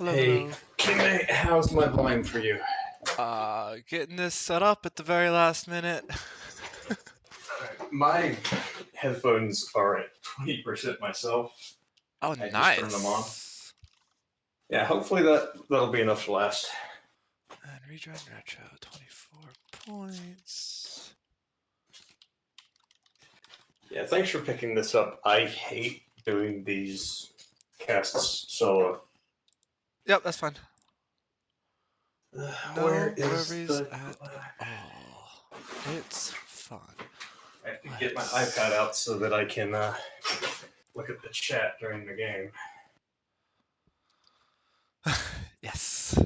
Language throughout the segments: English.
Hello, Hey, hello. Kimmy, how's my volume for you? Getting this set up at the very last minute. My headphones are at 20% myself. Oh, I just turned them on. nice. Yeah, hopefully that'll be enough to last. And ReGen Retro, 24 points. Yeah, thanks for picking this up. I hate doing these casts solo. Yep, that's fine. Where No is worries the... at all. It's fun. I have to get my iPad out so that I can look at the chat during the game. Yes.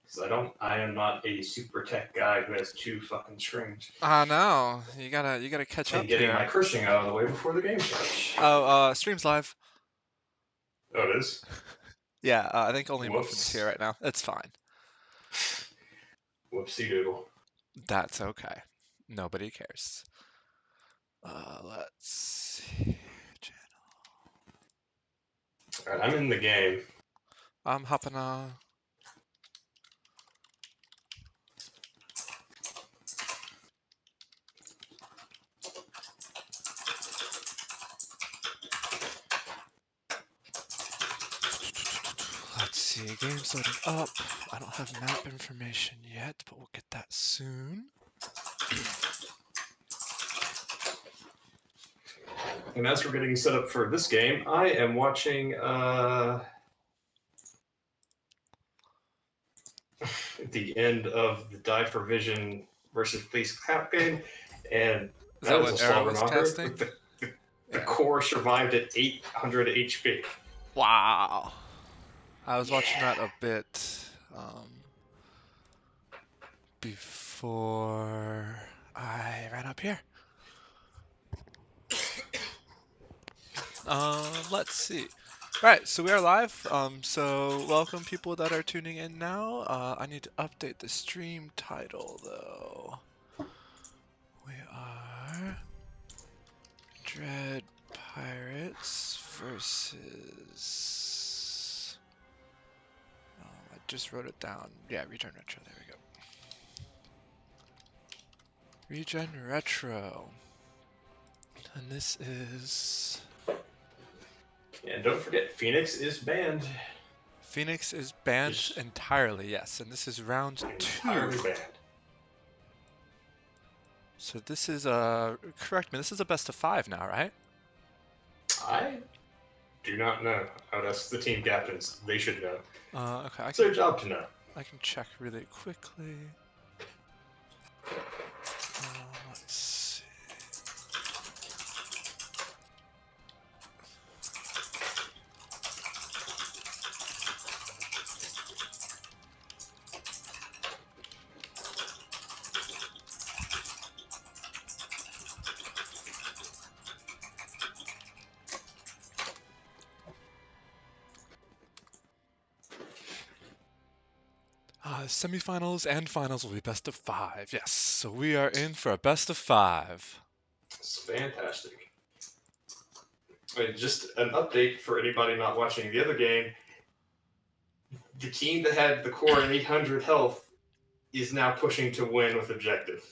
Because I am not a super tech guy who has two fucking screens. No. You gotta catch And up getting my here. cursing out of the way before the game starts. Oh, stream's live. Oh, it is? Yeah, I think only Muffin's Whoops. here right now. It's fine. Whoopsie doodle. That's okay. Nobody cares. Let's see. Alright, I'm in the game. I'm hopping on. Let's see, game's loading up. I don't have map information yet, but we'll get that soon. And as we're getting set up for this game, I am watching the end of the Die for Vision versus Police Cap game, and Is that that was a what Arrow slobber was knocker. casting? The core survived at 800 HP. Wow. I was watching that a bit before I ran up here. Let's see. Right, so we are live. So welcome people that are tuning in now. I need to update the stream title though. We are Dread Pirates versus. I just wrote it down. Yeah, ReGen Retro. There we go. ReGen Retro. And this is. And don't forget, Phoenix is banned. Phoenix is banned Just entirely, yes. And this is round 2. entirely banned. So this is correct me, this is a best of 5 now, right? I do not know. I would ask the team captains. They should know. Okay, It's their job to know. I can check really quickly. Let's see. Semifinals and finals will be best of 5. Yes, so we are in for a best of 5. It's fantastic. Just an update for anybody not watching the other game. The team that had the core and 800 health is now pushing to win with objective.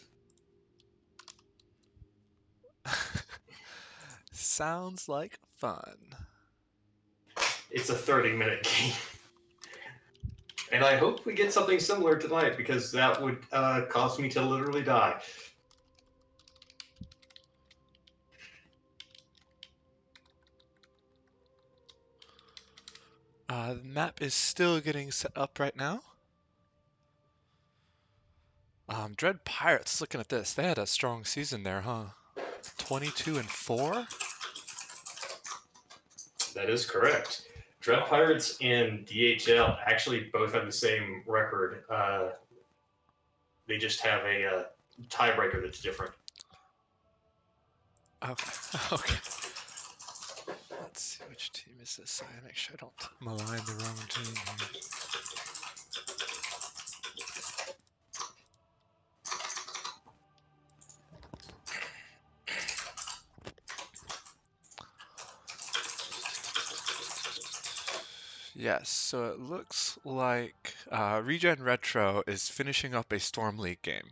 Sounds like fun. It's a 30-minute game. And I hope we get something similar tonight, because that would cause me to literally die. The map is still getting set up right now. Dread Pirates, looking at this, they had a strong season there, huh? 22-4? That is correct. Dread Pirates and DHL actually both have the same record. They just have a tiebreaker that's different. Okay, okay. Let's see, which team is this? I make sure I don't malign the wrong team here. Yes, so it looks like ReGen Retro is finishing up a Storm League game.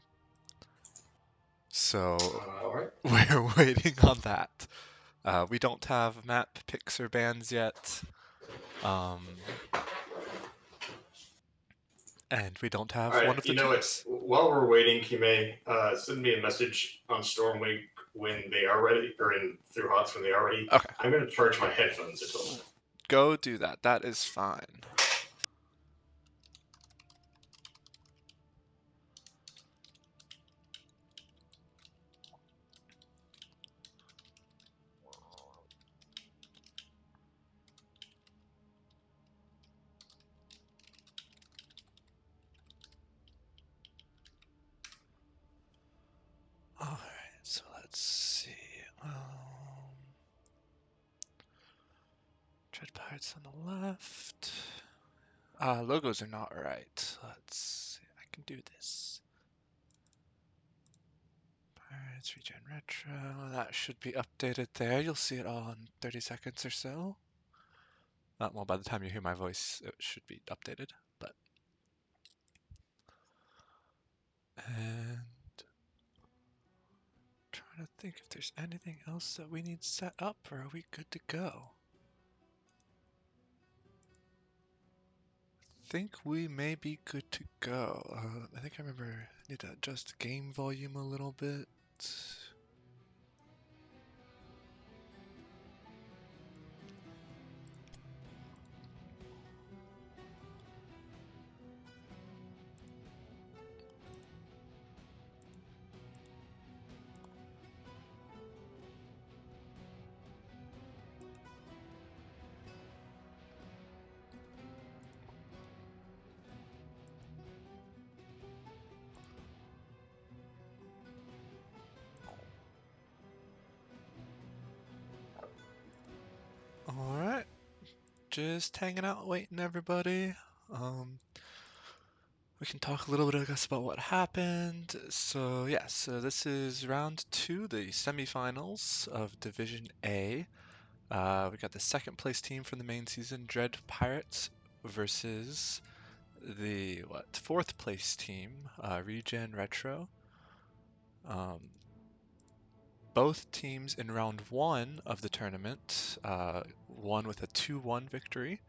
So All right. we're waiting on that. We don't have map picks or bans yet. And we don't All have right. one of the You know what? teams. While we're waiting, Kime, send me a message on Storm Week when they are ready, or in through HOTS when they are ready. Okay, I'm going to charge my headphones until then. go do that. That is fine. Alright, so let's see. Dread Pirates on the left. Logos are not right. Let's see. I can do this. Pirates, Regen Retro. That should be updated there. You'll see it all in 30 seconds or so. Well, by the time you hear my voice, it should be updated. But and trying to think if there's anything else that we need set up, or are we good to go? Think we may be good to go. I think I remember I need to adjust game volume a little bit. Alright, just hanging out, waiting everybody. We can talk a little bit, I guess, about what happened. So yeah, so this is round 2, the semifinals of Division A. We got the second place team from the main season, Dread Pirates, versus the fourth place team, ReGen Retro. Both teams in round 1 of the tournament won with a 2-1 victory.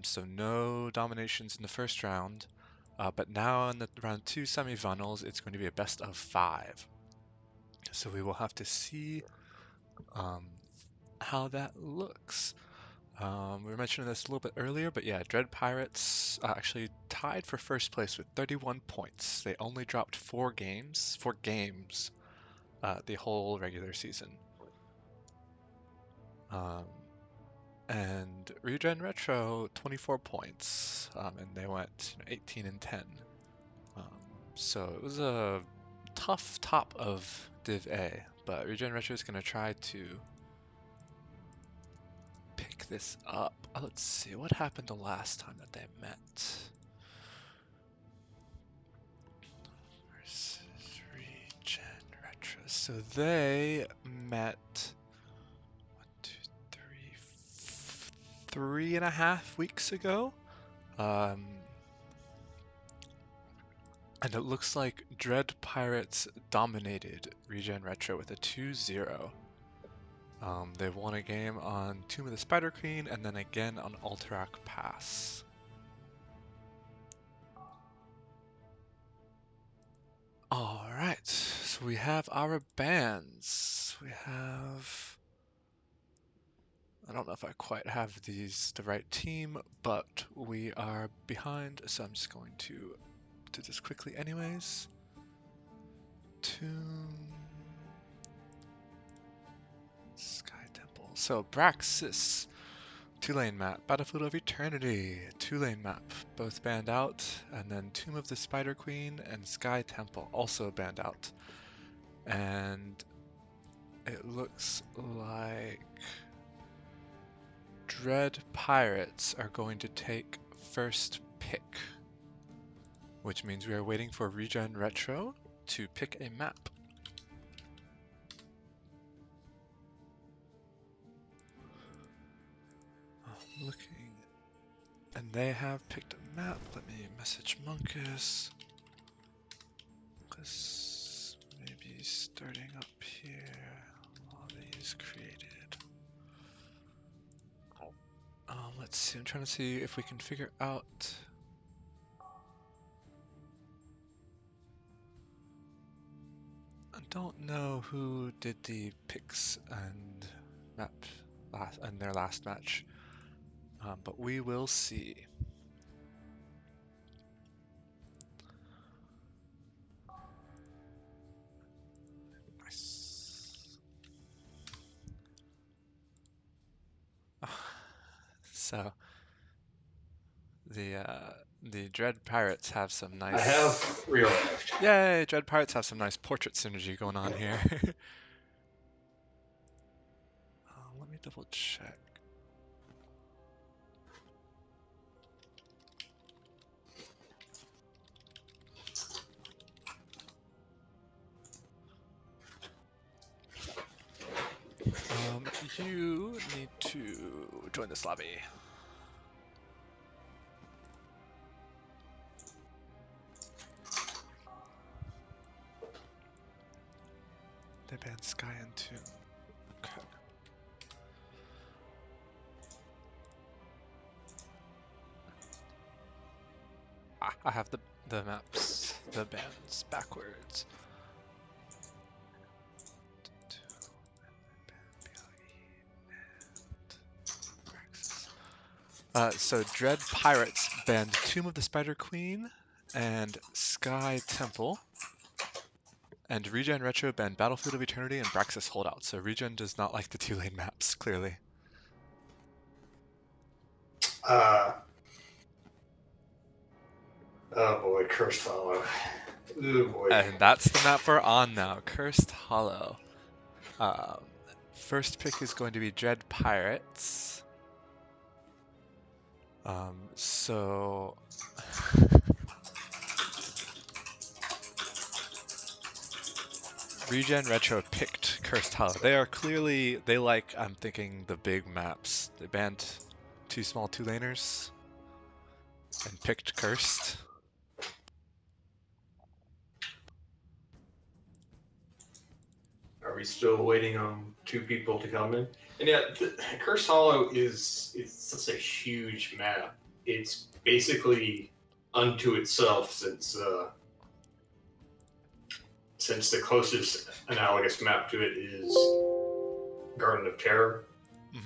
So no dominations in the first round. But now in the round 2 semifinals, it's going to be a best of 5. So we will have to see how that looks. We were mentioning this a little bit earlier, but yeah, Dread Pirates actually tied for first place with 31 points. They only dropped 4 games, the whole regular season. And ReGen Retro 24 points, and they went 18 and 10. So it was a tough top of Div A, but ReGen Retro is going to try to pick this up. Let's see, what happened the last time that they met? Versus ReGen Retro. So they met 3.5 weeks ago. And it looks like Dread Pirates dominated ReGen Retro with a 2-0. They won a game on Tomb of the Spider Queen and then again on Alterac Pass. Alright, so we have our bands. We have... I don't know if I quite have the right team, but we are behind, so I'm just going to do this quickly anyways. Tomb... Sky Temple. So Braxis, 2-lane map, Battlefield of Eternity, 2-lane map, both banned out, and then Tomb of the Spider Queen and Sky Temple also banned out. And it looks like Dread Pirates are going to take first pick, which means we are waiting for ReGen Retro to pick a map. Looking And they have picked a map. Let me message Monkus. Monkus maybe starting up here. Lobbies created. Let's see. I'm trying to see if we can figure out. I don't know who did the picks and map in their last match, but we will see. Nice. So the Dread Pirates have some nice. I have realized. Yay! Dread Pirates have some nice portrait synergy going on here. Let me double check. You need to join this lobby. They banned Sky and Tomb. Okay. I have the maps, the bands backwards. So Dread Pirates banned Tomb of the Spider Queen and Sky Temple. And ReGen Retro banned Battlefield of Eternity and Braxis Holdout. So ReGen does not like the 2-lane maps, clearly. Oh boy, Cursed Hollow. Oh boy. And that's the map we're on now, Cursed Hollow. First pick is going to be Dread Pirates. So ReGen Retro picked Cursed Hollow. They like, I'm thinking, the big maps. They banned 2 small 2-laners and picked Cursed. Are we still waiting on 2 people to come in? And yeah, Cursed Hollow is such a huge map. It's basically unto itself since the closest analogous map to it is Garden of Terror, and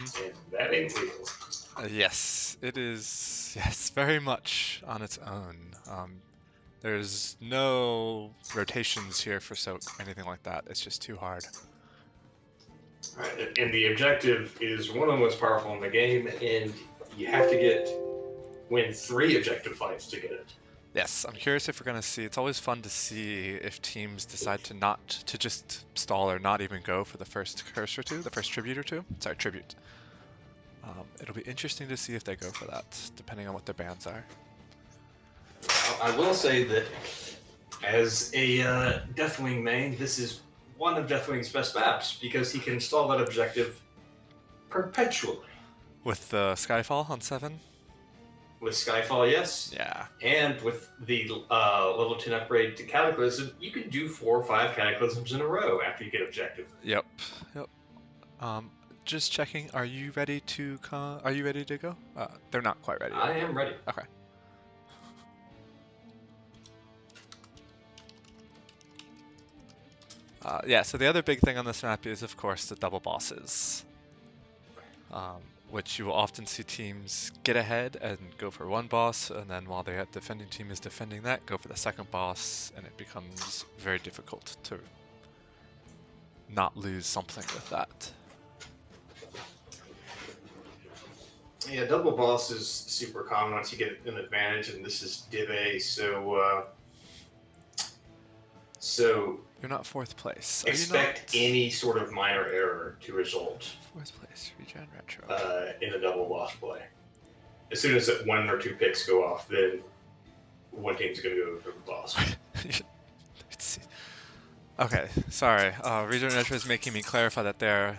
that ain't real. Yes, it is. Yes, very much on its own. There's no rotations here for soak or anything like that. It's just too hard. Right, and the objective is one of the most powerful in the game, and you have to win 3 objective fights to get it. Yes, I'm curious if we're going to see. It's always fun to see if teams decide to just stall or not even go for the first curse or 2, the first tribute or 2. Sorry, tribute. It'll be interesting to see if they go for that, depending on what their bans are. I will say that as a Deathwing main, this is one of Deathwing's best maps because he can install that objective perpetually. With the Skyfall on 7? With Skyfall, yes. Yeah. And with the level 10 upgrade to Cataclysm, you can do 4 or 5 Cataclysms in a row after you get objective. Yep. Just checking. Are you ready to Are you ready to go? They're not quite ready. I am ready. Okay. Yeah. So the other big thing on this map is, of course, the double bosses, which you will often see teams get ahead and go for one boss, and then while the defending team is defending that, go for the second boss, and it becomes very difficult to not lose something with that. Yeah, double boss is super common once you get an advantage, and this is Div A, so You're not 4th place. Expect any sort of minor error to result. 4th place, ReGen Retro. In a double boss play. As soon as 1 or 2 picks go off, then one team's going to go for the boss. Okay, sorry. ReGen Retro is making me clarify that they're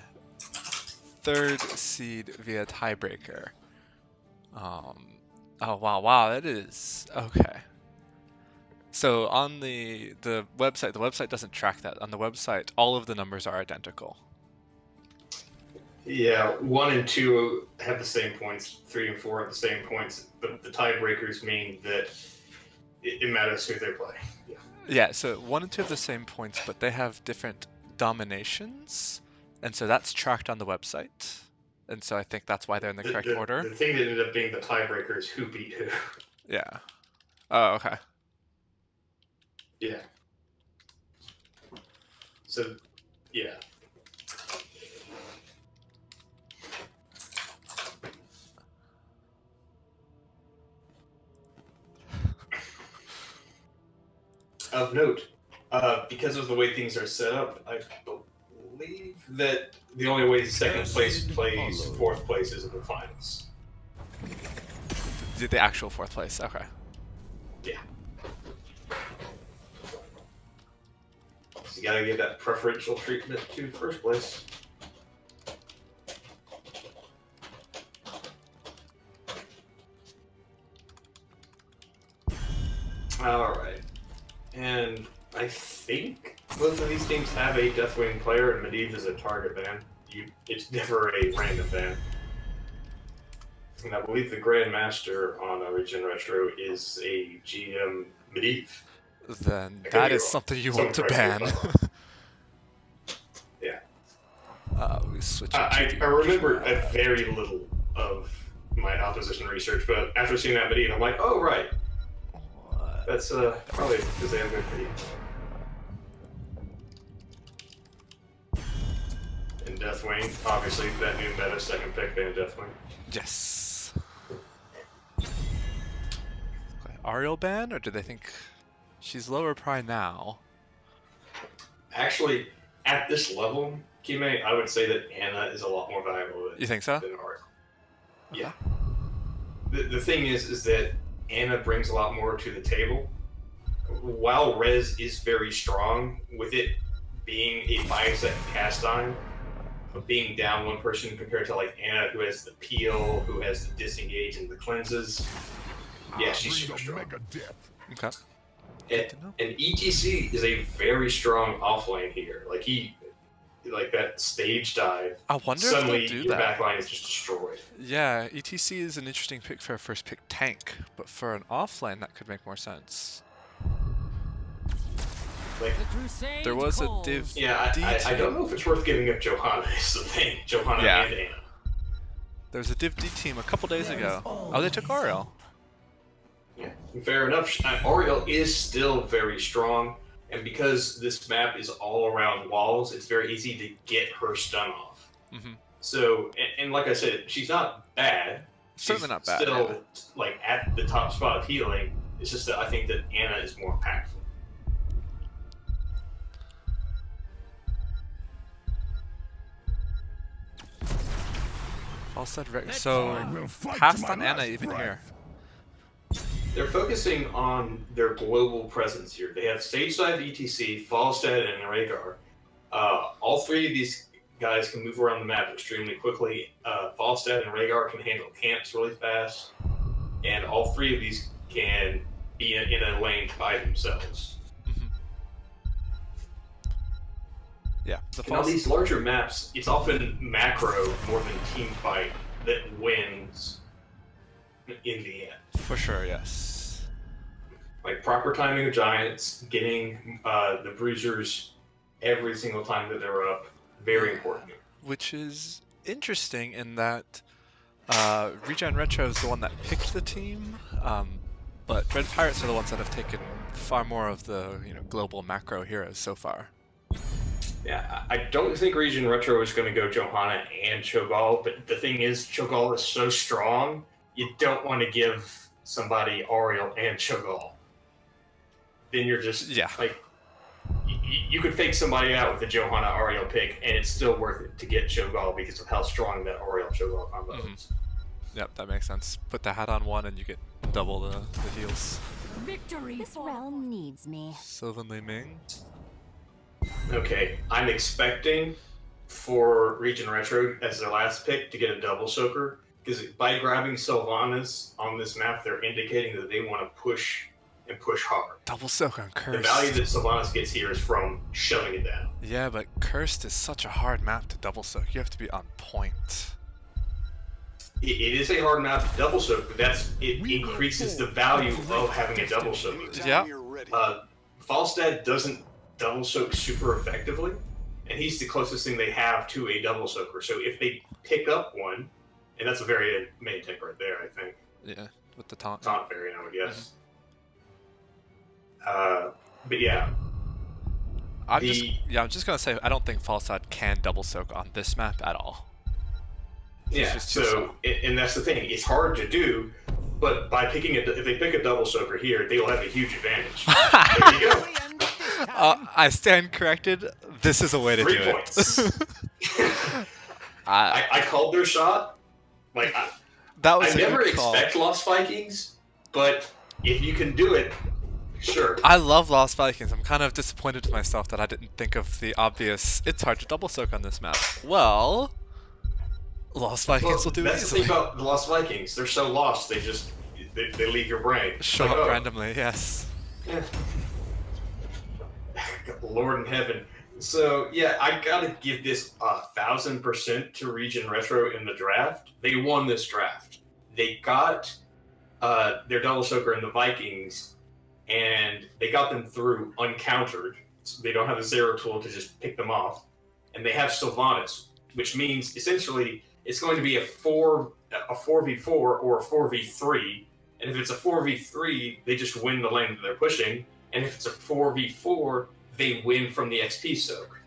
3rd seed via tiebreaker. Oh wow, that is okay. So on the website doesn't track that. On the website, all of the numbers are identical. Yeah, 1 and 2 have the same points, 3 and 4 have the same points, but the tiebreakers mean that it matters who they play. Yeah. Yeah, so 1 and 2 have the same points, but they have different dominations, and so that's tracked on the website. And so I think that's why they're in the The, correct the, order. the thing that ended up being the tiebreaker is who beat who. Yeah. Oh, okay. Yeah. So, yeah. Of note, because of the way things are set up, I believe that the only way second place plays fourth place is in the finals. The actual fourth place. Okay. Yeah. So you gotta give that preferential treatment to first place. Alright. And I think both of these teams have a Deathwing player, and Medivh is a target ban. It's never a random ban. And I believe the Grandmaster on ReGen Retro is a GM Medivh. Then that is something you want to ban. Yeah. We switch it I remember a very little of my opposition research, but after seeing that Medivh, I'm like, oh, right. What? That's probably because they have good Medivh. And Deathwing, obviously, that new meta second pick ban Deathwing. Yes. Okay. Ariel ban, or do they think she's lower pry now? Actually, at this level, Kime, I would say that Anna is a lot more valuable than, You think so? than Ariel. Okay. Yeah. The thing is that Anna brings a lot more to the table. While Rez is very strong, with it being a 5-second cast time, of being down one person compared to like Anna, who has the peel, who has the disengage and the cleanses. Yeah, she's super strong. Okay. And ETC is a very strong offlane here. Like that stage dive. I wonder suddenly if they'll do your that. backline is just destroyed. Yeah, ETC is an interesting pick for a first pick tank, but for an offlane that could make more sense. Like, there was a div. Yeah, I don't know if it's worth giving up Johanna. Is the thing, Johanna Yeah. and Anna. There was a div D team a couple days ago. Oh, they took Ariel. Yeah, fair enough. Ariel is still very strong, and because this map is all around walls, it's very easy to get her stun off. Mm-hmm. So, and like I said, she's not bad. Certainly not bad. Still, yeah. like at the top spot of healing. It's just that I think that Anna is more impactful. So passed on Anna even here. They're focusing on their global presence here. They have Stage Dive, ETC, Falstad, and Rhaegar. All three of these guys can move around the map extremely quickly. Falstad and Rhaegar can handle camps really fast, and all three of these can be in a lane by themselves. Mm-hmm. Yeah. And on these larger maps, it's often macro more than team fight that wins in the end. For sure, yes. Like proper timing of giants, getting the bruisers every single time that they're up, very important. Which is interesting in that ReGen Retro is the one that picked the team, but Dread Pirates are the ones that have taken far more of the global macro heroes so far. Yeah, I don't think ReGen Retro is going to go Johanna and Cho'Gall, but the thing is, Cho'Gall is so strong, you don't want to give somebody Ariel and Cho'Gall. Then you're just, like, you could fake somebody out with a Johanna Ariel pick, and it's still worth it to get Cho'Gall because of how strong that Ariel Cho'Gall combo is. Yep, that makes sense. Put the hat on one and you get double the heals. Victory! This realm needs me. Sylvan Li Ming. Okay, I'm expecting for ReGen Retro as their last pick to get a double soaker, because by grabbing Sylvanas on this map, they're indicating that they want to push and push hard. Double soak on The value Cursed. that Sylvanas gets here is from shoving it down. Yeah, but Cursed is such a hard map to double soak. You have to be on point. It is a hard map to double soak, but it increases the value of having a double soak. Yeah. Falstad doesn't double soak super effectively, and he's the closest thing they have to a double soaker. So if they pick up one, and that's a very main tech right there, I think. Yeah, with the taunt. Taunt variant, I would guess. But yeah. I'm just gonna say I don't think Falstad can double soak on this map at all. Yeah, so, and that's the thing. It's hard to do, but by picking it, if they pick a double soaker here, they will have a huge advantage. There you go. I stand corrected. This is a way to 3 do points. it. I called their shot. Like, that was I never expect Lost Vikings, but if you can do it, sure. I love Lost Vikings. I'm kind of disappointed in myself that I didn't think of the obvious. It's hard to double soak on this map. Well, Lost Vikings will do it easily. That's the thing about the Lost Vikings. They're so lost, they just they leave your brain. Show up randomly, yes. Yeah. Lord in heaven. So yeah, I gotta give this 1,000% to ReGen Retro in the draft. They won this draft. They got their double soaker in the Vikings, and they got them through uncountered. So they don't have a zero tool to just pick them off, and they have Sylvanas, which means essentially it's going to be a 4v4 or a 4v3, and if it's a 4v3, they just win the lane that they're pushing, and if it's a 4v4, they win from the XP soak.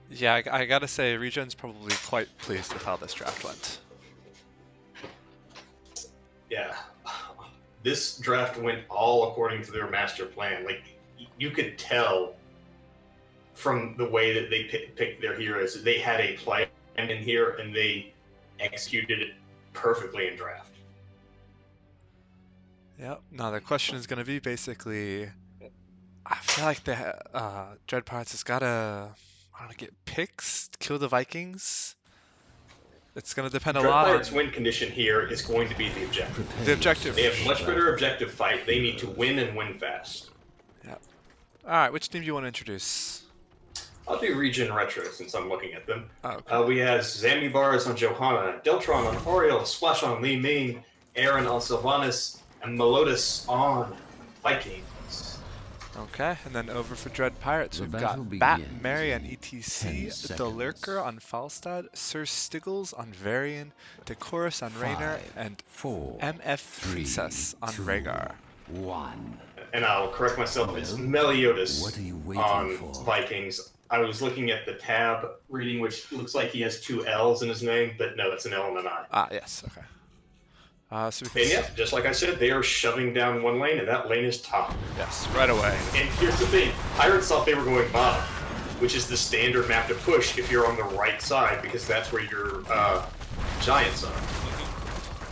Yeah, I gotta say, ReGen's probably quite pleased with how this draft went. Yeah. This draft went all according to their master plan. Like, you could tell from the way that they picked their heroes that they had a plan in here, and they executed it perfectly in draft. Yep. Now the question is going to be basically, I feel like the Dread Pirates has got to, I don't know, get picks, kill the Vikings. It's going to depend a lot. Dread Pirates' win condition here is going to be the objective. The objective. They have much better objective fight. They need to win and win fast. Yeah. All right. Which team do you want to introduce? I'll do ReGen Retro since I'm looking at them. Oh, okay. We have Zamibars on Johanna, Deltron on Oriel, Splash on Li Ming, Aaron on Sylvanas, and Melodus on Vikings. Okay, and then over for Dread Pirates, we've got Bat, Mary on ETC, The Lurker on Falstad, Sir Stiggles on Varian, Decorus on Raynor, and MF Princess on Rhaegar. And I'll correct myself, it's Meliodas on Vikings. I was looking at the tab reading, which looks like he has 2 L's in his name, but no, it's an L and an I. Ah, yes, okay. So we can And yeah, just like I said, they are shoving down one lane, and that lane is top. Yes, right away. And here's the thing, Pirates thought they were going bottom, which is the standard map to push if you're on the right side, because that's where your giants are.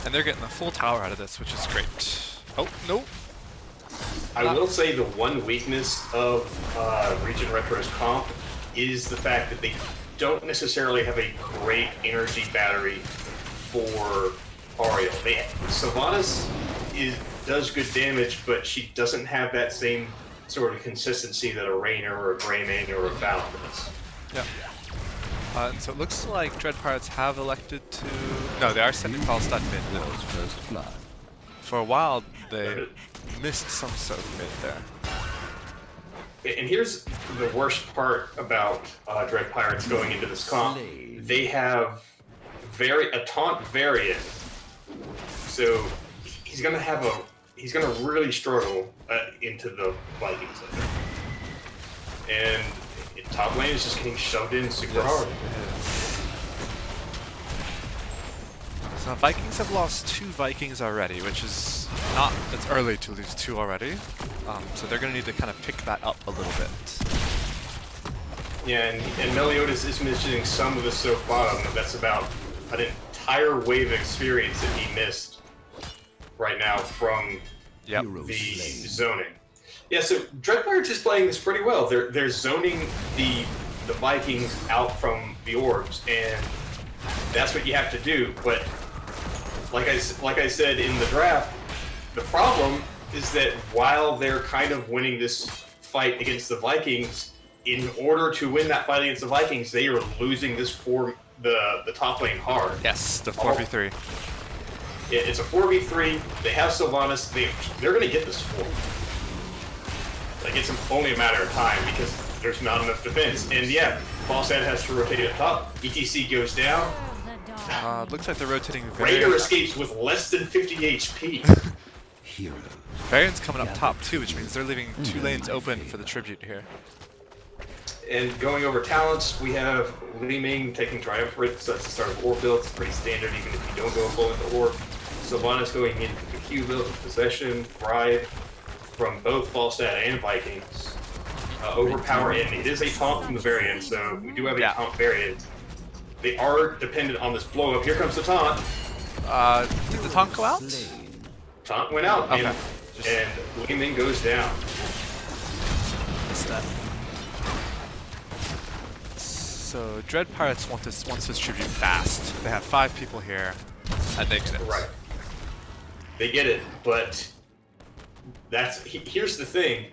And they're getting the full tower out of this, which is great. Oh, no. I will say the one weakness of ReGen Retro's comp is the fact that they don't necessarily have a great energy battery for Ariel. Sylvanas does good damage, but she doesn't have that same sort of consistency that a Raynor or a Greymane or a Val does. Yeah. And so it looks like Dread Pirates have elected to... No, they are sending Falstad mid now. For a while, they missed some soak mid there. And here's the worst part about Dread Pirates going into this comp. They have a taunt variant. So he's gonna really struggle into the Vikings, I think. And top lane is just getting shoved in super hard. So Vikings have lost 2 Vikings already, which is not, it's early to lose 2 already. So they're gonna need to kind of pick that up a little bit. Yeah, and Meliodas is missing some of the soak bottom. That's about an entire wave of experience that he missed right now from the zoning. Yeah, so Dread Pirates is playing this pretty well. They're zoning the Vikings out from the orbs, and that's what you have to do. But like I said in the draft, the problem is that while they're kind of winning this fight against the Vikings, in order to win that fight against the Vikings, they are losing this the top lane hard. Yes, the 4v3. It's a 4v3. They have Sylvanas. They're going to get this 4. Like, it's only a matter of time because there's not enough defense. And yeah, Falstad has to rotate up top. ETC goes down. Looks like they're rotating very... Raider escapes with less than 50 HP. Varian's coming up top too, which means they're leaving 2 lanes open for the tribute here. And going over talents, we have Li Ming taking Triumvirate, so that's the start of Orb build. It's pretty standard even if you don't go full into Orb. Sylvanas going into the Q build, Possession, Bride, from both Falstad and Vikings. Overpower, and it is a taunt from the variant, so we do have a taunt variant. They are dependent on this blow up. Here comes the taunt. Did the taunt go out? Taunt went out, okay. and Li Ming goes down. Missed that. So Dread Pirates wants this tribute fast. They have 5 people here, and they get it. Right. They get it, but here's the thing.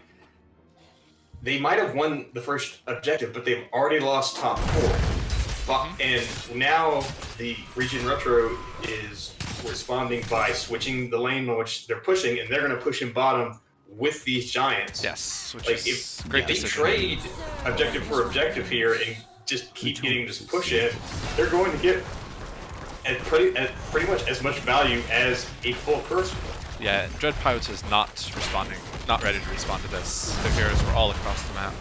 They might have won the first objective, but they've already lost top 4. And now the ReGen Retro is responding by switching the lane in which they're pushing, and they're going to push in bottom with these giants. Yes, which like is if great they decision. trade objective for objective here and just keep getting this push in, they're going to get at pretty much as much value as a full curse. Yeah, Dread Pirates is not ready to respond to this. Their heroes were all across the map.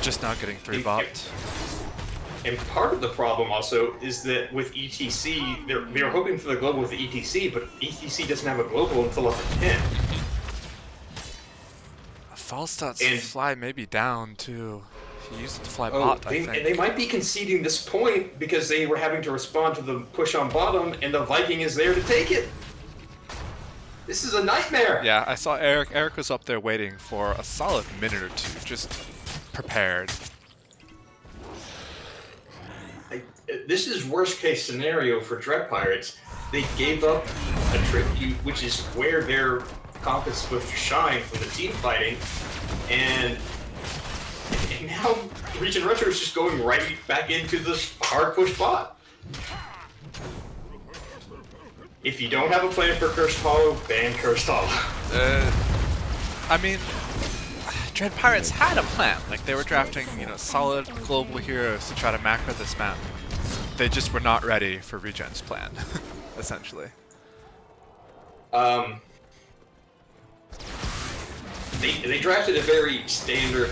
Just now getting 3 bopped. And part of the problem also is that with ETC, they're hoping for the global with the ETC, but ETC doesn't have a global until level 10. Falstad's fly may be down too. He used it to fly bot, I think. And they might be conceding this point because they were having to respond to the push on bottom, and the Viking is there to take it. This is a nightmare. Yeah, I saw Eric. Eric was up there waiting for a solid minute or 2, just prepared. This is worst case scenario for Dread Pirates. They gave up a tribute, which is where their comp is supposed to shine from the team fighting, and now ReGen Retro is just going right back into this hard push bot. If you don't have a plan for Cursed Hollow, ban Cursed Hollow. I mean, Dread Pirates had a plan. Like, they were drafting, solid global heroes to try to macro this map. They just were not ready for ReGen's plan, essentially. They drafted a very standard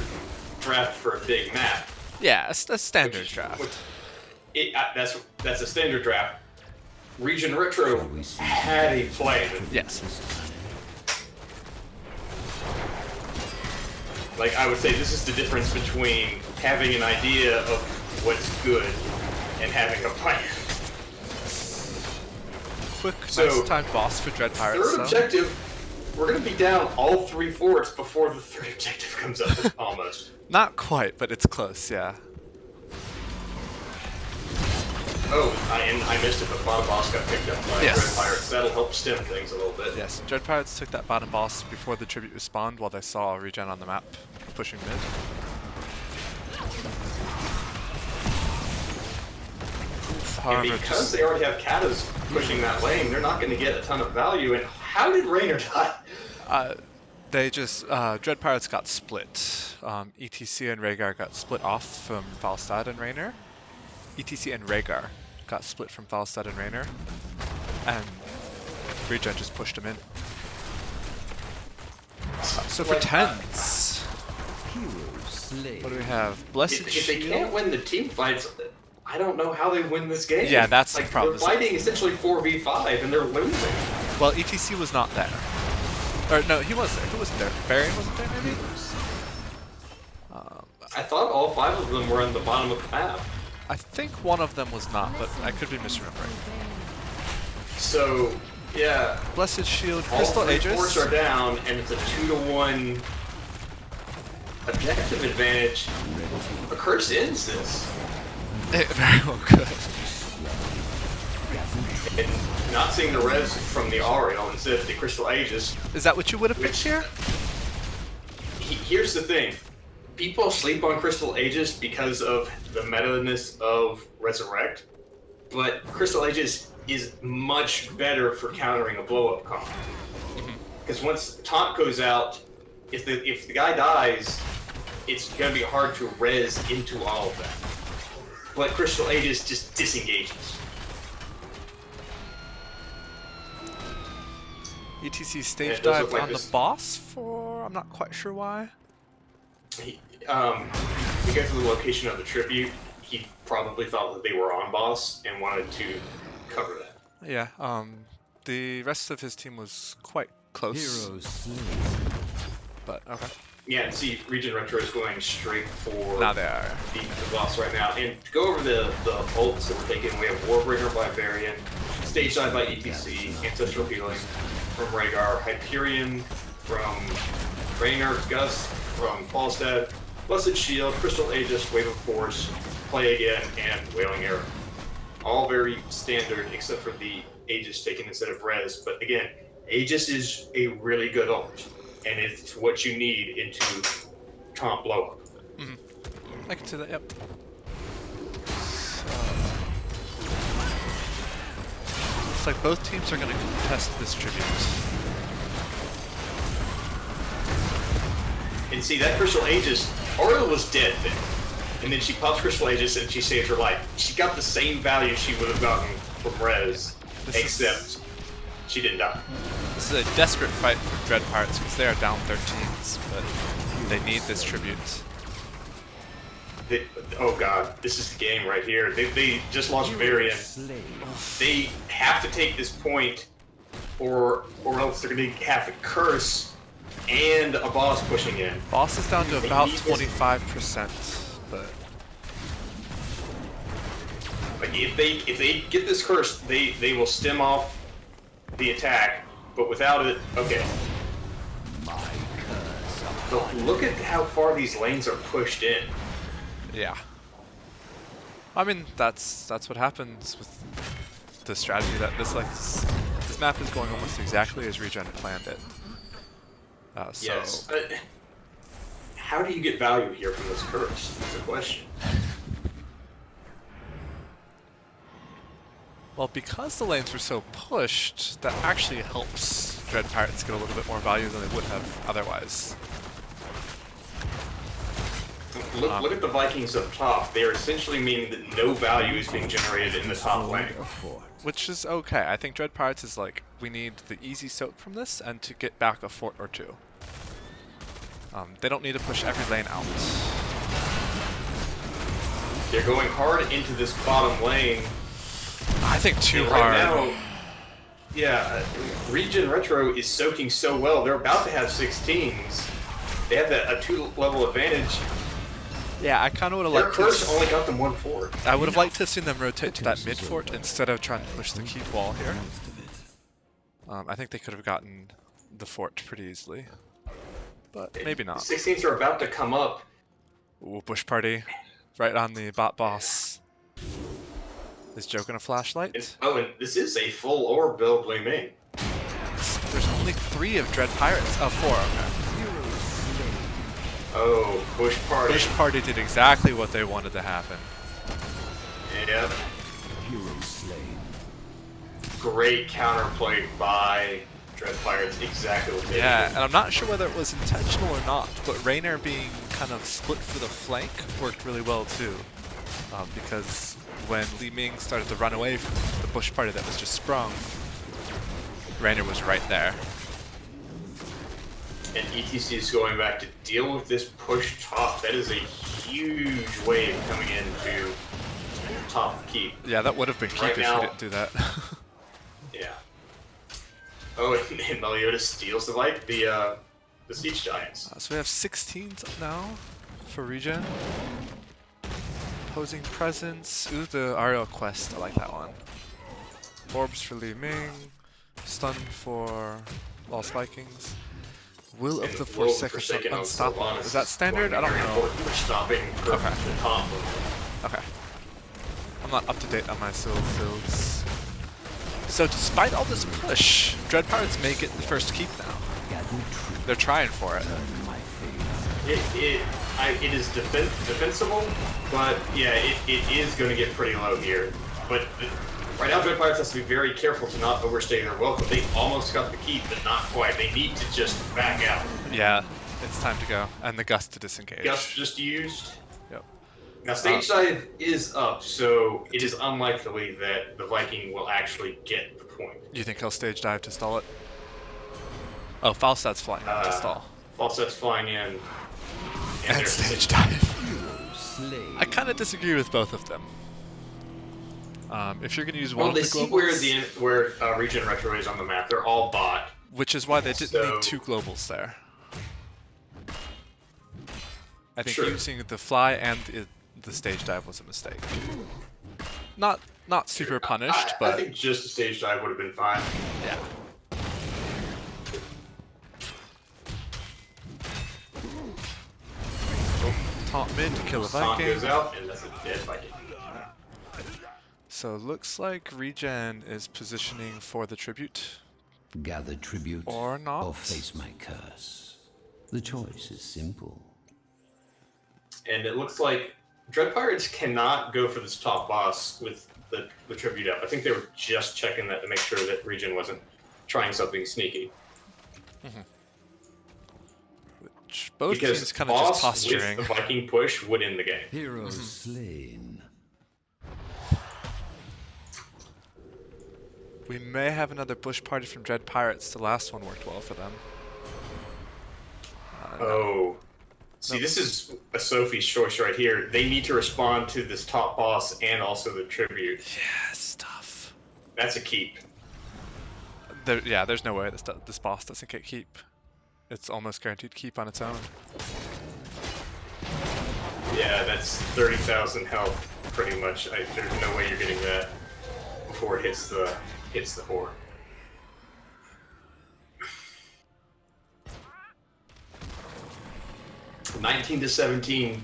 draft for a big map. Yeah, a standard draft. That's a standard draft. ReGen Retro had a plan. Yes. Like, I would say this is the difference between having an idea of what's good and having a plan. Quick, nice time boss for Dread Pirates. Third objective, we're going to be down all 3 forts before the third objective comes up, almost. Not quite, but it's close, yeah. Oh, I missed it, but the bottom boss got picked up by Dread Pirates. That'll help stem things a little bit. Yes, Dread Pirates took that bottom boss before the tribute respawned while they saw ReGen on the map pushing mid. And because they already have Katas pushing that lane, they're not going to get a ton of value. And how did Raynor die? They just, Dread Pirates got split. ETC and Rhaegar got split off from Falstad and Raynor. ETC and Rhaegar got split from Falstad and Raynor. And ReGen just pushed him in. So for tens, what do we have? Blessed If they Shield? can't win the team fights, I don't know how they win this game. Yeah, that's the problem. They're fighting essentially 4v5 and they're losing. Well, ETC was not there. Or no, he was there. Who wasn't there? Varian wasn't there, maybe? I thought all 5 of them were on the bottom of the map. I think one of them was not, but I could be misremembering. So, yeah. Blessed Shield, All Crystal 3 Aegis. forts are down, and it's a 2-to-1 objective advantage. A curse ends this. It very well could. and not seeing the res from the Ariel instead of the Crystal Aegis. Is that what you would have picked here? Here's the thing. People sleep on Crystal Aegis because of the meta-ness of Resurrect, but Crystal Aegis is much better for countering a blow-up comp. Because once Taunt goes out, if the guy dies, it's going to be hard to res into all of that. But Crystal Aegis just disengages. ETC stage dive on the boss for... I'm not quite sure why. Because of the location of the tribute, he probably thought that they were on boss and wanted to cover that. Yeah, the rest of his team was quite close. But, okay. Yeah, see, ReGen Retro is going straight for Now they are. the boss right now. And to go over the ults that we're taking, we have Warbringer by Varian, Stage Dive by ETC, Ancestral Healing from Rhaegar, Hyperion from Raynor, Gus from Falstad, Blessed Shield, Crystal Aegis, Wave of Force, Play Again, and Wailing Arrow. All very standard, except for the Aegis taken instead of Res. But again, Aegis is a really good ult, and it's what you need into comp blow-up. I can see that, yep. Looks like both teams are going to contest this tribute. And see, that Crystal Aegis, Oriel was dead then. And then she pops Crystal Aegis and she saved her life. She got the same value she would have gotten from Res, except she didn't die. This is a desperate fight for Dread Pirates because they are down 13s, but they need this tribute. Oh god, this is the game right here. They just lost Varian. They have to take this point, or else they're going to have a curse and a boss pushing in. Boss is down to about 25%, but if they get this curse, they will stem off the attack. But without it, okay. So look at how far these lanes are pushed in. yeah. I mean, that's what happens with the strategy that this map is going almost exactly as ReGen planned it. So Yes. How do you get value here from this curse? That's the question. well, because the lanes were so pushed, that actually helps Dread Pirates get a little bit more value than they would have otherwise. Look at the Vikings up top. They are essentially meaning that no value is being generated in the top lane. Which is okay. I think Dread Pirates is like, we need the easy soap from this and to get back a fort or two. They don't need to push every lane out. They're going hard into this bottom lane. I think too And hard. right now, yeah, ReGen Retro is soaking so well. They're about to have 16s. They have a 2-level advantage. Yeah, I kind of would have Their liked curse to. only got them 1 fort. I would have liked to have seen them rotate to that mid fort instead of trying to push the keep wall here. I think they could have gotten the fort pretty easily, but maybe not. The 16s are about to come up. Ooh, bush party, right on the bot boss. Is Joe gonna flashlight? And this is a full orb build Li Ming. There's only 3 of Dread Pirates. Oh, 4. Okay. Oh, Bush Party. Bush party did exactly what they wanted to happen. Yep. Great counterplay by Dread Pirates. Exactly what they Yeah, did. and I'm not sure whether it was intentional or not, but Raynor being kind of split for the flank worked really well too. Because when Li Ming started to run away from the bush party that was just sprung, Raynor was right there. And ETC is going back to deal with this push top. That is a huge wave coming into top keep. Yeah, that would have been keep Right if now- he didn't do that. Yeah. Oh, and Meliodas steals the Siege Giants. So we have 16s now for ReGen. Opposing Presence. Ooh, the Ariel quest. I like that one. Orbs for Li Ming. Stun for Lost Vikings. Will of the Forsaken Unstoppable. Is that standard? I don't know. For stopping the top. Okay. I'm not up to date on my Soul builds. So despite all this push, Dread Pirates may get the first keep now. They're trying for it. It is defensible, but yeah, it is going to get pretty low here. But right now, Dread Pirates has to be very careful to not overstay their welcome. They almost got the keep, but not quite. They need to just back out. Yeah, it's time to go. And the gust to disengage. Gust just used. Yep. Now, stage dive is up, so it is unlikely that the Viking will actually get the point. You think he'll stage dive to stall it? Oh, Falstat's flying in to stall. Falset's flying in. And stage dive. I kind of disagree with both of them. If you're going to use one of the they see globals, where ReGen Retro is on the map. They're all bot. which is why they didn't need 2 globals there. I think using the fly and the stage dive was a mistake. Not super punished, but I think just a stage dive would have been fine. yeah. Taunt mid to kill a Taunt Viking. goes out, and that's a dead Viking. So looks like ReGen is positioning for the tribute. Gather tribute Or not. or face my curse. The choice is simple. And it looks like Dread Pirates cannot go for this top boss with the tribute up. I think they were just checking that to make sure that ReGen wasn't trying something sneaky. Which both Because teams kind of just boss with posturing. the Viking push would end the game. Heroes slain. We may have another bush party from Dread Pirates. The last one worked well for them. Oh. See, this is a Sophie's choice right here. They need to respond to this top boss and also the tribute. Yeah, it's tough. That's a keep. Yeah, there's no way this boss doesn't get keep. It's almost guaranteed keep on its own. Yeah, that's 30,000 health, pretty much. There's no way you're getting that before it hits the whore. (19-17).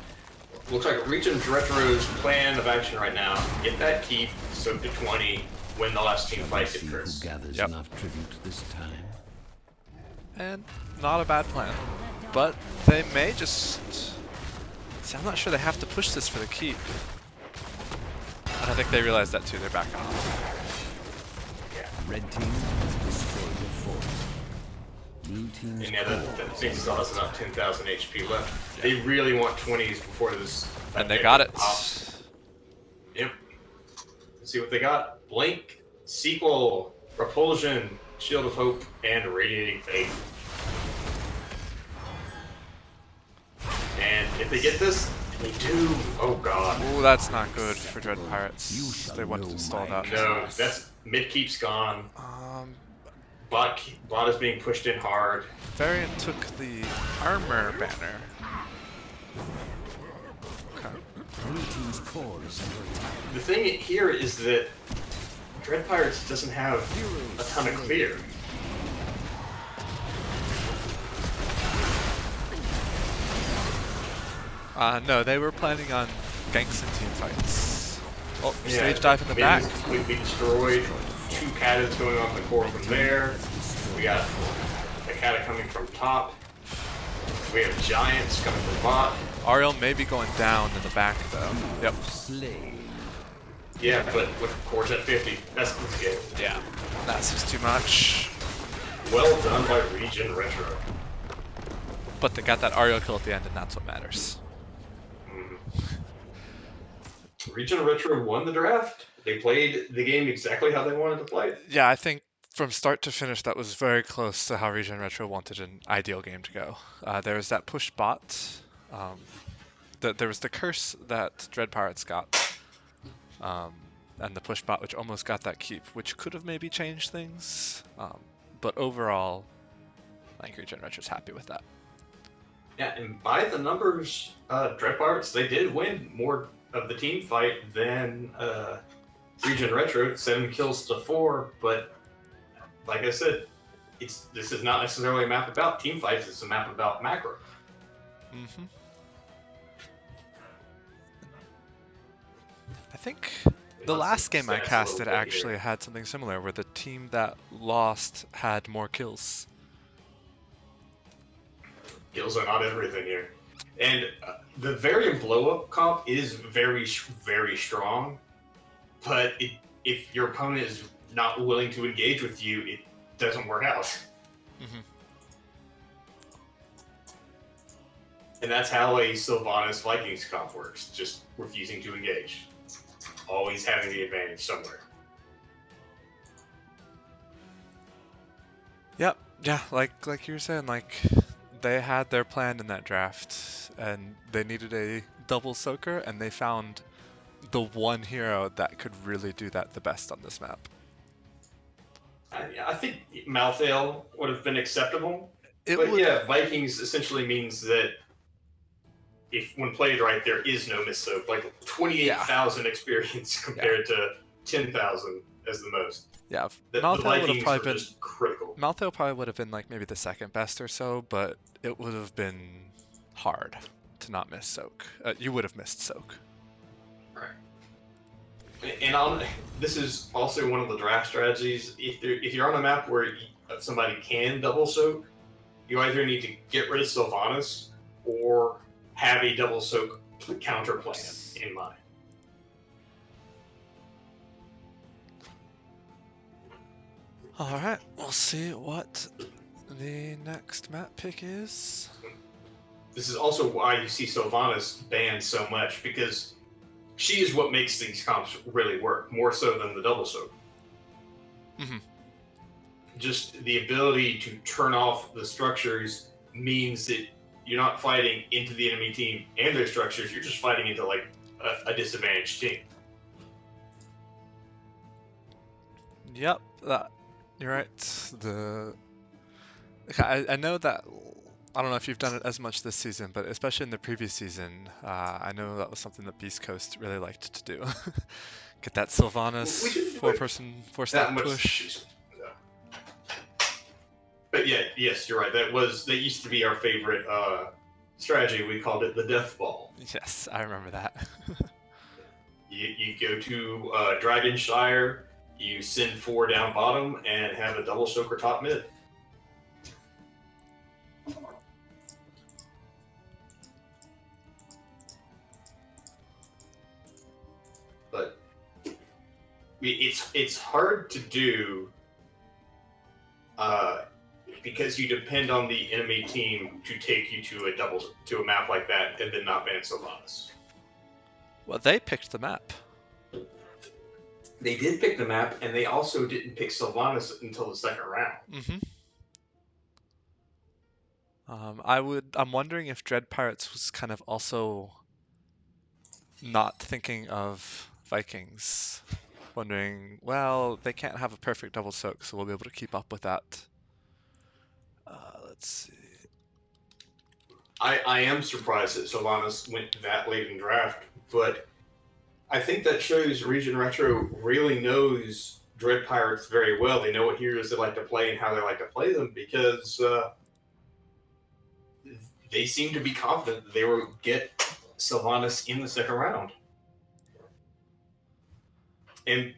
Looks like ReGen Retro's plan of action right now: get that keep, soak to 20, win the last team fight, See get who Chris. gathers Yep. enough tribute this time. And not a bad plan. But they may just... See, I'm not sure they have to push this for the keep. And I think they realize that too. They're backing off. Red team has destroyed the fort. Blue team's And yeah, that thing still has about 10,000 HP left. Yeah. They really want 20s before this. And they got it. Pops. Yep. Let's see what they got. Blink, Sequel, Repulsion, Shield of Hope, and Radiating Faith. And if they get this, they do. Oh god. Oh, that's not good for Dread Pirates. You shall They wanted know to stall my that. No, that's mid keep's gone. Bot is being pushed in hard. Variant took the armor banner. Okay. Blue team's core is under attack. The thing here is that Dread Pirates doesn't have a ton of clear. No, they were planning on ganks and team fights. Oh, Yeah, stage dive in the maybe back. it's completely destroyed. 2 katas going on the core from there. We got the kata coming from top. We have giants coming from bot. Ariel may be going down in the back though. Yep. Slain. Yeah, but with cores at 50, that's good. Yeah. That's just too much. Well done by ReGen Retro. But they got that Ariel kill at the end, and that's what matters. ReGen Retro won the draft. They played the game exactly how they wanted to play it. Yeah, I think from start to finish, that was very close to how ReGen Retro wanted an ideal game to go. There was that push bot. There was the curse that Dread Pirates got. And the push bot, which almost got that keep, which could have maybe changed things. But overall, I think ReGen Retro's happy with that. Yeah, and by the numbers, Dread Pirates, they did win more of the team fight than ReGen Retro, 7 kills to 4, but like I said, this is not necessarily a map about team fights, it's a map about macro. I think The lots of last game I stats a little casted bit actually here. had something similar, where the team that lost had more kills. Kills are not everything here. And the variant blow-up comp is very, very strong, but if your opponent is not willing to engage with you, it doesn't work out. Mm-hmm. And that's how a Sylvanas Vikings comp works, just refusing to engage. Always having the advantage somewhere. Yep. Yeah, like you were saying, like they had their plan in that draft, and they needed a double soaker, and they found the one hero that could really do that the best on this map. I think Malthael would have been acceptable, It but would. yeah, Vikings essentially means that if when played right, there is no miss soak. Like 28,000 experience compared to 10,000 as the most. Yeah, The Malthael would have Vikings probably are been. just critical. Malthael probably would have been like maybe the second best or so, but it would have been hard to not miss soak. You would have missed soak. And this is also one of the draft strategies. If you're on a map where somebody can double soak, you either need to get rid of Sylvanas or have a double soak counter plan in mind. Alright, we'll see what the next map pick is. This is also why you see Sylvanas banned so much, because she is what makes these comps really work, more so than the double soak. Mm-hmm. Just the ability to turn off the structures means that you're not fighting into the enemy team and their structures, you're just fighting into like a disadvantaged team. Yep, you're right. I know that. I don't know if you've done it as much this season, but especially in the previous season, I know that was something that Beast Coast really liked to do. Get that Sylvanas We didn't do four-person, that four-stack much. push. But yeah, yes, you're right. That used to be our favorite strategy. We called it the death ball. Yes, I remember that. You go to Dragonshire, you send 4 down bottom, and have a double soaker top mid. But it's hard to do because you depend on the enemy team to take you to a map like that and then not ban Sylvanas. Well, they picked the map. They did pick the map, and they also didn't pick Sylvanas until the second round. Mm-hmm. I'm wondering if Dread Pirates was kind of also not thinking of Vikings. Wondering, well, they can't have a perfect double soak, so we'll be able to keep up with that. Let's see. I am surprised that Sylvanas went that late in draft, but I think that shows ReGen Retro really knows Dread Pirates very well. They know what heroes they like to play and how they like to play them, because they seem to be confident that they will get Sylvanas in the second round. And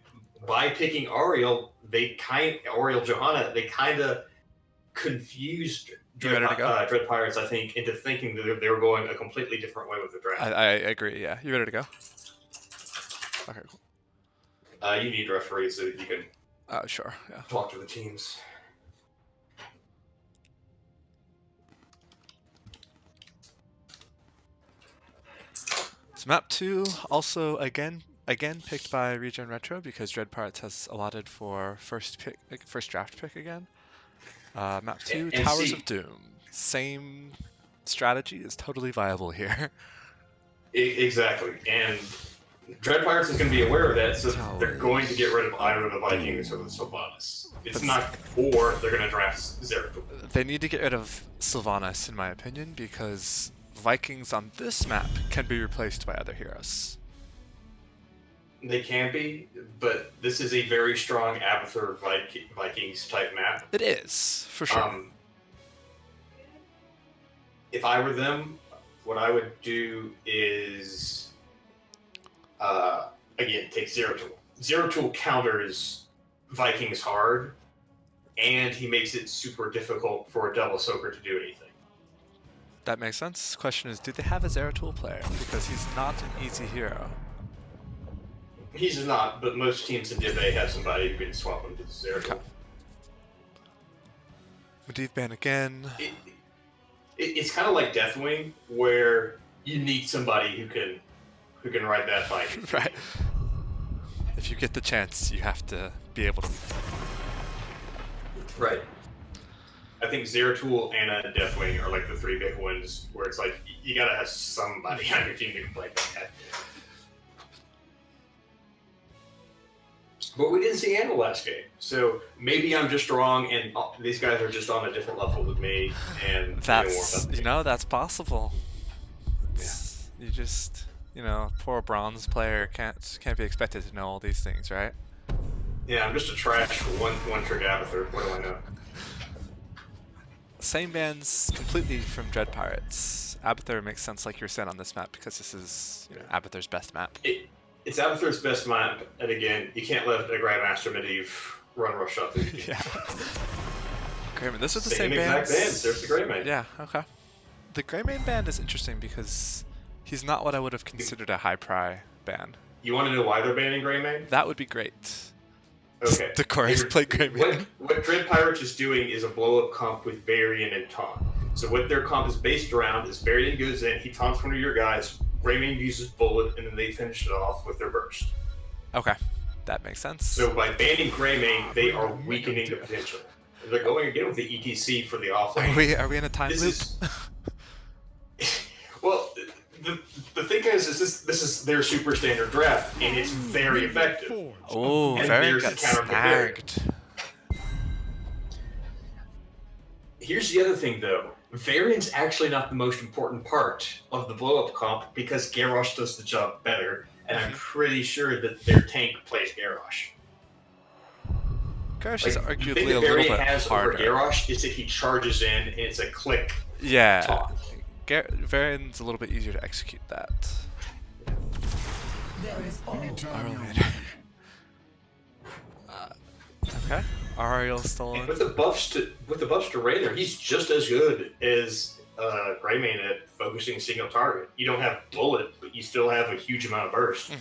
by picking Ariel Johanna, they kind of confused Dread Pirates, I think, into thinking that they were going a completely different way with the draft. I agree, yeah. You ready to go? Okay, cool. You need referees so that you can Sure, yeah. talk to the teams. So map 2, also again picked by ReGen Retro, because Dread Pirates has allotted for first draft pick again. Map 2, And Towers of Doom. Same strategy is totally viable here. Exactly, and Dread Pirates is going to be aware of that, so they're going to get rid of either the Vikings or the Sylvanas. It's not, or they're going to draft Zeratul. They need to get rid of Sylvanas, in my opinion, because Vikings on this map can be replaced by other heroes. They can be, but this is a very strong Abathur Vikings type map. It is, for sure. If I were them, what I would do is, again, take Zeratul. Zero Tool counters Vikings hard, and he makes it super difficult for a double soaker to do anything. That makes sense. Question is, do they have a Zeratul player? Because he's not an easy hero. He's not, but most teams in Div A have somebody who can swap him to the Zero Tool. Okay. Medivh ban again. It's kind of like Deathwing, where you need somebody who can ride that bike. Right. If you get the chance, you have to be able to. Right. I think Zeratul, Anna, and Deathwing are like the three big ones where it's like you gotta have somebody on your team who can play that. But we didn't see Anna last game, so maybe I'm just wrong, and these guys are just on a different level with me. And That's that's possible. You just poor bronze player can't be expected to know all these things, right? Yeah, I'm just a trash one trick avatar. What do I know? Same bans completely from Dread Pirates. Abathur makes sense, like you were saying, on this map because this is Abathur's best map. It's Abathur's best map, and again, you can't let a Grandmaster Medivh run rush shot through you. Yeah. Greyman, this is the same same exact bands. bands. There's the Greymane. Yeah. Okay. The Greymane band is interesting because he's not what I would have considered a high pry ban. You want to know why they're banning Greymane? That would be great. Okay. The chorus play Greymane. What Dread Pirates is doing is a blow-up comp with Varian and Taunt. So what their comp is based around is Varian goes in, he taunts one of your guys, Greymane uses Bullet, and then they finish it off with their burst. Okay. That makes sense. So by banning Greymane, they are weakening the potential. They're going again with the ETC for the offlane. Are we in a time loop? Well, the thing is this is their super standard draft, and it's very effective. Oh, and Varian there's got a counter to Varian. snagged. Here's the other thing, though. Varian's actually not the most important part of the blow-up comp because Garrosh does the job better, and I'm pretty sure that their tank plays Garrosh. Garrosh is The arguably thing a that little Varian bit has harder. over Garrosh is that he charges in, and it's a click Yeah. taunt. Varian's a little bit easier to execute that. Okay. Ariel's still And on. with the buffs to Raynor, he's just as good as Greymane at focusing single target. You don't have bullet, but you still have a huge amount of burst.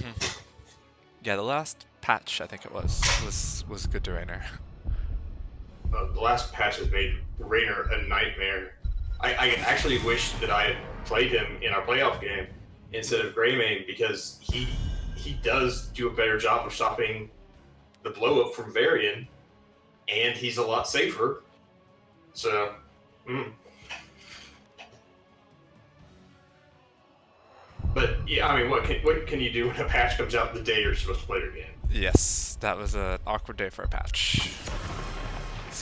Yeah, the last patch I think it was good to Raynor. The last patch has made Raynor a nightmare. I actually wish that I had played him in our playoff game instead of Greymane because he does do a better job of stopping the blow up from Varian, and he's a lot safer. So, But yeah, I mean, what can you do when a patch comes out the day you're supposed to play your game? Yes, that was an awkward day for a patch.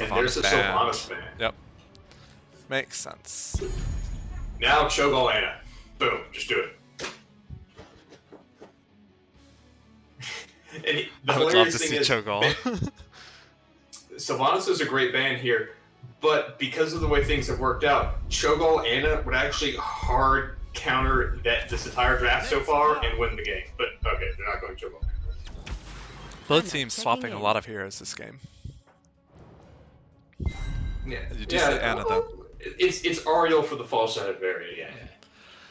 And there's a Sylvanas ban. Yep. Makes sense. Now Cho'Gall Anna. Boom, just do it. And the I would love hilarious to thing see is, Cho'Gall. Sylvanas is a great ban here, but because of the way things have worked out, Cho'Gall Anna would actually hard counter this entire draft so far and win the game. But okay, they're not going Cho'Gall. Both teams swapping a lot of heroes this game. Yeah, You do say Anna though. It's Ariel for the false side of Varian. Yeah.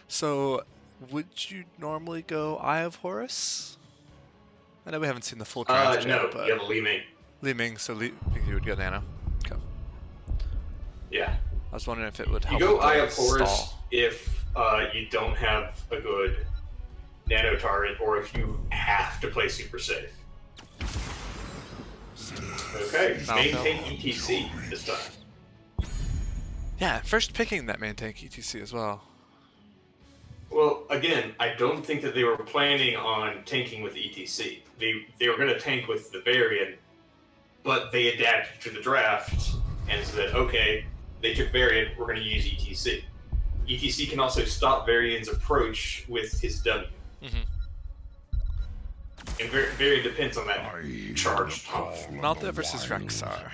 So, would you normally go Eye of Horus? I know we haven't seen the full draft No, yet, but you have a Li Ming. Li Ming, so you would go Nano. Okay. Yeah. I was wondering if it would You help. go with the Eye of Horus stall. if you don't have a good nano target, or if you have to play super safe. Okay, main tank ETC this time. Yeah, first picking that main tank ETC as well. Well, again, I don't think that they were planning on tanking with ETC. They were going to tank with the Varian, but they adapted to the draft and said, okay, they took Varian, we're going to use ETC. ETC can also stop Varian's approach with his W. And Varian depends on that charged taunt. Malthael versus Rexar.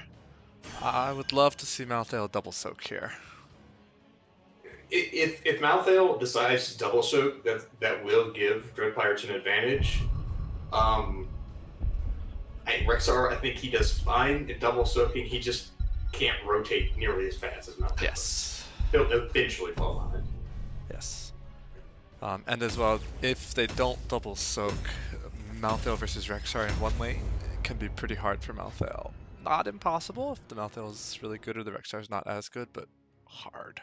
I would love to see Malthael double soak here. If Malthael decides to double soak, that will give Dread Pirates an advantage. Rexar, I think he does fine in double soaking. He just can't rotate nearly as fast as Malthael. Yes. He'll eventually fall behind. Yes. And as well, if they don't double soak, Malthael versus Rexar in one lane can be pretty hard for Malthael. Not impossible if the Malthael is really good or the Rexar is not as good, but hard.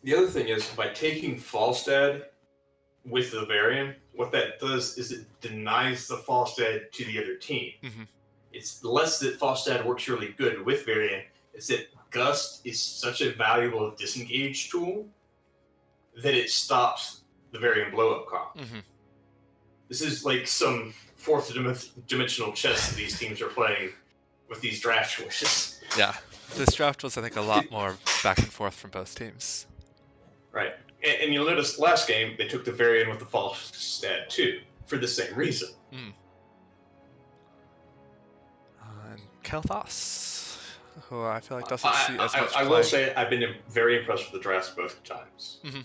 The other thing is, by taking Falstad with the Varian, what that does is it denies the Falstad to the other team. Mm-hmm. It's less that Falstad works really good with Varian, it's that Gust is such a valuable disengage tool that it stops the Varian blow-up comp. Mm-hmm. This is like some fourth dimensional chess that these teams are playing with these draft choices. Yeah, this draft was, I think, a lot more back and forth from both teams. Right. And you'll notice last game, they took the Varian with the Falstad too, for the same reason. Mm. And Kel'Thas, who I feel like doesn't see as much I play. will say I've been very impressed with the drafts both times. Mm-hmm.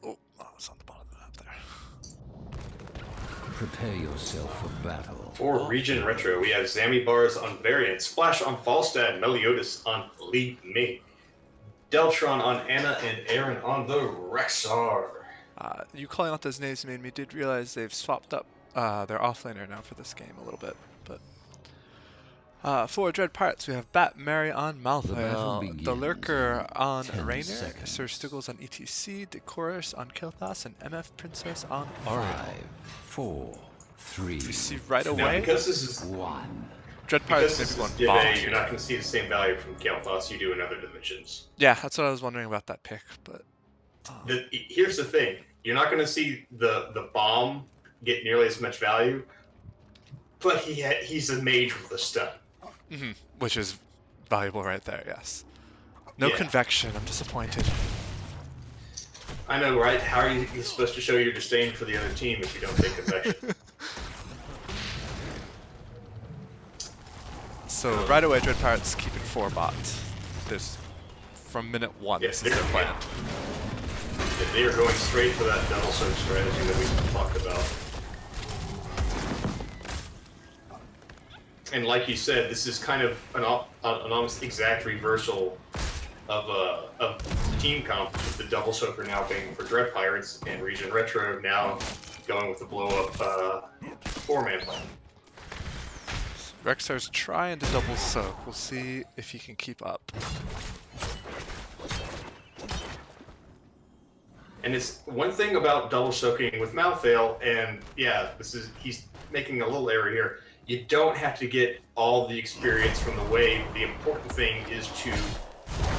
Oh, it's on the bottom of the map there. Prepare yourself for battle. For ReGen Retro, we have Zammy Bars on Variant, Splash on Falstad, Meliodas on Li Ming, Deltron on Anna, and Aaron on the Rexar. You calling out those names made me did realize they've swapped up their offlaner now for this game a little bit. But for Dread Pirates, we have Bat Mary on Malthael, the Lurker on Raynor, Sir Stiggles on ETC, Decorus on Kel'Thas, and MF Princess on Oriel. 5, 4, 3. You see right Now, away, because this is 1. Dread Pirates maybe going Div bot. A, you're not going to see the same value from Kel'Thas you do in other dimensions. Yeah, that's what I was wondering about that pick, but Here's the thing: you're not going to see the bomb get nearly as much value, but he's a mage with a stun. mm-hmm, which is valuable right there. Yes. No convection. I'm disappointed. I know, right? How are you supposed to show your disdain for the other team if you don't take convection? So right away, Dread Pirates keeping 4 bots. This from minute 1. Yeah, this is their plan. They are going straight for that double search strategy that we talked about. And like you said, this is kind of an almost exact reversal of the team comp, with the double soaker now being for Dread Pirates and ReGen Retro now going with the blow up 4-man plan. Rexar's trying to double soak. We'll see if he can keep up. And it's one thing about double soaking with Malthael, and yeah, he's making a little error here. You don't have to get all the experience from the wave. The important thing is to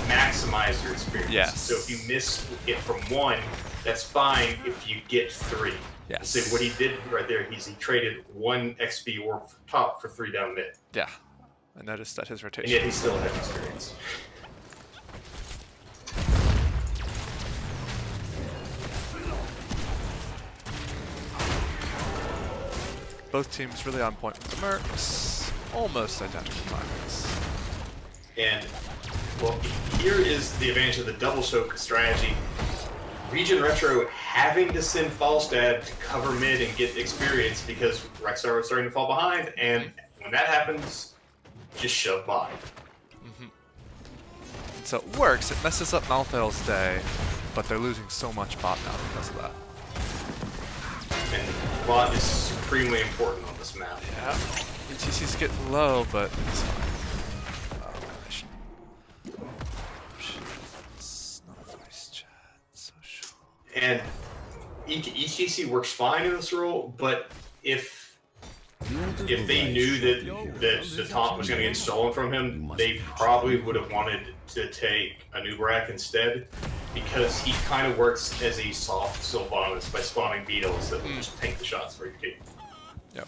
maximize your experience. Yes. So if you miss it from 1, that's fine if you get 3. Yes. So what he did right there, he traded 1 XP warp top for 3 down mid. Yeah, I noticed that his And rotation. yet he still had experience. Both teams really on point with the Mercs. Almost identical timings. And, well, here is the advantage of the double soak strategy. ReGen Retro having to send Falstad to cover mid and get experience because Rexar was starting to fall behind, and when that happens, just shove by. Mm-hmm. So it works. It messes up Malthael's day, but they're losing so much bot now because of that. And bot is supremely important on this map. Yeah. ETC's getting low, but it's fine. It's not a voice chat. So sure. And ETC works fine in this role, but if they knew that the taunt was going to get stolen from him, they probably would have wanted to take a Nubrak instead, because he kind of works as a soft Sylvanas by spawning beetles that will just tank the shots for your team. Yep.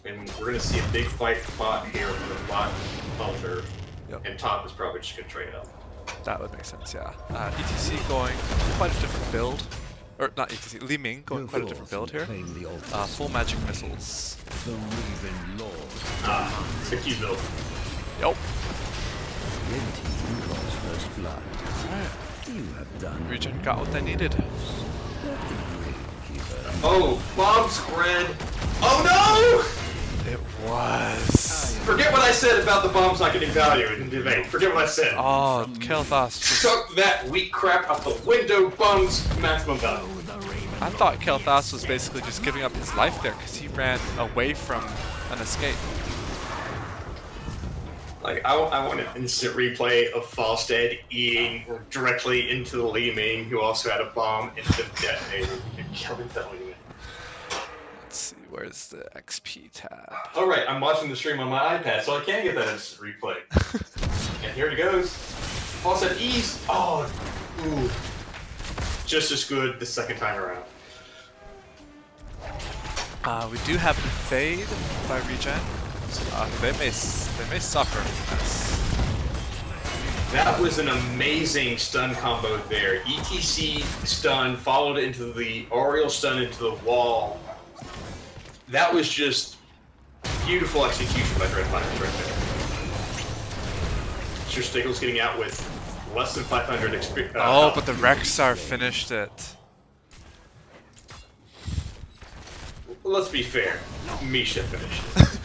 And we're going to see a big fight bot here for the bot altar, and top is probably just going to trade up. That would make sense, yeah. ETC going quite a different build. Or not ETC, Li Ming going quite a different build here. Full magic missiles. The Raven Lord. It's a key build. Yep. Red team draws first blood. Alright. You have done. ReGen got what they needed. Let the Gravekeeper. Oh, bomb spread. Oh It was. no! Forget what I said about the bombs not getting value in debate. Forget what I said. Oh, Kael'thas just... Chuck that weak crap out the window, bombs, maximum value. I thought Kael'thas was basically just giving up his life there because he ran away from an escape. Like, I want an instant replay of Falstead eating directly into the Li Ming, who also had a bomb, and then detonated and killing that Li Ming. Let's see, where's the XP tab? Alright, I'm watching the stream on my iPad, so I can get that instant replay. And here it goes. Falstead ease. Oh, ooh. Just as good the second time around. We do have the fade by ReGen. They may suffer from this. That was an amazing stun combo there. ETC stun followed into the Oriole stun into the wall. That was just beautiful execution by Dread Pirates right there. Sure, Stiggles getting out with less than 500 experience. Oh, but the Rexar finished it. Let's be fair. Misha finished it.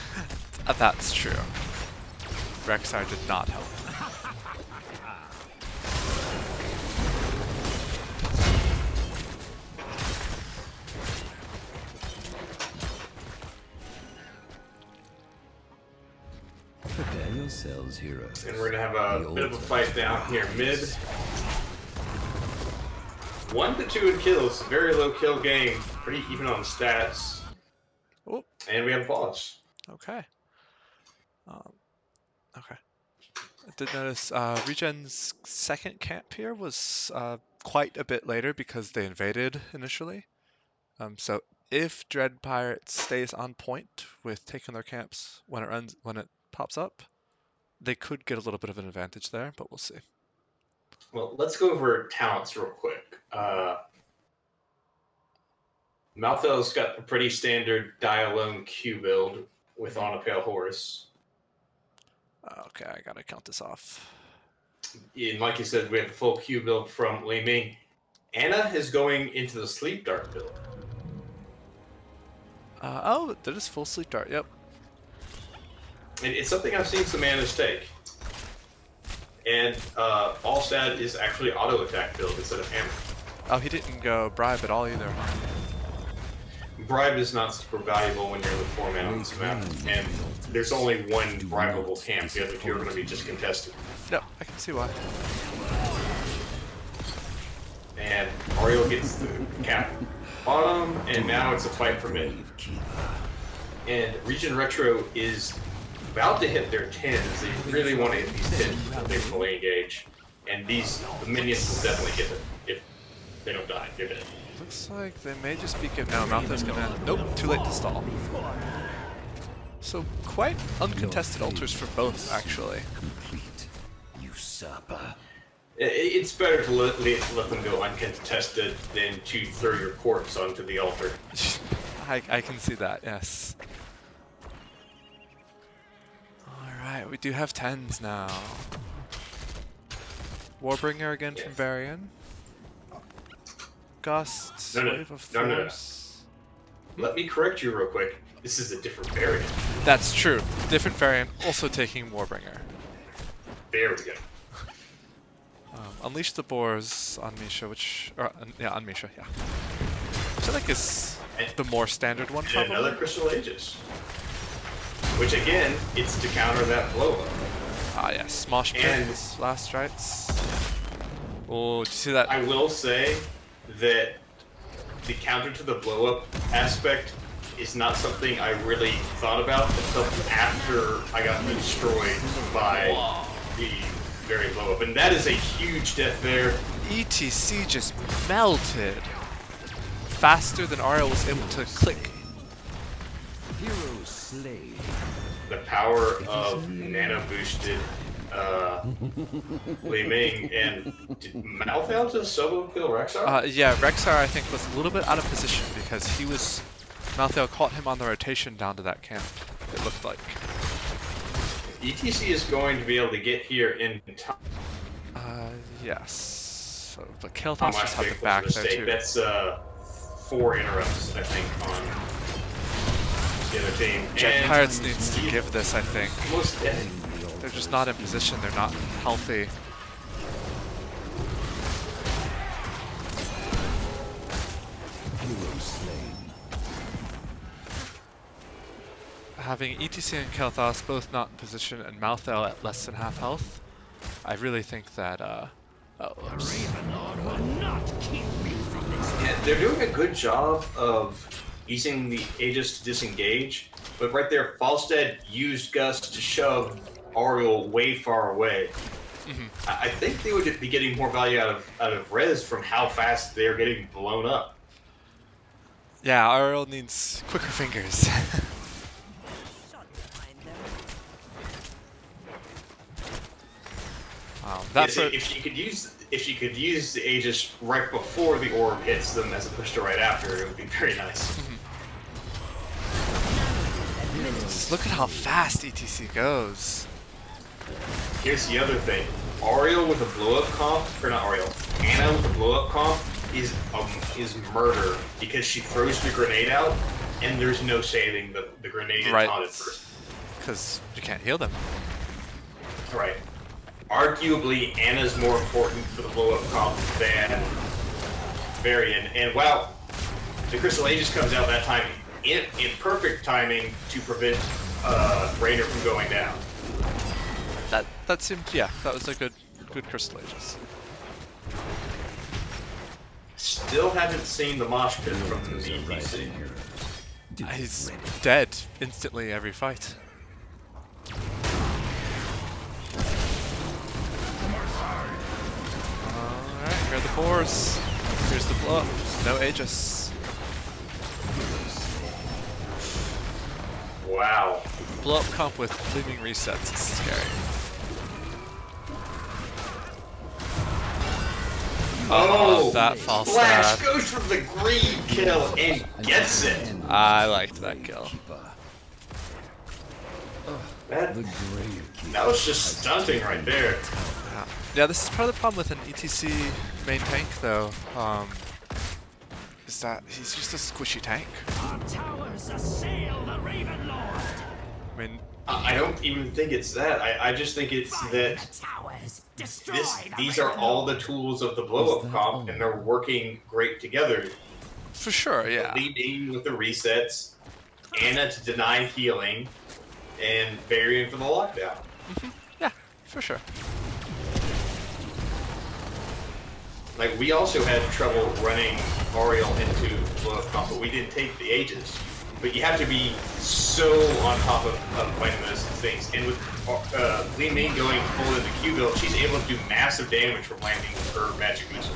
That's true. Rexar did not help. Prepare yourselves, heroes. And we're gonna have a bit of a fight down here mid. 1 to 2 in kills, very low kill game, pretty even on stats. Oh, And we have a pause. okay. Okay. I did notice ReGen's second camp here was quite a bit later because they invaded initially. So if Dread Pirates stays on point with taking their camps when it pops up, they could get a little bit of an advantage there, but we'll see. Well, let's go over talents real quick. Malthael's got a pretty standard die alone Q build with On a Pale Horse. Okay, I gotta count this off. And like you said, we have the full Q build from Li Ming. Anna is going into the Sleep Dart build. Oh, that is full sleep dart, yep. And it's something I've seen some Annas take. And Falstad is actually auto attack build instead of hammer. Oh, he didn't go bribe at all either. Bribe is not super valuable when you're with 4 man on this map, and there's only one bribable camp. The other 2 are going to be just contested. No, I can see why. And Oriole gets the cap bottom, and now it's a fight for mid. And ReGen Retro is about to hit their 10s. They really want to hit these 10s before they fully engage. And the minions will definitely get it if they don't die. Give it. Looks like they may just be giving. No, Malthael's gonna. Nope, too late to stall. So quite uncontested altars for both, actually. Complete usurper. It's better to let them go uncontested than to throw your corpse onto the altar. I can see that, yes. Alright, we do have 10s now. Warbringer again from Varian. Gust, Wave of Force. Let me correct you real quick. This is a different variant. That's true. Different variant, also taking Warbringer. There we go. Unleash the Boars on Misha, on Misha, yeah. Which I think is the more standard one, probably. And another Crystal Aegis. Which again, it's to counter that blow-up. Ah, yes. Smosh Pits, Last Rites. Oh, did you see that? I will say that the counter to the blow-up aspect is not something I really thought about until after I got destroyed by the very blow-up. And that is a huge death there. ETC just melted. Faster than Aria was able to click. Hero slay. The power of nano-boosted Li Ming, and did Malthael just solo kill Rexar? Yeah, Rexar I think was a little bit out of position because Malthael caught him on the rotation down to that camp, it looked like. ETC is going to be able to get here in time. Yes. So, but Kael'thas My just had the pick was a back there mistake. too. That's 4 interrupts, I think, on the other team. Jet And Pirates needs to give this, I think. almost dead. They're just not in position. They're not healthy. Hero slain. Having ETC and Kael'thas both not in position and Malthael at less than half health, I really think that, oops. Yeah, they're doing a good job of using the Aegis to disengage, but right there, Falstead used Gus to shove Ariel way far away. I think they would be getting more value out of Rez from how fast they're getting blown up. Yeah, Ariel needs quicker fingers. That's Yeah, if she could use the Aegis right before the orb hits them as opposed to right after, it would be very nice. Just look at how fast ETC goes. Here's the other thing. Ariel with a blow-up comp, or not Ariel, Anna with a blow-up comp is murder because she throws the grenade out and there's no saving the grenade and taunted person. Because you can't heal them. Right. Arguably, Anna's more important for the blow-up comp than Varian. And wow, the Crystal Aegis comes out that time in perfect timing to prevent Raynor from going down. That seemed, yeah, that was a good Crystal Aegis. Still haven't seen the mosh pit from the ETC. He's dead instantly every fight. Alright, here are the boars. Here's the blow up. No Aegis. Wow. Blow up comp with living resets is scary. Oh, that false Flash stab. goes for the green kill and gets it. I liked that kill. That was just stunting right there. Yeah, this is part of the problem with an ETC main tank, though. Is that he's just a squishy tank. Our towers assail the Raven Lord. I mean, I don't even think it's that. I just think it's that Towers destroy these are all the tools of the blow-up comp, and they're working great together. for sure, yeah. Leading with the resets, Anna to deny healing, and Varian for the lockdown. Yeah, for sure. Like, we also had trouble running Ariel into blow-up comp, but we didn't take the Aegis. But you have to be so on top of playing those things. And with Li Ming going full into Q build, she's able to do massive damage from landing her magic missile.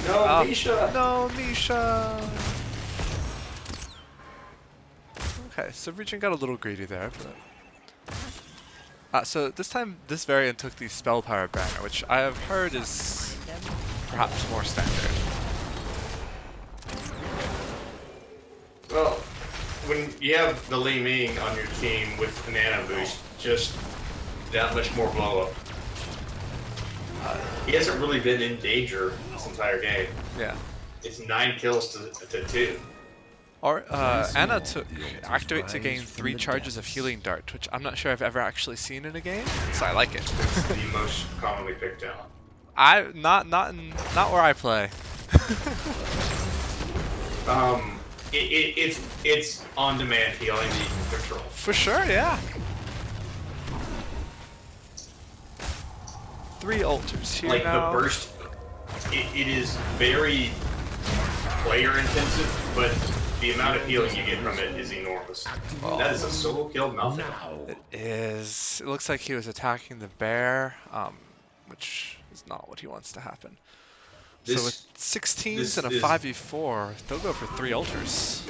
No, Misha! No, Misha! Okay, so ReGen got a little greedy there, but... so this time, this variant took the Spell Power banner, which I have heard is perhaps more standard. Well, when you have the Li Ming on your team with Nano Boost, just that much more blow-up. He hasn't really been in danger this entire game. Yeah. It's 9 kills to 2. Or, Anna took Activate to gain 3 charges of Healing Dart, which I'm not sure I've ever actually seen in a game, so I like it. It's the most commonly picked out. Not where I play. It's on-demand healing that you can control. For sure, yeah. 3 altars here Like now. the burst, it is very player intensive, but the amount of healing you get from it is enormous. That is a solo kill, nothing. It is. It looks like he was attacking the bear, which is not what he wants to happen. So with 16s and a 5v4, they'll go for 3 altars.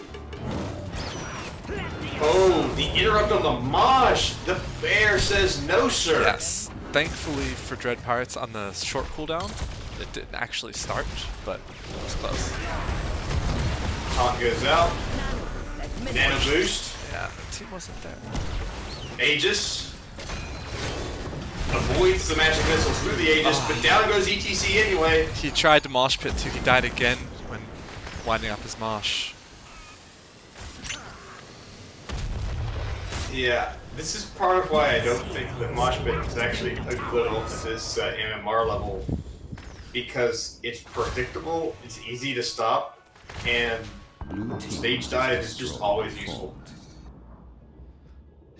Oh, the interrupt on the mosh! The bear says no, sir! Yes. Thankfully for Dread Pirates on the short cooldown, it didn't actually start, but it was close. Taunt goes out. Nano boost. Yeah, the team wasn't there. Aegis avoids the magic missiles through the Aegis, but down goes ETC anyway. He tried to mosh pit too. He died again when winding up his mosh. Yeah, this is part of why I don't think that mosh pit is actually a good ult at this MMR level, because it's predictable, it's easy to stop, and Blue team stage dive is just always useful.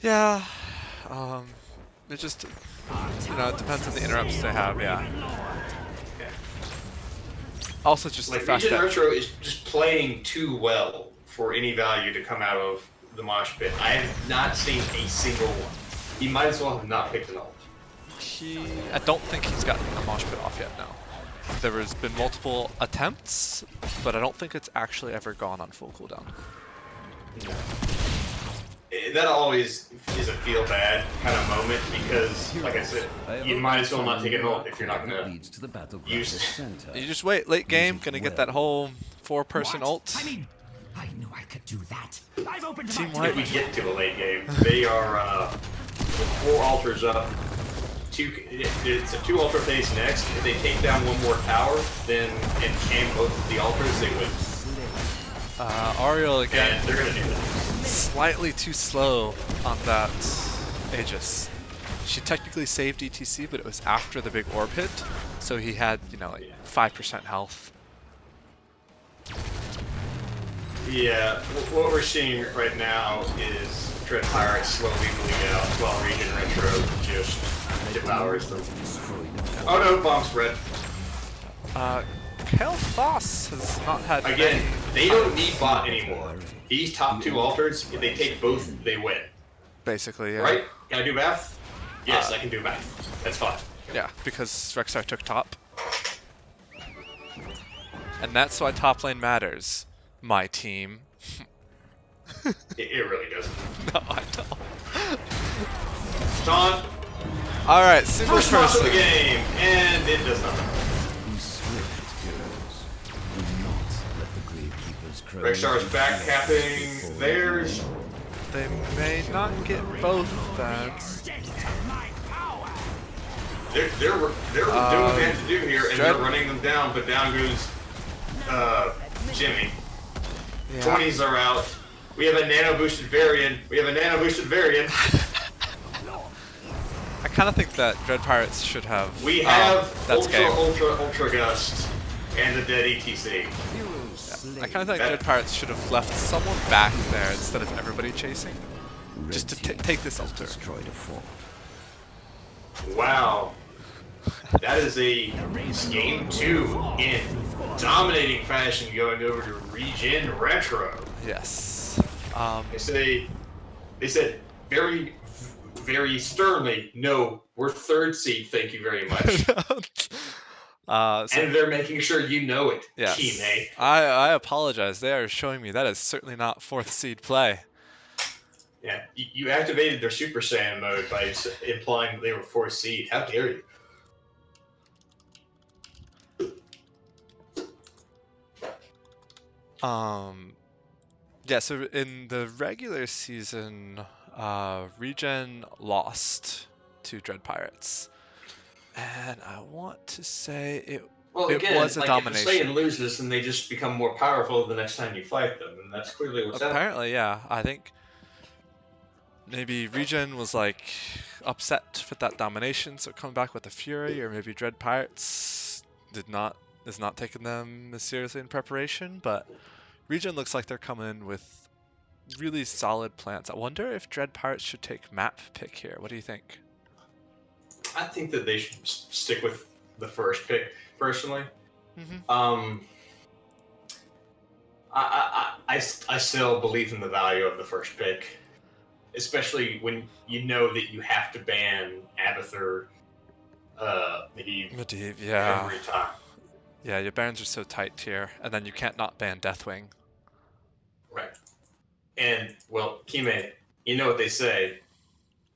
Yeah, it just, it depends on the interrupts they have, yeah. Also just Like, the fact ReGen that... Retro is just playing too well for any value to come out of the mosh pit. I have not seen a single one. He might as well have not picked an ult. I don't think he's gotten a mosh pit off yet, no. There has been multiple attempts, but I don't think it's actually ever gone on full cooldown. That always is a feel bad kind of moment because, like I said, you might as well not take an ult if you're not gonna use it. You just wait, late game, gonna get that whole 4-person ult. I mean, I knew I could do that. I've opened Team my White. If we get to a late game, they are with 4 altars up. It's a 2 altar phase next. If they take down 1 more tower, then and can both of the altars, they win. Ariel again, And they're gonna do that. slightly too slow on that Aegis. She technically saved ETC, but it was after the big orb hit, so he had, like 5% health. Yeah, what we're seeing right now is Dread Pirates slowly bleed out while ReGen Retro just devours them. Oh no, bomb spread. Kale Foss has not had Again, any... they don't need bot anymore. These top 2 altars, if they take both, they win. Basically, yeah. Right? Can I do math? Yes, I can do math. That's fine. Yeah, because Rexar took top. And that's why top lane matters, my team. It really doesn't. No, I don't. Don, Alright, single first match of the person. game, and it does nothing. Be swift, heroes. Do not let the gravekeepers crow. Rexar's back capping theirs. They may not get both then. extent of my power. They're doing what they have to do here, and they're Dread- running them down, but down goes Jimmy. Yeah. 20s are out. We have a nano boosted variant. I kind of think that Dread Pirates should have... We have that's Ultra, game. Ultra Gust, and the dead ETC. I kind of think Dread Pirates should have left someone back there instead of everybody chasing. Just to take this altar. Destroy the fort. Wow. That is a game 2 in dominating fashion going over to ReGen Retro. Yes. They said very, very sternly, no, we're 3rd seed, thank you very much. So, And they're making sure you know it, yes. Kime. I apologize. They are showing me that is certainly not 4th seed play. Yeah, you activated their Super Saiyan mode by implying they were 4th seed. How dare you? Yeah, so in the regular season, ReGen lost to Dread Pirates. And I want to say it Well, It again, was a like domination. if a Saiyan loses, then they just become more powerful the next time you fight them, and that's clearly what's happening. apparently, yeah. I think maybe ReGen was like upset with that domination, so come back with a Fury, or maybe Dread Pirates is not taking them as seriously in preparation, but ReGen looks like they're coming in with really solid plans. I wonder if Dread Pirates should take map pick here. What do you think? I think that they should stick with the first pick, personally. Mm-hmm. I still believe in the value of the first pick, especially when you know that you have to ban Abathur, Medivh, yeah. every time. Yeah, your bans are so tight here, and then you can't not ban Deathwing. Right. And, well, Kime, you know what they say.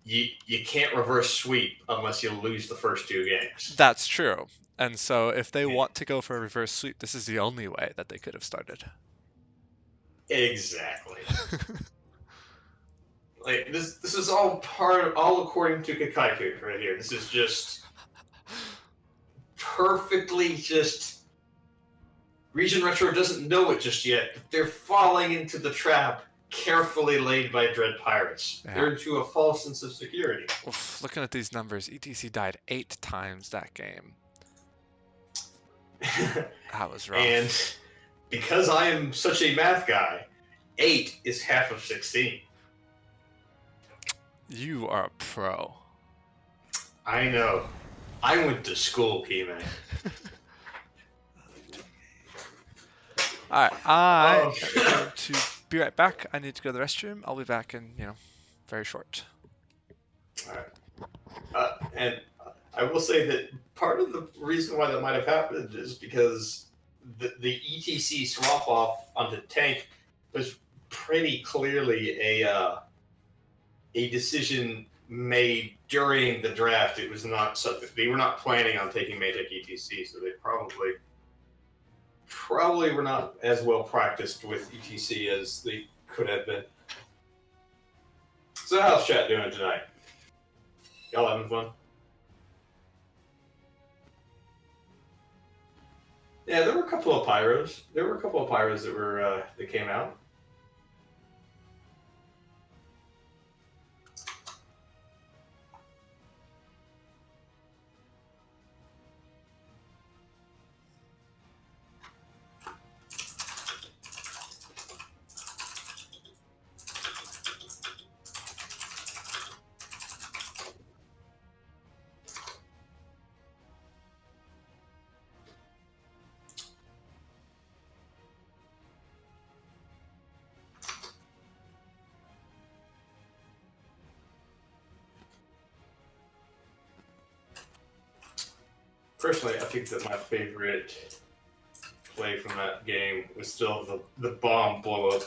You can't reverse sweep unless you lose the first 2 games. That's true. And so if they want to go for a reverse sweep, this is the only way that they could have started. Exactly. Like this is all according to Kakaiku right here. This is just perfectly just. ReGen Retro doesn't know it just yet, but they're falling into the trap carefully laid by Dread Pirates. Yeah. They're into a false sense of security. Oof, looking at these numbers, ETC died 8 times that game. That was rough. And because I am such a math guy, 8 is half of 16. You are a pro. I know. I went to school, Keyman. Alright, I Oh. am going to be right back. I need to go to the restroom. I'll be back in, very short. Alright. And I will say that part of the reason why that might have happened is because the ETC swap off onto tank was pretty clearly a decision made during the draft. It was not something they were not planning on taking Maytech ETC, so they probably were not as well practiced with ETC as they could have been. So how's chat doing tonight? Y'all having fun? Yeah, there were a couple of pyros. There were a couple of pyros that came out. Personally, I think that my favorite play from that game was still the bomb blow up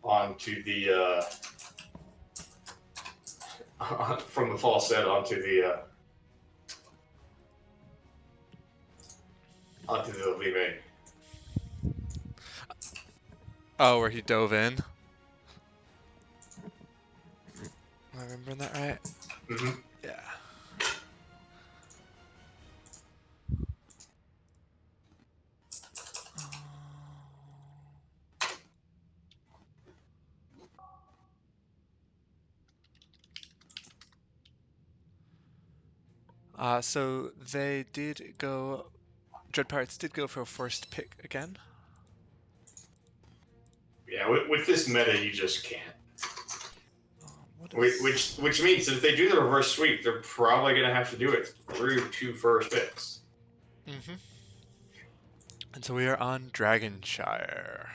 onto the from the fall set onto the Lime. Oh, where he dove in? Am I remembering that right? Mm-hmm. Yeah. So they did go. Dread Pirates did go for a first pick again. Yeah, with this meta, you just can't. What is... Which means that if they do the reverse sweep, they're probably going to have to do it through 2 first picks. Mm-hmm. And so we are on Dragonshire.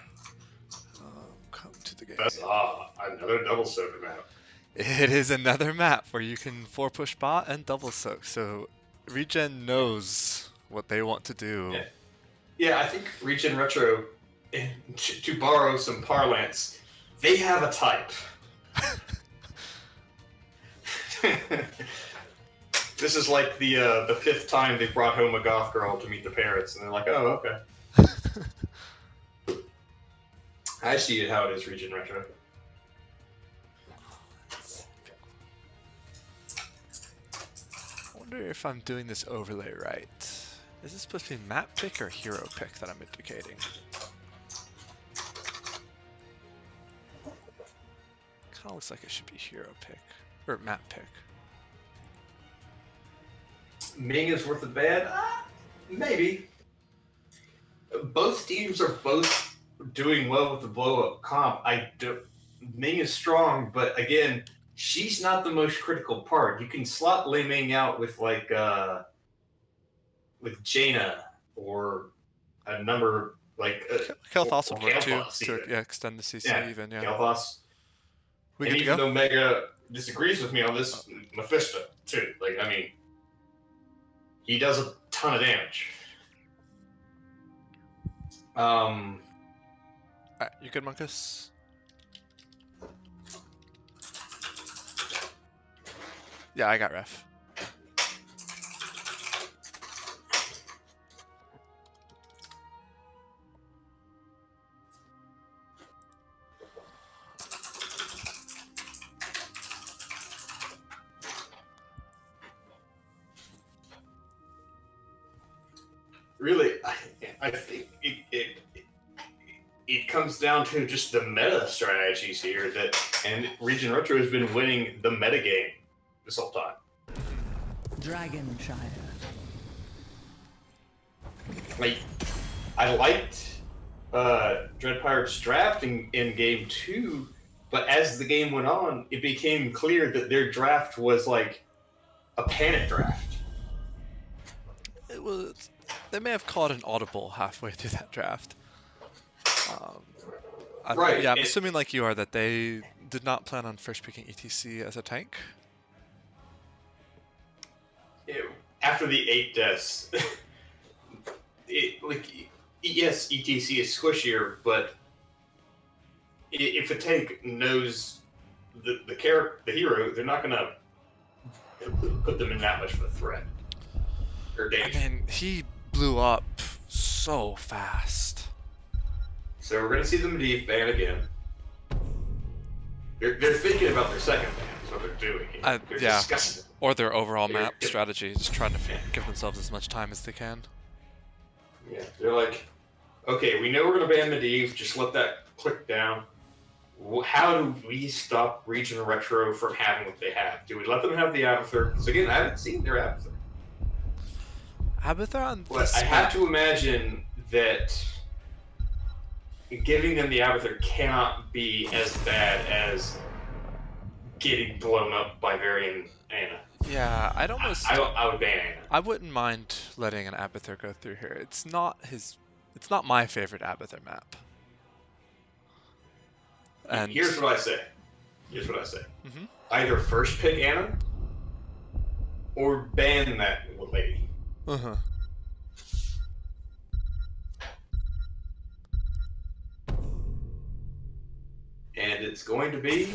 Come to the game. That's another double soak map. It is another map where you can 4-push bot and double soak. So ReGen knows what they want to do. Yeah, I think ReGen Retro, to borrow some parlance, they have a type. This is like the 5th time they brought home a goth girl to meet the parents, and they're like, oh, okay. I see how it is, ReGen Retro. I wonder if I'm doing this overlay right. Is this supposed to be map pick or hero pick that I'm indicating? Kind of looks like it should be hero pick or map pick. Ming is worth a bad? Maybe. Both teams are both doing well with the blow-up comp. Ming is strong, but again, she's not the most critical part. You can slot Lei Ming out with with Jaina or a number like Kael'thas would work too Kael'thas to even. extend the CC even. Yeah. Kael'thas. We And good to even go? though Mega disagrees with me on this, Mephisto too. Like, I mean, he does a ton of damage. Alright, you good, Monkus? Yeah, I got ref. really, I think it comes down to just the meta strategies here and ReGen Retro has been winning the meta game this whole time. Dragonshire. Like, I liked Dread Pirate's draft in game 2, but as the game went on, it became clear that their draft was like a panic draft. It was. They may have called an audible halfway through that draft. Right. Yeah, I'm assuming like you are that they did not plan on first picking ETC as a tank. After the 8 deaths, yes, ETC is squishier, but if a tank knows the hero, they're not gonna put them in that much of a threat or danger. I mean, he blew up so fast. So we're gonna see the Medivh ban again. They're thinking about their second ban. Is what they're doing. They're Yeah. discussing it. Or their overall map strategy, just trying to give themselves as much time as they can. Yeah, they're like, okay, we know we're gonna ban Medivh. Just let that click down. How do we stop ReGen Retro from having what they have? Do we let them have the Abathur? Because again, I haven't seen their Abathur. Abathur on But this I have to imagine that giving them the Abathur cannot be as bad as getting blown up by Varian Ana. Yeah, I'd almost. I would ban Ana. I wouldn't mind letting an Abathur go through here. It's not my favorite Abathur map. And Here's what I say. Mhm. Either first pick Ana or ban that lady. Uh-huh. And it's going to be...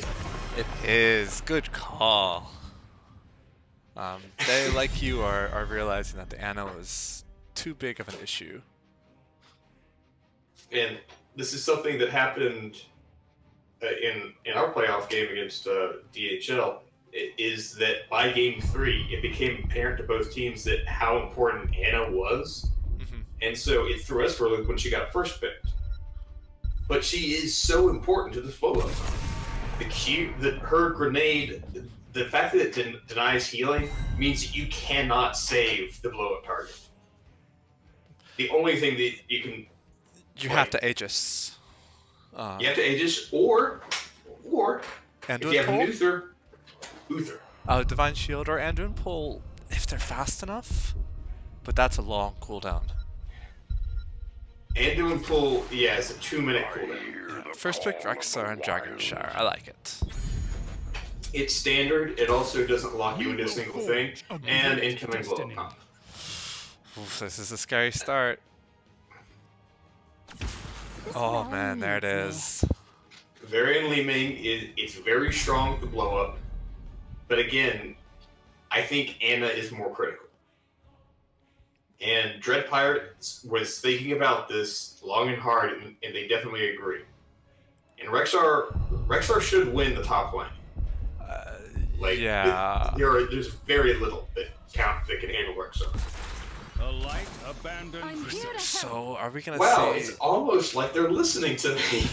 It is. Good call. They, like you, are realizing that the Ana was too big of an issue. And this is something that happened in our playoff game against DHL, is that by game 3, it became apparent to both teams that how important Ana was. Mhm. And so it threw us for a loop when she got first picked. But she is so important to this blow-up. Her grenade, the fact that it denies healing means that you cannot save the blow-up target. The only thing that you can... You have to Aegis. You have to Aegis, or if you have an Uther. Divine Shield or Anduin Pull if they're fast enough, but that's a long cooldown. Anduin Pull, yeah, it's a 2-minute cooldown. Yeah, first pick Rexar and Dragonshire. I like it. It's standard. It also doesn't lock you into a single thing, and incoming blow-up comp. Oof, this is a scary start. Oh man, there it is. Varian Li Ming it's very strong with the blow-up, but again, I think Ana is more critical. And Dread Pirate was thinking about this long and hard, and they definitely agree. And Rexar should win the top lane. Yeah. There's very little that can handle Rexar. The light abandoned. I'm here to help. So, are we gonna Wow, see? it's almost like they're listening to me.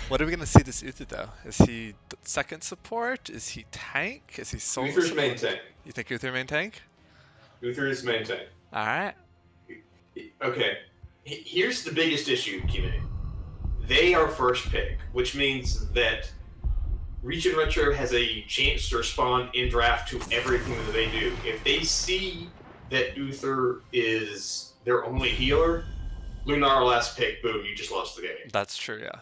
What are we gonna see this Uther though? Is he second support? Is he tank? Is he solo Uther's support? main tank. You think Uther main tank? Uther is main tank. All right. Okay, here's the biggest issue, Kime. They are first pick, which means that ReGen Retro has a chance to respond in draft to everything that they do. If they see that Uther is their only healer, Lunar last pick, boom, you just lost the game. That's true, yeah.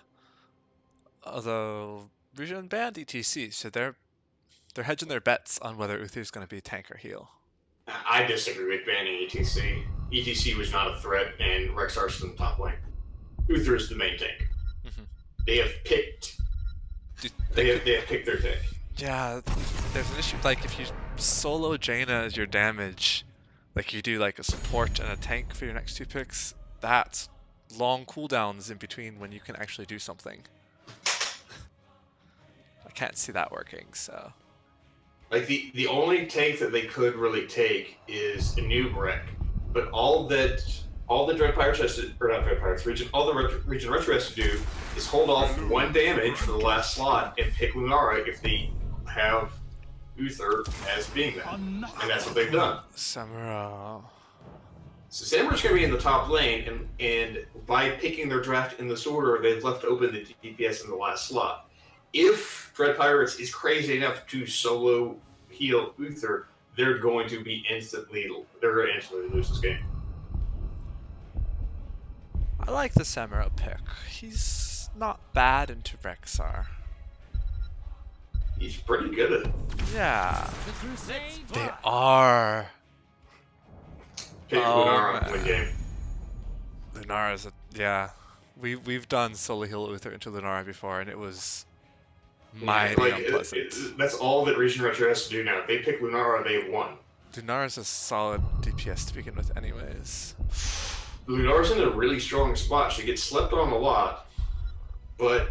Although ReGen banned ETC, so they're hedging their bets on whether Uther's going to be tank or heal. I disagree with banning ETC. ETC was not a threat, and Rexar's in the top lane. Uther is the main tank. Mhm. They have picked. They have picked their tank. Yeah, there's an issue. Like if you solo Jaina as your damage, like you do like a support and a tank for your next 2 picks, that's long cooldowns in between when you can actually do something. I can't see that working, so. Like the only tank that they could really take is a new Breck, but all that all the Dread Pirates has to, or not Dread Pirates, ReGen, all the ReGen Retro has to do is hold off 1 damage for the last slot and pick Lunara if they have Uther as being that. And that's what they've done. Samuro. So Samura's going to be in the top lane, and by picking their draft in this order, they've left open the DPS in the last slot. If Dread Pirates is crazy enough to solo heal Uther, they're going to instantly lose this game. I like the Samuro pick. He's not bad into Rexar. He's pretty good at it. Yeah. They are. Pick Lunara and win game. Lunara's yeah. We've done solo heal Uther into Lunara before, and it was mighty unpleasant. That's all that ReGen Retro has to do now. If they pick Lunara, they've won. Lunara's a solid DPS to begin with, anyways. Lunara's in a really strong spot. She gets slept on a lot, but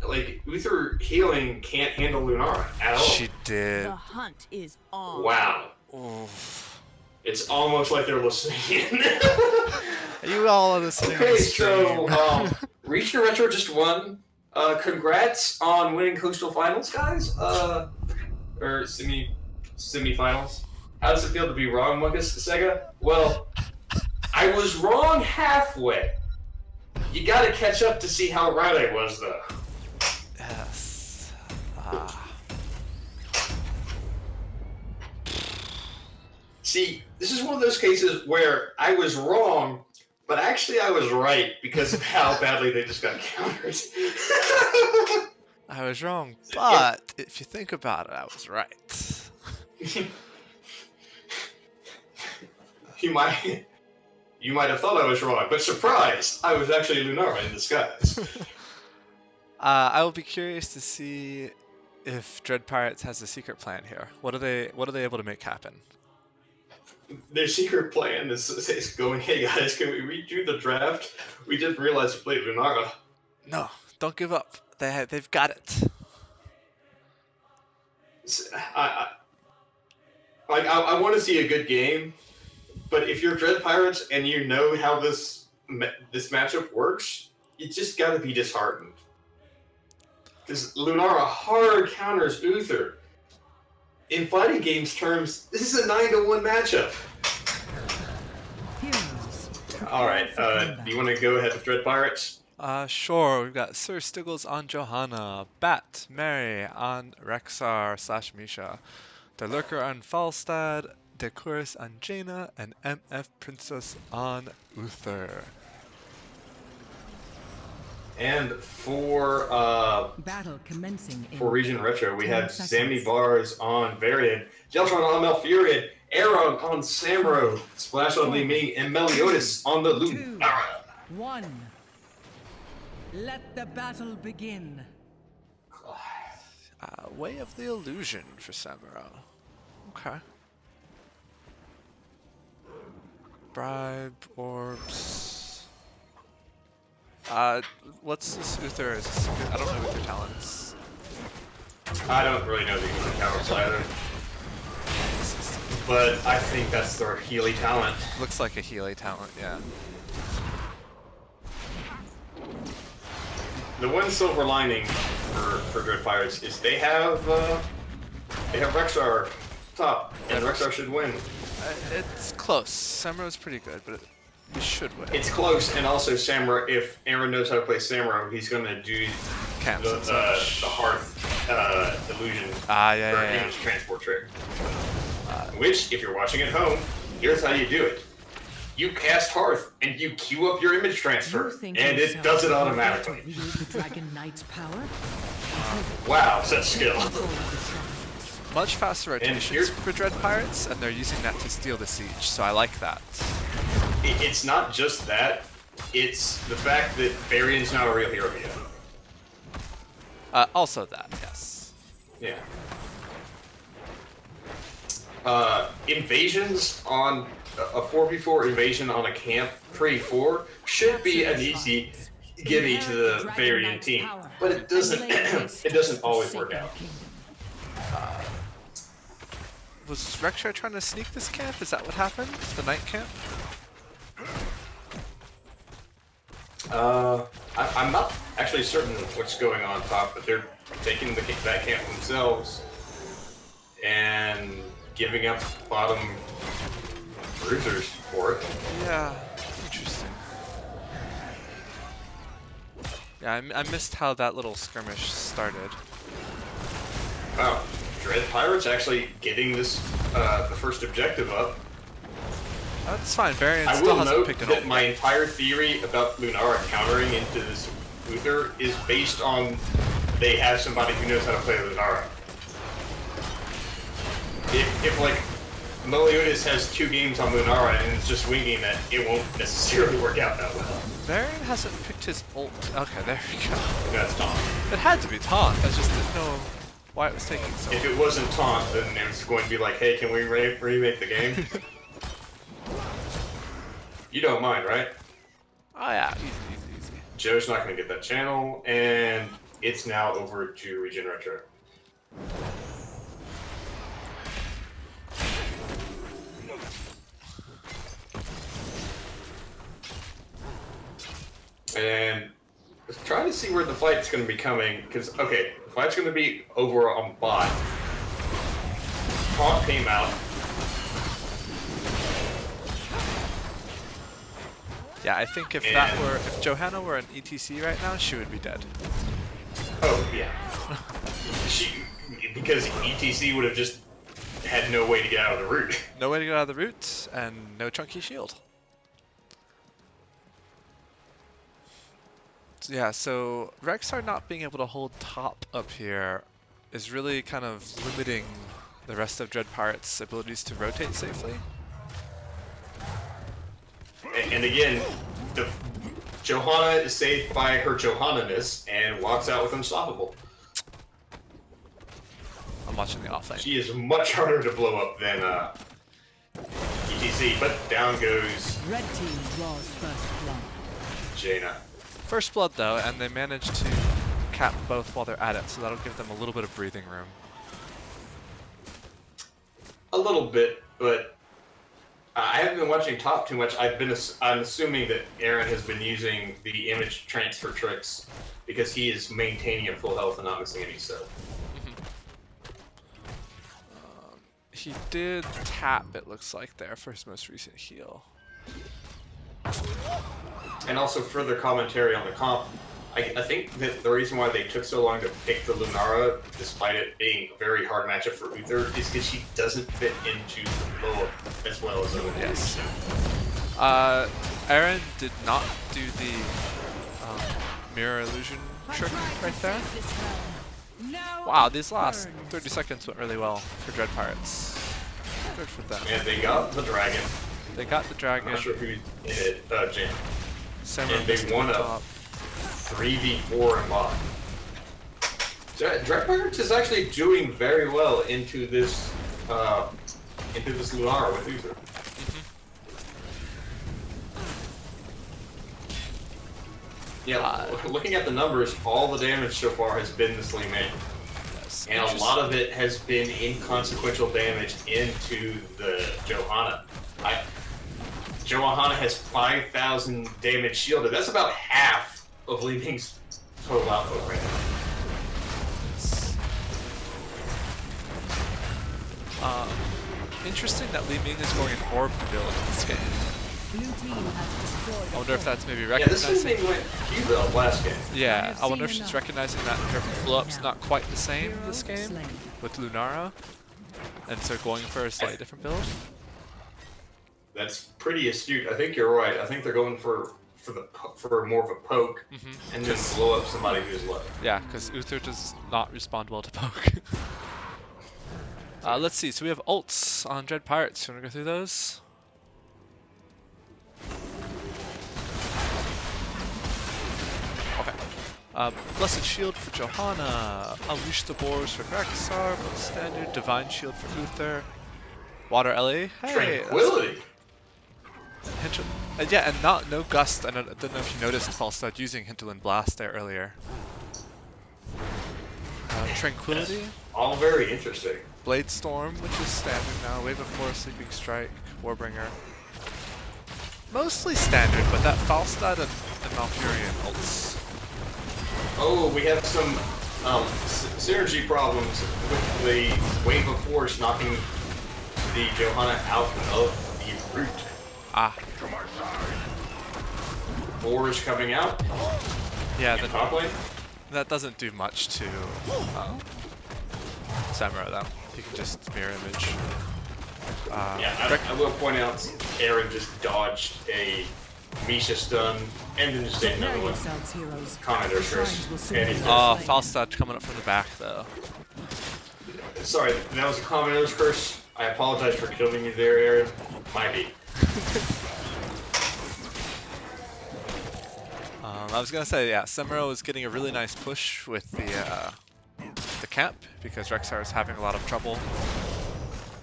like Uther healing can't handle Lunara at all. She did. The hunt is on. Wow. Oof. It's almost like they're listening in. You all are listening. Okay, so ReGen Retro just won. Congrats on winning Coastal Finals, guys. Or semifinals. How does it feel to be wrong, Marcus Sega? Well, I was wrong halfway. You gotta catch up to see how right I was, though. Yes. See, this is one of those cases where I was wrong, but actually I was right because of how badly they just got countered. I was wrong, but if you think about it, I was right. You might have thought I was wrong, but surprise! I was actually Lunara in disguise. I will be curious to see if Dread Pirates has a secret plan here. What are they able to make happen? Their secret plan is going, hey guys, can we redo the draft? We didn't realize you played Lunara. No, don't give up. They've got it. I want to see a good game, but if you're Dread Pirates and you know how this matchup works, you just gotta be disheartened. Because Lunara hard counters Uther. In fighting games terms, this is a 9-1 matchup. Alright, do you want to go ahead with Dread Pirates? Sure. We've got Sir Stiggles on Johanna, Bat, Mary on Rexar / Misha, the Lurker on Falstad, Decorus on Jaina, and MF Princess on Uther. And for Battle commencing in ReGen Retro, we 10 have seconds. Sammy Bars on Varian, Deltron on Malfurion, Aaron on Samuro, Splash on Li Ming, and Meliodas on the Loom. 2, 1. Let the battle begin. Way of the Illusion for Samuro. Okay. Bribe, orbs. What's this Uther? I don't know Uther talents. I don't really know the Uther talents either, but I think that's their Healy talent. Looks like a Healy talent, yeah. The one silver lining for Dread Pirates is they have Rexar top, and Rexar should win. It's close. Samuro's pretty good, but we should win. It's close, and also Samuro, if Aaron knows how to play Samuro, he's going to do the Hearth illusion image transport trick. Which, if you're watching at home, here's how you do it. You cast Hearth, and you queue up your image transfer, and it does it automatically. The Dragon Knight's power? Wow, such skill. Much faster rotations for Dread Pirates, and they're using that to steal the siege, so I like that. It's not just that, it's the fact that Varian's not a real hero yet. Also that, yes. Yeah. Invasions on a 4v4 invasion on a camp pre-4 should be an easy gimme to the Varian team, but it doesn't. It doesn't always work out. Was Rexar trying to sneak this camp? Is that what happened? The night camp? I'm not actually certain what's going on top, but they're taking that camp themselves and giving up bottom bruisers for it. Yeah, interesting. Yeah, I missed how that little skirmish started. Wow, Dread Pirates actually getting this the first objective up. That's fine. Varian I still will hasn't note picked an that ult. my entire theory about Lunara countering into this Uther is based on they have somebody who knows how to play Lunara. If like Meliodas has 2 games on Lunara and is just winging it, it won't necessarily work out that well. Varian hasn't picked his ult. Okay, there we go. That's taunt. It had to be taunt. I just didn't know why it was taking so long. If it wasn't taunt, then it's going to be like, hey, can we remake the game? You don't mind, right? Oh yeah, easy. Joe's not going to get that channel, and it's now over to ReGen Retro. And trying to see where the fight's going to be coming, because, okay, the fight's going to be over on bot. Taunt came out. Yeah, I think if Johanna were an ETC right now, she would be dead. Oh, yeah. Because ETC would have just had no way to get out of the route. No way to get out of the route, and no chunky shield. Yeah, so Rexar not being able to hold top up here is really kind of limiting the rest of Dread Pirate's abilities to rotate safely. And again, Johanna is saved by her Johanna-ness and walks out with Unstoppable. I'm watching the offlane. She is much harder to blow up than ETC, but down goes Red team draws first blood. Jaina. First blood though, and they managed to cap both while they're at it, so that'll give them a little bit of breathing room. A little bit, but I haven't been watching top too much. I'm assuming that Aaron has been using the image transfer tricks because he is maintaining at full health and not missing any sub. He did tap, it looks like, there for his most recent heal. And also further commentary on the comp. I think that the reason why they took so long to pick the Lunara, despite it being a very hard matchup for Uther, is because she doesn't fit into the low as well as other Yes. players. Aaron did not do the mirror illusion trick right there. Wow, these last 30 seconds went really well for Dread Pirates. Good for them. And they got the dragon. They got the I'm dragon. not sure who hit Jin. Samurai And they missed won the a top. 3v4 in bot. Dread Pirates is actually doing very well into this Lunar with Uther. Yeah, looking at the numbers, all the damage so far has been the Sling Man. Yes. And a lot of it has been inconsequential damage into the Johanna. Johanna has 5,000 damage shielded. That's about half of Li Ming's total output right now. Interesting that Li Ming is going an orb build in this game. Blue team has destroyed I wonder if that's maybe Yeah, this recognizing. Li Ming went Q-Build last game. Yeah, I I've wonder if seen she's enough. recognizing that her blow-up's not quite the same Hero this game slain. with Lunara, and so going for a slightly different build. That's pretty astute. I think you're right. I think they're going for more of a poke and just blow up somebody who's low. Yeah, because Uther does not respond well to poke. Let's see, so we have ults on Dread Pirates. You want to go through those? Okay. Blessed Shield for Johanna. Unleash the Boars for Rexar. Both standard. Divine Shield for Uther. Water Ellie. Hey, Tranquility. yeah, and no Gust. I don't know if you noticed Falstad using Hinterland Blast there earlier. Tranquility. That's all very interesting. Blade Storm, which is standard now. Wave of Force, Sleeping Strike, Warbringer. Mostly standard, but that Falstad and Malfurion ults. Oh, we have some synergy problems with the wave of force knocking the Johanna out of the root. Ah. Boar is coming out. Yeah, In top lane. that doesn't do much to Samuro though. He can just mirror image. Yeah, I will point out Aaron just dodged a Misha stun and then just did another one. yourselves, heroes. Commander Shrines will first. soon And be he's slain. Falstad coming up from the back though. Sorry, that was a Commander's curse. I apologize for killing you there, Aaron. Might be. I was gonna say, yeah, Samuro was getting a really nice push with the camp because Rexxar is having a lot of trouble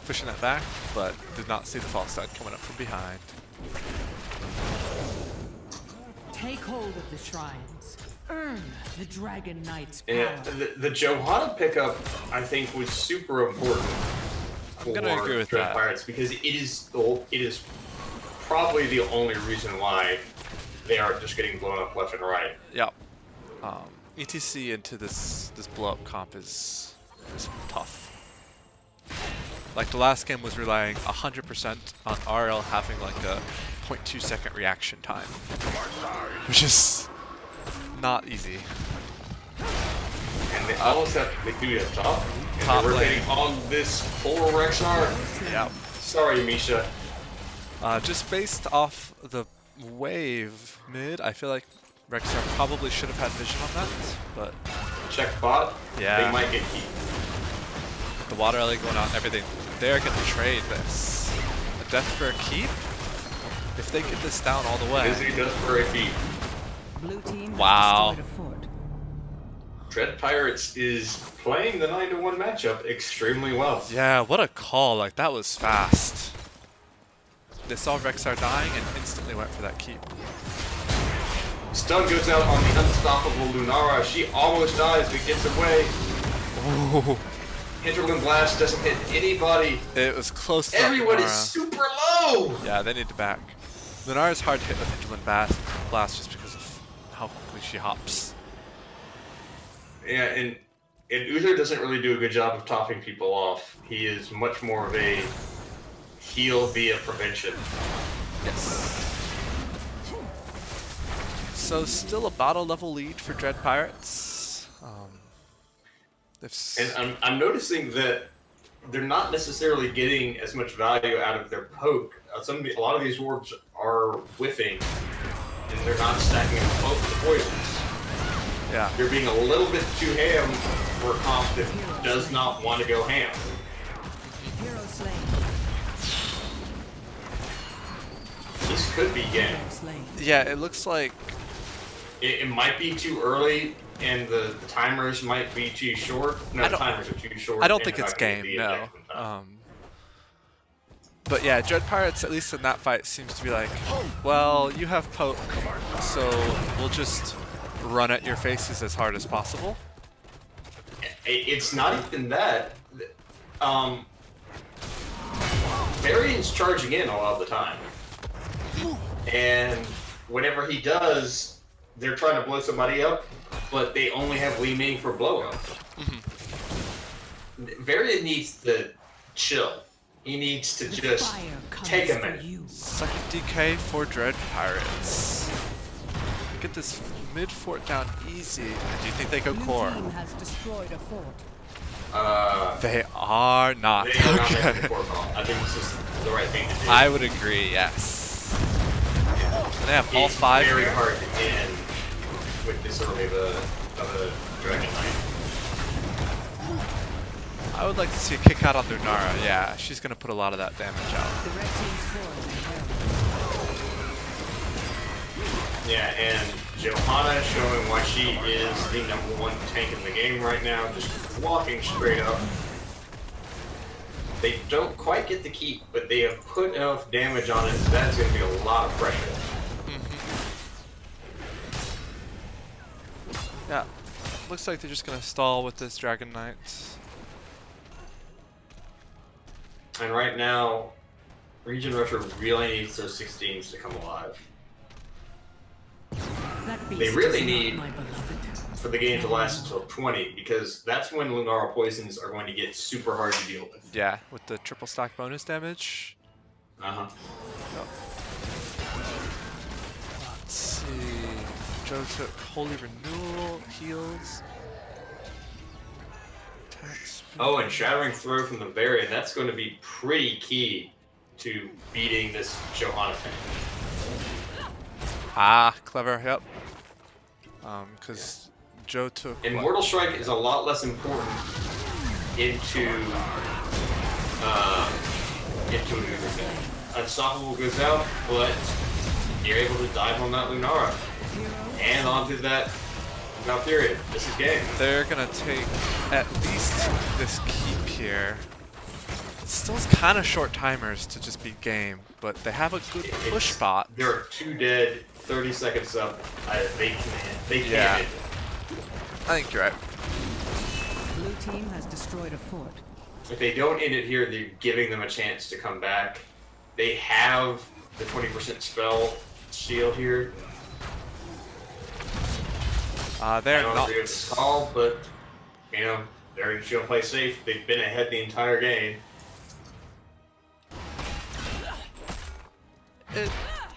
pushing that back, but did not see the Falstad coming up from behind. Take hold of the shrines. Earn the Dragon Knight's power. Yeah, the Johanna pickup, I think, was super important for gonna agree with Dread that. Pirates because it is probably the only reason why they are just getting blown up left and right. Yep. ETC into this blow up comp is tough. Like the last game was relying 100% on RL having like a 0.2 second reaction time, which is not easy. And they almost have to do it up top. And Top they're lane. rotating on this poor Rexxar. Yep. Sorry, Misha. Just based off the wave mid, I feel like Rexxar probably should have had vision on that, but Check bot. Yeah. They might get heat. the water alley going on, everything, they're gonna trade this. A death for a keep? If they get this down all the way. Busy does for a feat. Blue team has Wow. destroyed a fort. Dread Pirates is playing the 9-1 matchup extremely well. Yeah, what a call, like that was fast. They saw Rexxar dying and instantly went for that keep. Stun goes out on the unstoppable Lunara. She almost dies but gets away. Ooh, Hinterland Blast doesn't hit anybody. it was close to Everyone is Lunara. super low. Yeah, they need to back. Lunara's hard to hit with Hinterland Blast just because of how quickly she hops. Yeah, and Uther doesn't really do a good job of topping people off. He is much more of a heal via prevention. Yes. So still a battle level lead for Dread Pirates. And I'm noticing that they're not necessarily getting as much value out of their poke. A lot of these orbs are whiffing, and they're not stacking up the poisons. Yeah. They're being a little bit too ham for a comp that does not want to go ham. Hero slain. This could be game. Hero slain. Yeah, it looks like It might be too early, and the timers might be too short. No, I the don't- timers are too short. I don't and think they're it's not gonna game, be no. injected in time. But yeah, Dread Pirates, at least in that fight, seems to be like, well, you have poke, so we'll just run at your faces as hard as possible. It's not even that. Varian's charging in a lot of the time. And whenever he does, they're trying to blow somebody up, but they only have Li Ming for blow up. Varian needs to chill. He needs to The just fire comes take a for minute. you. Second DK for Dread Pirates. Get this mid fort down easy. Do you think they go Blue core? team has destroyed a fort. They are not. They are not making Okay. the core call. I think it's just the right thing to do. I would agree, yes. And they have all It's five very here. hard to end with this early of a Dragon Knight. I would like to see a kick out on Lunara. Yeah, she's going to put a lot of that damage out. The red team's fort is in peril. Yeah, and Johanna showing why she is the #1 tank in the game right now, just walking straight up. They don't quite get the keep, but they have put enough damage on it. That's going to be a lot of pressure. Yeah, looks like they're just going to stall with this Dragon Knight. And right now, ReGen Rusher really needs those 16s to come alive. they really need My beloved. for the game to last until 20, because that's when Lunara poisons are going to get super hard to deal with. Yeah, with the triple stack bonus damage. Uh-huh. Let's see. Joe took Holy Renewal, heals. Attack speed. Oh, and Shattering Throw from the Varian, that's going to be pretty key to beating this Johanna tank. Ah, clever, yep. Because Joe took. And what? Mortal Strike is a lot less important into Unstoppable goes out, but you're able to dive on that Lunara and onto that Valkyria. This is game. They're gonna take at least this keep here. It still has kind of short timers to just beat game, but they have a good push spot. There are 2 dead, 30 seconds up. They can't. Yeah. End it. I think you're right. Blue team has destroyed a fort. If they don't end it here, they're giving them a chance to come back. They have the 20% spell shield here. They're I don't not. agree with this call, but you know they're just gonna play safe. They've been ahead the entire game.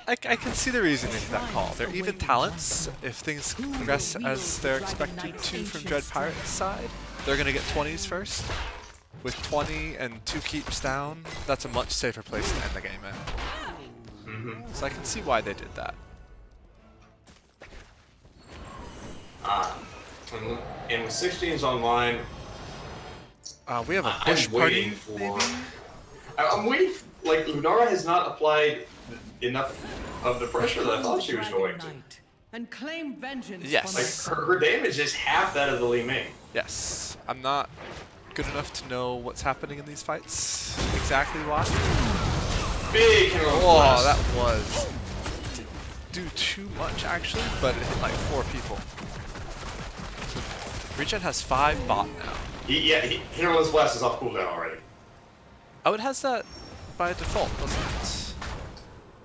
I can see the reasoning for that call. They're even talents. If things progress as they're expected to from Dread Pirate's side, they're gonna get 20s first. With 20 and 2 keeps down, that's a much safer place to end the game in. So I can see why they did that. And with 16s online, We have a push I'm party, waiting for. maybe? I'm waiting. Like Lunara has not applied enough of the pressure that I thought she was going to. And claim vengeance. Yes. for my Her damage is half that of the Li Ming. Yes. I'm not good enough to know what's happening in these fights. Exactly why. Big hero Oh, blast. that was... Didn't do too much, actually, but it hit like 4 people. ReGen has 5 bot now. Hero's Blast is off cooldown already. Oh, it has that by default, doesn't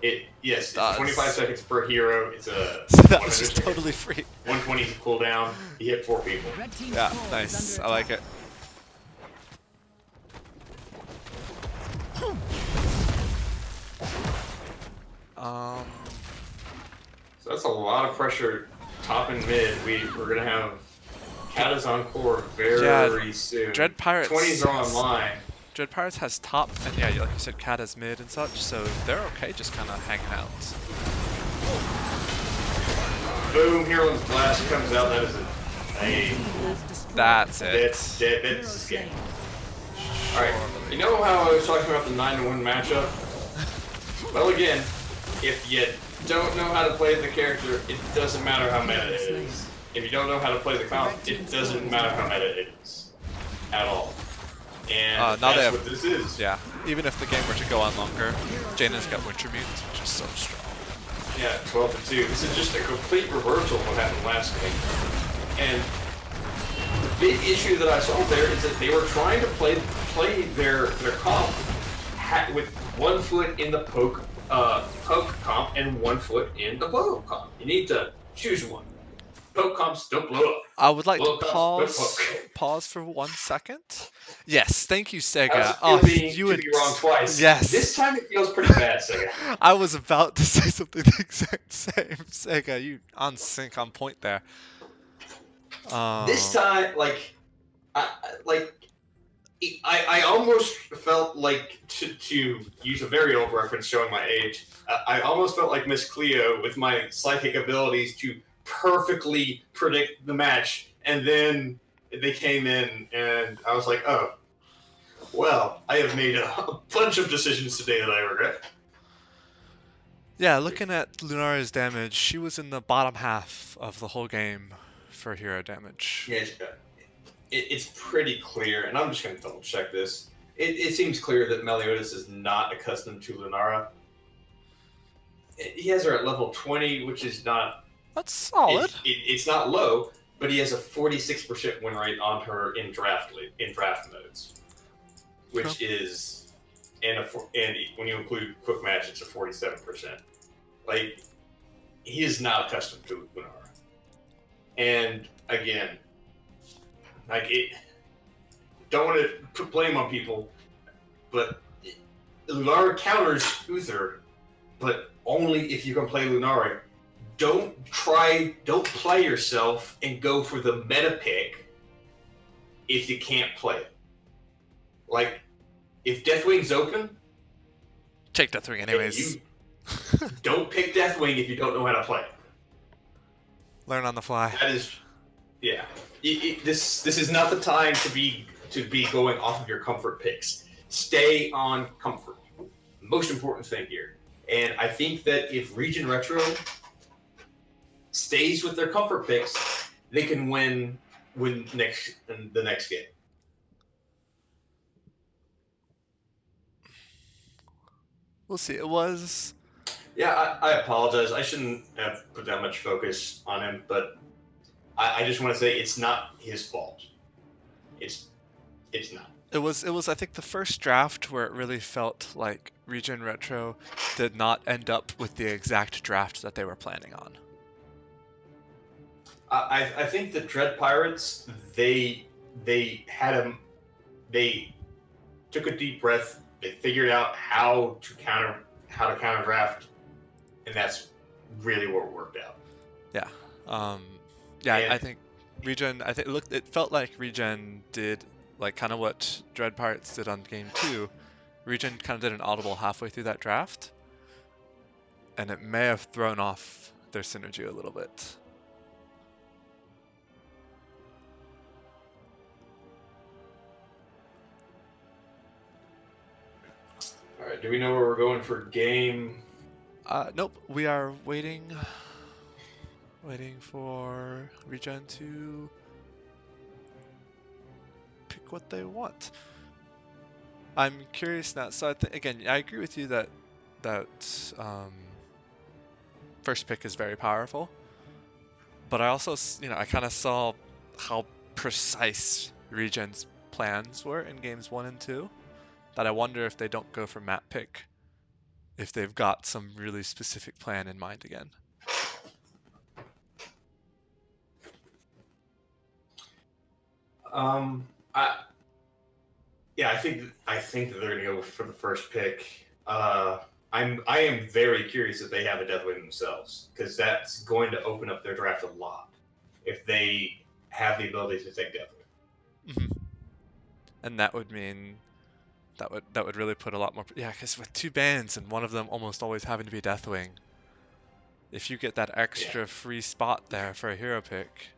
it? Yes, does. it's 25 seconds per hero. It's a So that was 100 just totally free. 120 cooldown. He hit 4 people. Red team's Yeah, core is nice. under I like attack. it. So that's a lot of pressure, top and mid. We're gonna have Kata's on core very soon. Dread Pirates 20s are online. Dread Pirates has top, and yeah, like you said, Cat has mid and such, so they're okay just kind of hanging out. Boom! Hero's Blast comes out. That is That's it. That's the game. All right. You know how I was talking about the 9-1 matchup? Well, again, if you don't know how to play the character, it doesn't matter how meta it is. If you don't know how to play the comp, it doesn't matter how meta it is. At all. And Now that's they have, what this is. Yeah, even if the game were to go on longer, Jaina's got Winter Mutants, which is so strong. Yeah, 12-2. This is just a complete reversal of what happened last game. And the big issue that I saw there is that they were trying to play their comp with 1 foot in the poke comp and 1 foot in the blow comp. You need to choose one. Poke comps don't blow up. I would like Blow to comps don't poke. pause for 1 second. Yes, thank you, Sega. I was feeling you to would be wrong twice. Yes. This time it feels pretty bad, Sega. I was about to say something the exact same. Sega, you on sync, on point there. This time, I almost felt like, to use a very old reference showing my age, I almost felt like Miss Cleo with my psychic abilities to perfectly predict the match, and then they came in, and I was like, oh, well, I have made a bunch of decisions today that I regret. Yeah, looking at Lunara's damage, she was in the bottom half of the whole game for hero damage. Yeah, it's pretty clear, and I'm just going to double check this. It seems clear that Meliodas is not accustomed to Lunara. He has her at level 20, which is not... That's solid. It's not low, but he has a 46% win rate on her in draft modes, which is... And when you include quick match, it's a 47%. Like, he is not accustomed to Lunara. And again, like it, don't want to put blame on people, but Lunara counters Uther, but only if you can play Lunara. Don't play yourself and go for the meta pick if you can't play it. Like, if Deathwing's open, Take Deathwing anyways. you don't pick Deathwing if you don't know how to play it. Learn on the fly. That is, yeah. This is not the time to be going off of your comfort picks. Stay on comfort. Most important thing here. And I think that if ReGen Retro stays with their comfort picks, they can win the next game. We'll see. It was. Yeah, I apologize. I shouldn't have put that much focus on him, but I just want to say it's not his fault. It's not. It was I think the first draft where it really felt like ReGen Retro did not end up with the exact draft that they were planning on. I think the Dread Pirates they took a deep breath. They figured out how to counter draft, and that's really what worked out. Yeah. And I think ReGen. It felt like ReGen did like kind of what Dread Pirates did on game 2. ReGen kind of did an audible halfway through that draft, and it may have thrown off their synergy a little bit. all right, do we know where we're going for game? Nope. We are waiting for ReGen to pick what they want. I'm curious now. So again, I agree with you that first pick is very powerful. But I also, I kind of saw how precise ReGen's plans were in games 1 and 2. That I wonder if they don't go for map pick, if they've got some really specific plan in mind again. I think that they're gonna go for the first pick. I am very curious if they have a Deathwing themselves, because that's going to open up their draft a lot if they have the ability to take Deathwing. Mm-hmm. And that would mean that would really put a lot more. Yeah, because with 2 bans and one of them almost always having to be Deathwing, if you get that extra free spot there for a hero pick,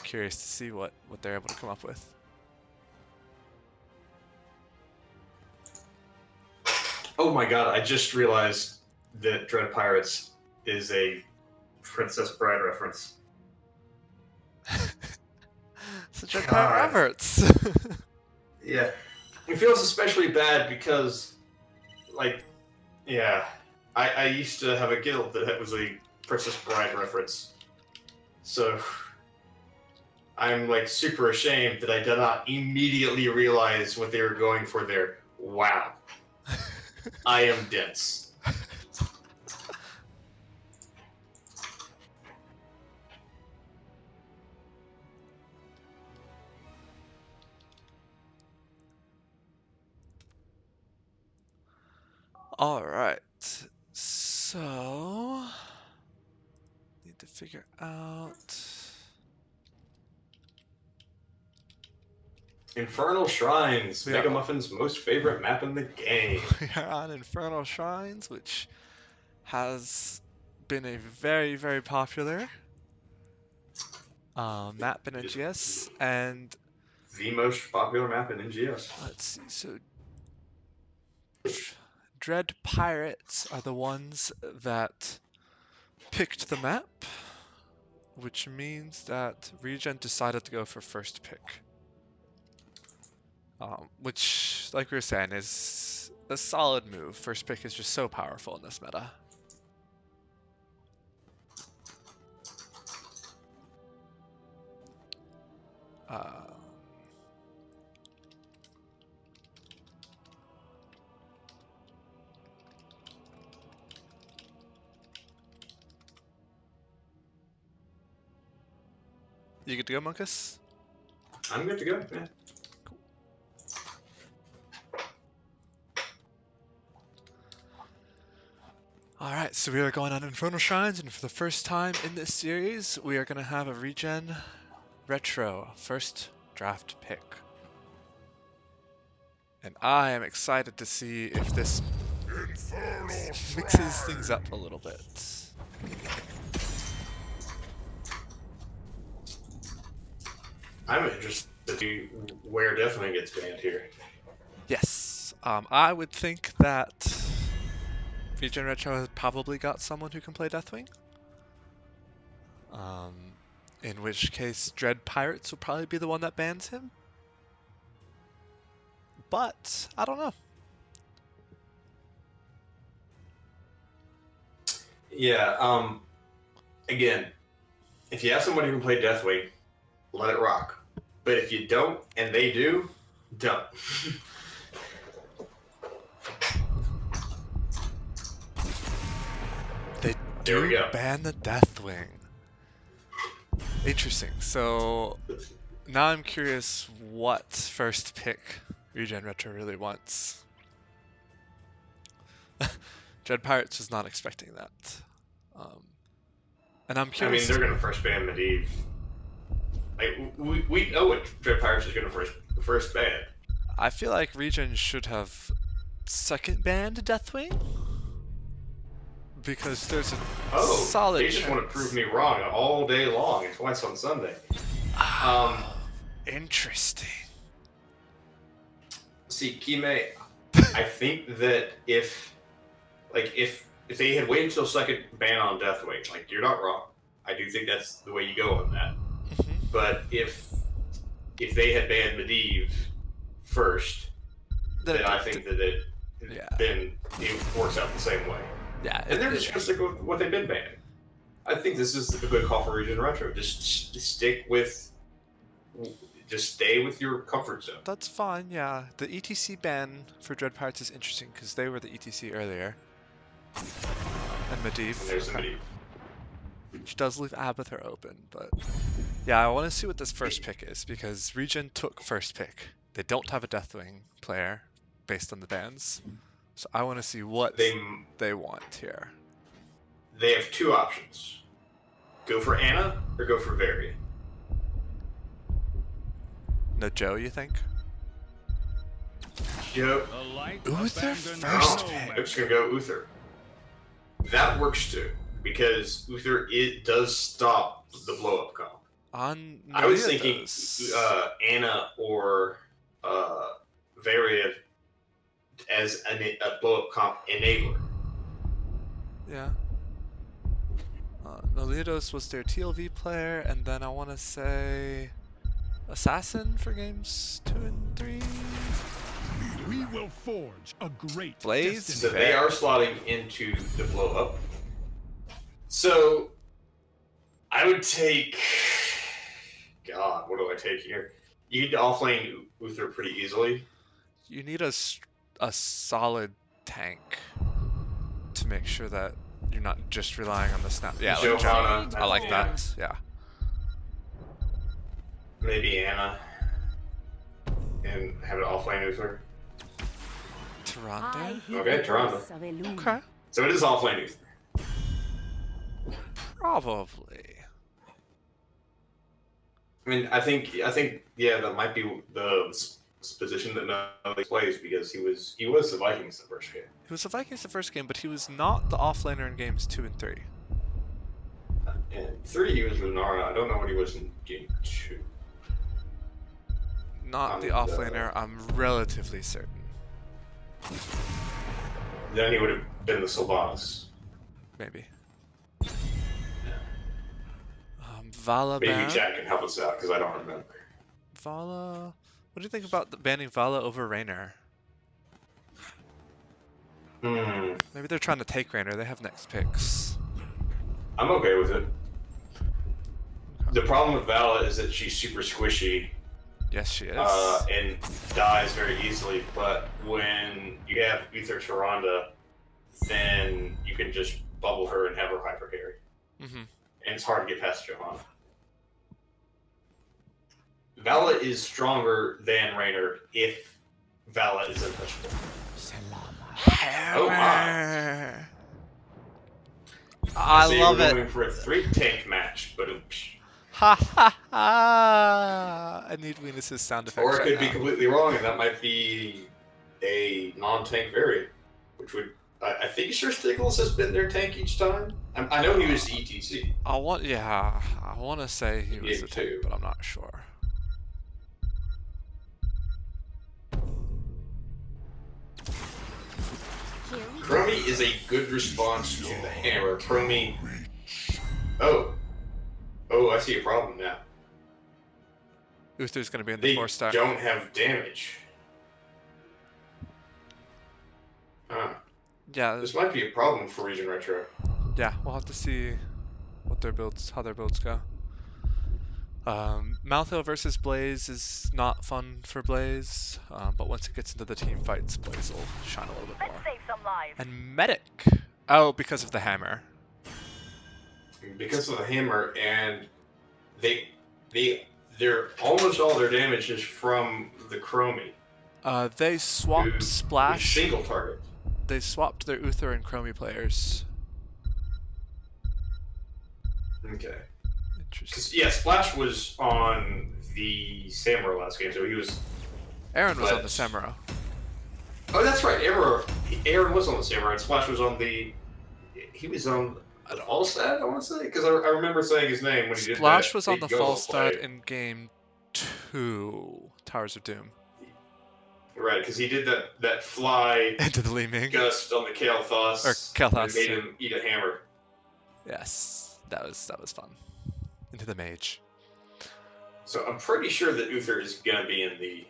curious to see what they're able to come up with. Oh my god, I just realized that Dread Pirates is a Princess Bride reference. Such a Pirate efforts. Yeah. It feels especially bad because, like, yeah, I used to have a guild that was a Princess Bride reference. So, I'm, like, super ashamed that I did not immediately realize what they were going for there. Wow. I am dense. All right, so need to figure out. Infernal Shrines, Yeah. Mega Muffin's most favorite map in the game. We are on Infernal Shrines, which has been a very, very popular map in NGS, and The most popular map in NGS. let's see. So, Dread Pirates are the ones that picked the map, which means that ReGen decided to go for first pick. Which, like we were saying, is a solid move. First pick is just so powerful in this meta. You good to go, Monkus? I'm good to go. Yeah. Alright, so we are going on Infernal Shrines, and for the first time in this series, we are going to have a ReGen Retro first draft pick. And I am excited to see if this mixes things up a little bit. I'm interested to see where Deathwing gets banned here. Yes, I would think that ReGen Retro has probably got someone who can play Deathwing. In which case, Dread Pirates will probably be the one that bans him. But, I don't know. Yeah, again, if you have somebody who can play Deathwing, let it rock. But if you don't, and they do, don't. They There we do go. ban the Deathwing. Interesting. So now I'm curious what first pick ReGen Retro really wants. Dread Pirates was not expecting that. And I'm I curious. mean, they're going to first ban Medivh. Like, we know what Dread Pirates is going to first ban. I feel like ReGen should have second banned Deathwing. Because there's a solid they just chance. want to prove me wrong all day long and twice on Sunday. Interesting. See, Kime, I think that if they had waited until second ban on Deathwing, like, you're not wrong. I do think that's the way you go on that. But if they had banned Medivh first, then I think that then it works out the same way. Yeah, And they're just going to stick with what they've been banning. I think this is a good call for ReGen Retro. Just stay with your comfort zone. That's fine, yeah. The ETC ban for Dread Pirates is interesting because they were the ETC earlier. And Medivh. And there's Medivh. Which does leave Abathur open, but yeah, I want to see what this first pick is because ReGen took first pick. They don't have a Deathwing player based on the bans. So I want to see what they want here. They have two options. Go for Anna or go for Varia. No Joe, you think? Joe. Uther first pick. I'm just going to go Uther. That works too, because Uther, it does stop the blow-up comp. I was thinking Anna or Varia as a blow-up comp enabler. Yeah. Nolidos was their TLV player, and then I want to say Assassin for games 2 and 3. We will forge a great Blaze. So they are slotting into the blow-up. So I would take. God, what do I take here? You need to offlane Uther pretty easily. You need a solid tank to make sure that you're not just relying on the snap. Yeah, like Johanna. I like that. Yeah. Maybe Anna. And have it offlane Uther. Tyrande? Okay, Toronto. Okay. So it is offlane Uther. Probably. I mean, I think, yeah, that might be the position that nobody plays because he was the Vikings the first game. He was the Vikings the first game, but he was not the offlaner in games 2 and 3. In 3, he was with Nara. I don't know what he was in game 2. Not the offlaner, I'm relatively certain. Then he would have been the Sylvanas. Maybe. Vala Maybe ban. Jack can help us out because I don't remember. Vala. What do you think about banning Vala over Raynor? Maybe they're trying to take Raynor. They have next picks. I'm okay with it. The problem with Vala is that she's super squishy. Yes, she is. And dies very easily. But when you have Uther Tyrande, then you can just bubble her and have her hyper carry. Mm-hmm. And it's hard to get past Johanna. Vala is stronger than Raynor if Vala is untouchable. Oh my! Hammer! I So you love were it. going for a 3 tank match, but Ha ha ha! I need Venus's sound effects or it right could be now. completely wrong, and that might be a non-tank variant, which would. I think Sir Stiggles has been their tank each time. I know he was ETC. I want to say he was the tank, Game 2. but I'm not sure. Chromie is a good response to the hammer. Chromie. Oh, I see a problem now. Uther's gonna be in the They 4-star. don't have damage. Huh. Yeah, This might be a problem for ReGen Retro. yeah, we'll have to see how their builds go. Malthael versus Blaze is not fun for Blaze, but once it gets into the team fights, Blaze will shine a little bit more. Save some lives. And Medic! Oh, because of the hammer. Because of the hammer, and they're almost all their damage is from the Chromie. They swapped Splash. Single target. They swapped their Uther and Chromie players. Okay. Interesting. Yeah, Splash was on the Samurai last game, so he was. Aaron was on the but- Samuro. Oh, that's right. Aaron was on the Samurai, and Splash was on the. He was on the Falstad, I want to say, because I remember saying his name when he did that. Splash was on the big go Falstad play. in game 2, Towers of Doom. Right, because he did that fly Into the Leeming. gust on the Kael'thas, Or Kael'thas, and made yeah. him eat a hammer. Yes, that was fun. Into the Mage. So I'm pretty sure that Uther is gonna be in the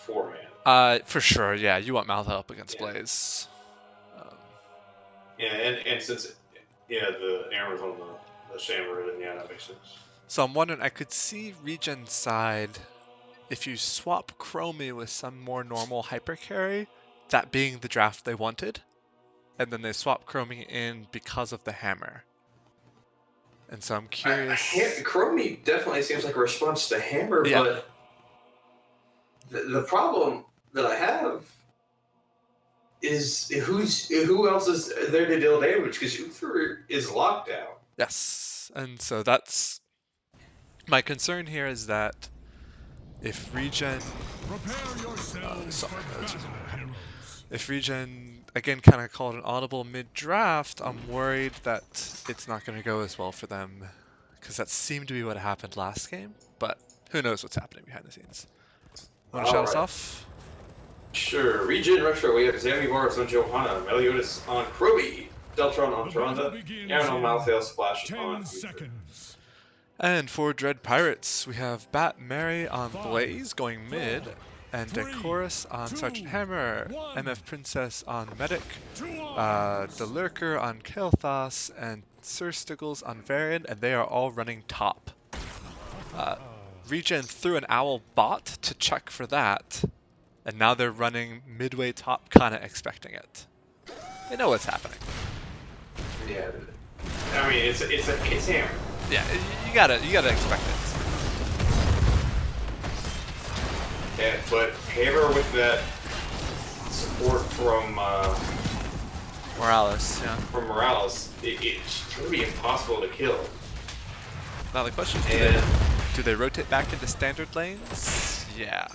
4-man. For sure, yeah. You want Maltha up against Yeah. Blaze. Yeah, and since the Aaron's on the Samurai, then yeah, that makes sense. So I'm wondering, I could see Regen's side, if you swap Chromie with some more normal hyper carry, that being the draft they wanted, and then they swap Chromie in because of the hammer. And so I'm curious. Chromie definitely seems like a response to hammer, Yeah. but the problem that I have is who else is there to deal damage, because Uther is locked down. Yes, and so that's my concern here, is that if ReGen, Prepare yourselves sorry, for that's- battle, heroes. if ReGen again kind of called an audible mid-draft, I'm worried that it's not going to go as well for them, because that seemed to be what happened last game. But who knows what's happening behind the scenes? Want to shout us Alright. off? Sure. ReGen Retro, we have Zami Morris on Johanna, Meliodas on Chromie, Deltron on The battle Tyrande, begins Aaron on in Malthael, Splash 10 on Uther. seconds. And for Dread Pirates, we have Bat Mary on 5, Blaze going mid, and 3, Decorus on 2, Sergeant Hammer, 1. MF Princess on Medic, To the arms. Lurker on Kael'thas, and Sir Stiggles on Varian, and they are all running top. ReGen threw an Owl bot to check for that, and now they're running midway top, kind of expecting it. They know what's happening. Yeah. I mean, it's hammer. Yeah, you gotta expect it. Yeah, but hammer with that support from Morales, yeah. Morales, it's gonna be impossible to kill. Now the question is, And do they rotate back into standard lanes? Yeah.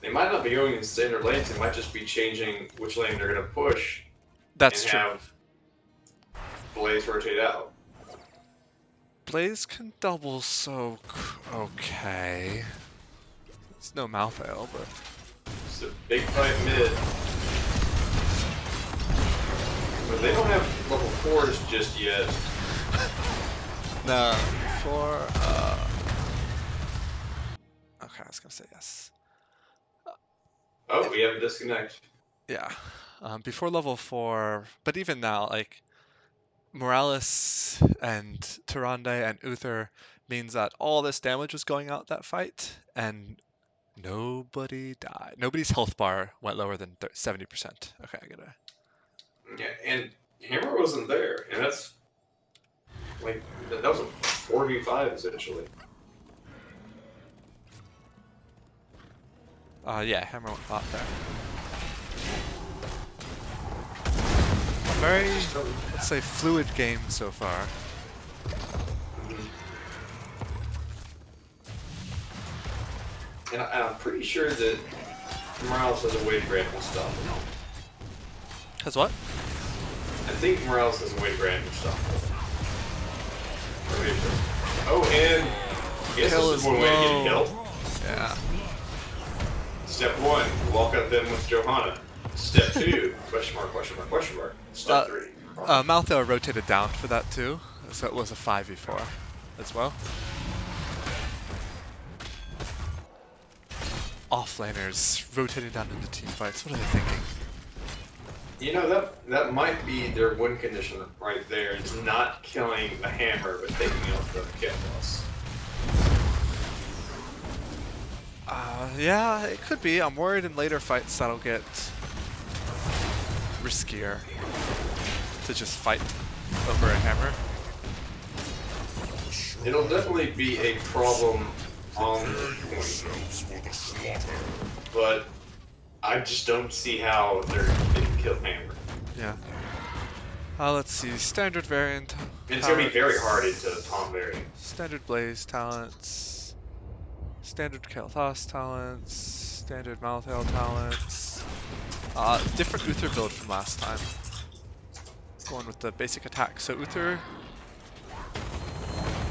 they might not be going in standard lanes. They might just be changing which lane they're gonna push. That's and true. have Blaze rotate out. Blaze can double, so okay. It's no Malthael, but It's a big fight mid. But they don't have level 4s just yet. no. For okay, I was gonna say yes. Oh, we have a disconnect. Yeah. Before level 4, but even now, like Morales and Tyrande and Uther means that all this damage was going out that fight, and nobody died. Nobody's health bar went lower than 70%. Okay, I gotta. Yeah, and Hammer wasn't there, and that's like that was a 4v5 essentially. Yeah, hammer went bot there. A very, let's say, fluid game so far. And I'm pretty sure that Morales has a way to grab and stop him. Has what? I think Morales has a way to grab and stop him. Pretty sure. Oh, and yes, Kill this is is one way to get a low. kill. Yeah. Step 1, walk up them with Johanna. Step 2, question mark, question mark, question mark. Step 3. Malthael rotated down for that too, so it was a 5v4 as well. Offlaners rotating down into team fights. What are they thinking? You know, that might be their win condition right there. It's not killing a hammer, but taking out the kill loss. Yeah, it could be. I'm worried in later fights that'll get riskier to just fight over a hammer. It'll definitely be a problem on the point. But I just don't see how they're going to kill hammer. Yeah. Let's see. Standard variant. And it's going to be very hard into Tom variant. Standard Blaze talents. Standard Kalthas talents. Standard Malthael talents. Different Uther build from last time. Going with the basic attack. So Uther.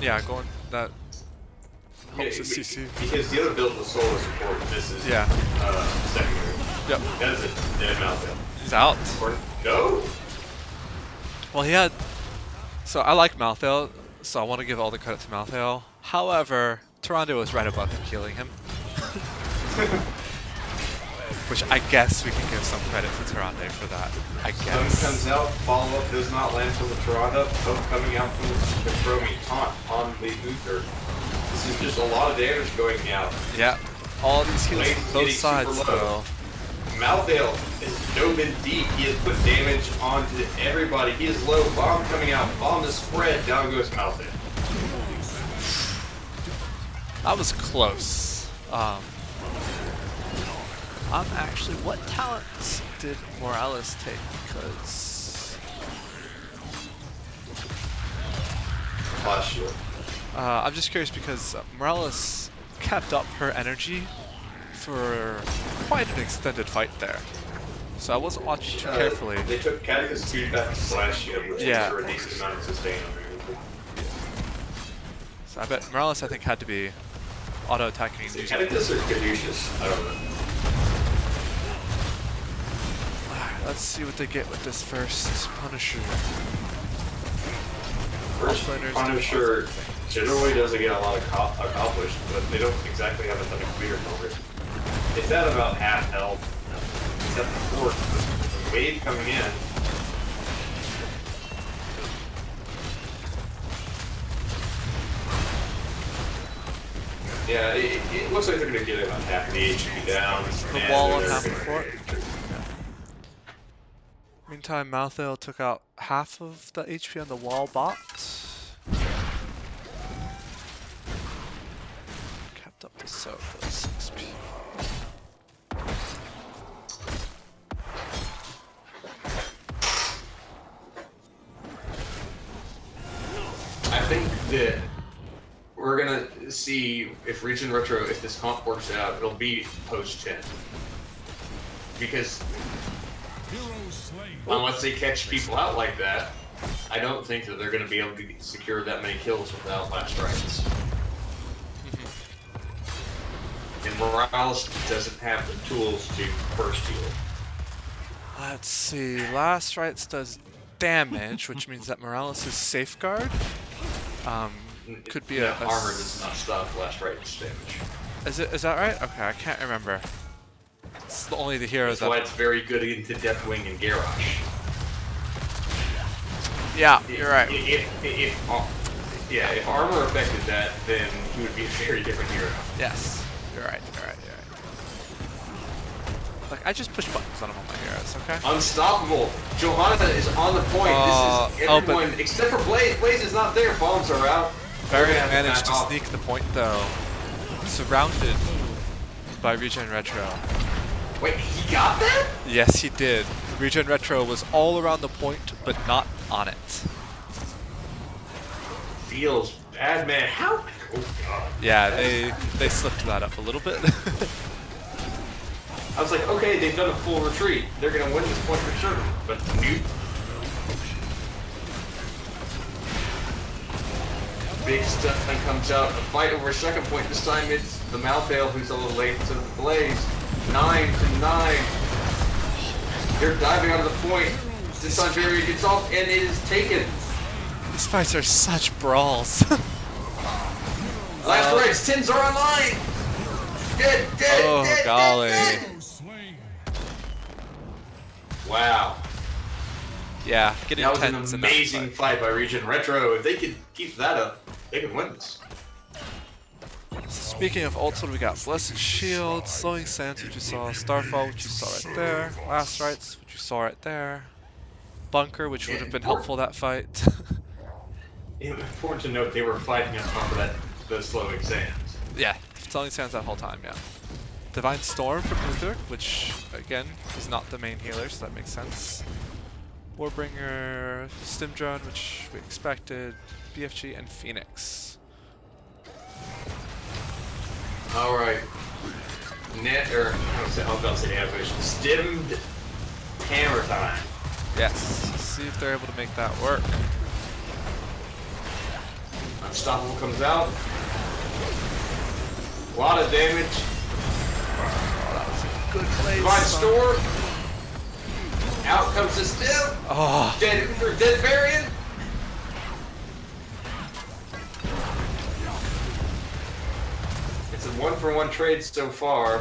Yeah, going that. Helps with CC. Because the other build was solo support. This is secondary. Yep. That is a dead Malthael. He's out. Or no. Well, he had. So I like Malthael, so I want to give all the credit to Malthael. However, Toronto was right above him killing him. Which I guess we can give some credit to Toronto for that. I guess. Sun comes out, follow up does not land from the Toronto, both coming out from the Chromie taunt on the Uther. This is just a lot of damage going out. Yeah. All these heals Blaze from both getting sides super low. though. Malthael is dove in deep. He has put damage onto everybody. He is low. Bomb coming out. Bomb is spread. Down goes Malthael. That was close. Actually, what talents did Morales take? Because Last year. I'm just curious because Morales kept up her energy for quite an extended fight there. So I wasn't watching too carefully. They took Catechus feedback last year, which Yeah. was for a decent amount of sustain on there. So I bet Morales, I think, had to be auto-attacking and using. Catechus or Caduceus? I don't know. Let's see what they get with this first Punisher. First Offlaners Punisher do generally doesn't get a lot accomplished, but they don't exactly have a ton of clear over it. It's at about half health. It's at the fort. The wave coming in. Yeah, it looks like they're going to get about half the HP down. The and wall on they're half the gonna- fort. Meantime, Malthael took out half of the HP on the wall bot. Kept up the Sophos XP. I think that we're gonna see if ReGen Retro, if this comp works out, it'll be post 10. Because unless they catch people out like that, I don't think that they're gonna be able to secure that many kills without last rights. And Morales doesn't have the tools to burst heal. Let's see. Last Rites does damage, which means that Morales' safeguard could be a armor does not stop last rights damage. Is that right? Okay, I can't remember. It's only the hero That's that. why it's very good into Deathwing and Garrosh. Yeah, you're right. If armor affected that, then he would be a very different hero. Yes, you're right. You're right. You're right. Like I just push buttons on him on my heroes. Okay. Unstoppable. Johanna is on the point. This is everyone except for Blaze. Blaze is not there. Bombs are out. Varian managed to sneak the point though. Surrounded by ReGen Retro. Wait, he got that? Yes, he did. ReGen Retro was all around the point, but not on it. Feels bad, man. How? Oh god. Yeah, they slipped that up a little bit. I was like, okay, they've done a full retreat. They're gonna win this point for sure. But nope. Big stun comes out. A fight over second point. This time it's the Malthael who's a little late to the blaze. 9 to 9. They're diving out of the point. This time Varian gets off and it is taken. These fights are such brawls. Last rights, tins are online. Dead, Oh, dead, golly. dead. Wow. Yeah, getting That was an tens in that amazing fight by ReGen Retro. If they could keep that up, they could win this. Speaking of ults, what do we got? Blessed Shield, Slowing Sands, which you saw, Starfall, which you saw right there, Last Rites, which you saw right there, Bunker, which would have been helpful that fight. Important to note, they were fighting on top of that, the slowing sands. Yeah, Slowing Sands that whole time, yeah. Divine Storm from Uther, which, again, is not the main healer, so that makes sense. Warbringer, Stimdrone, which we expected, BFG, and Phoenix. Alright. I was about to say animation. Stimmed hammer time. Yes, see if they're able to make that work. Unstoppable comes out. A lot of damage. Oh, that was a good play. Divine Storm. Out comes the Stim. Oh, Dead Uther, dead Varian. It's a 1-for-1 trade so far.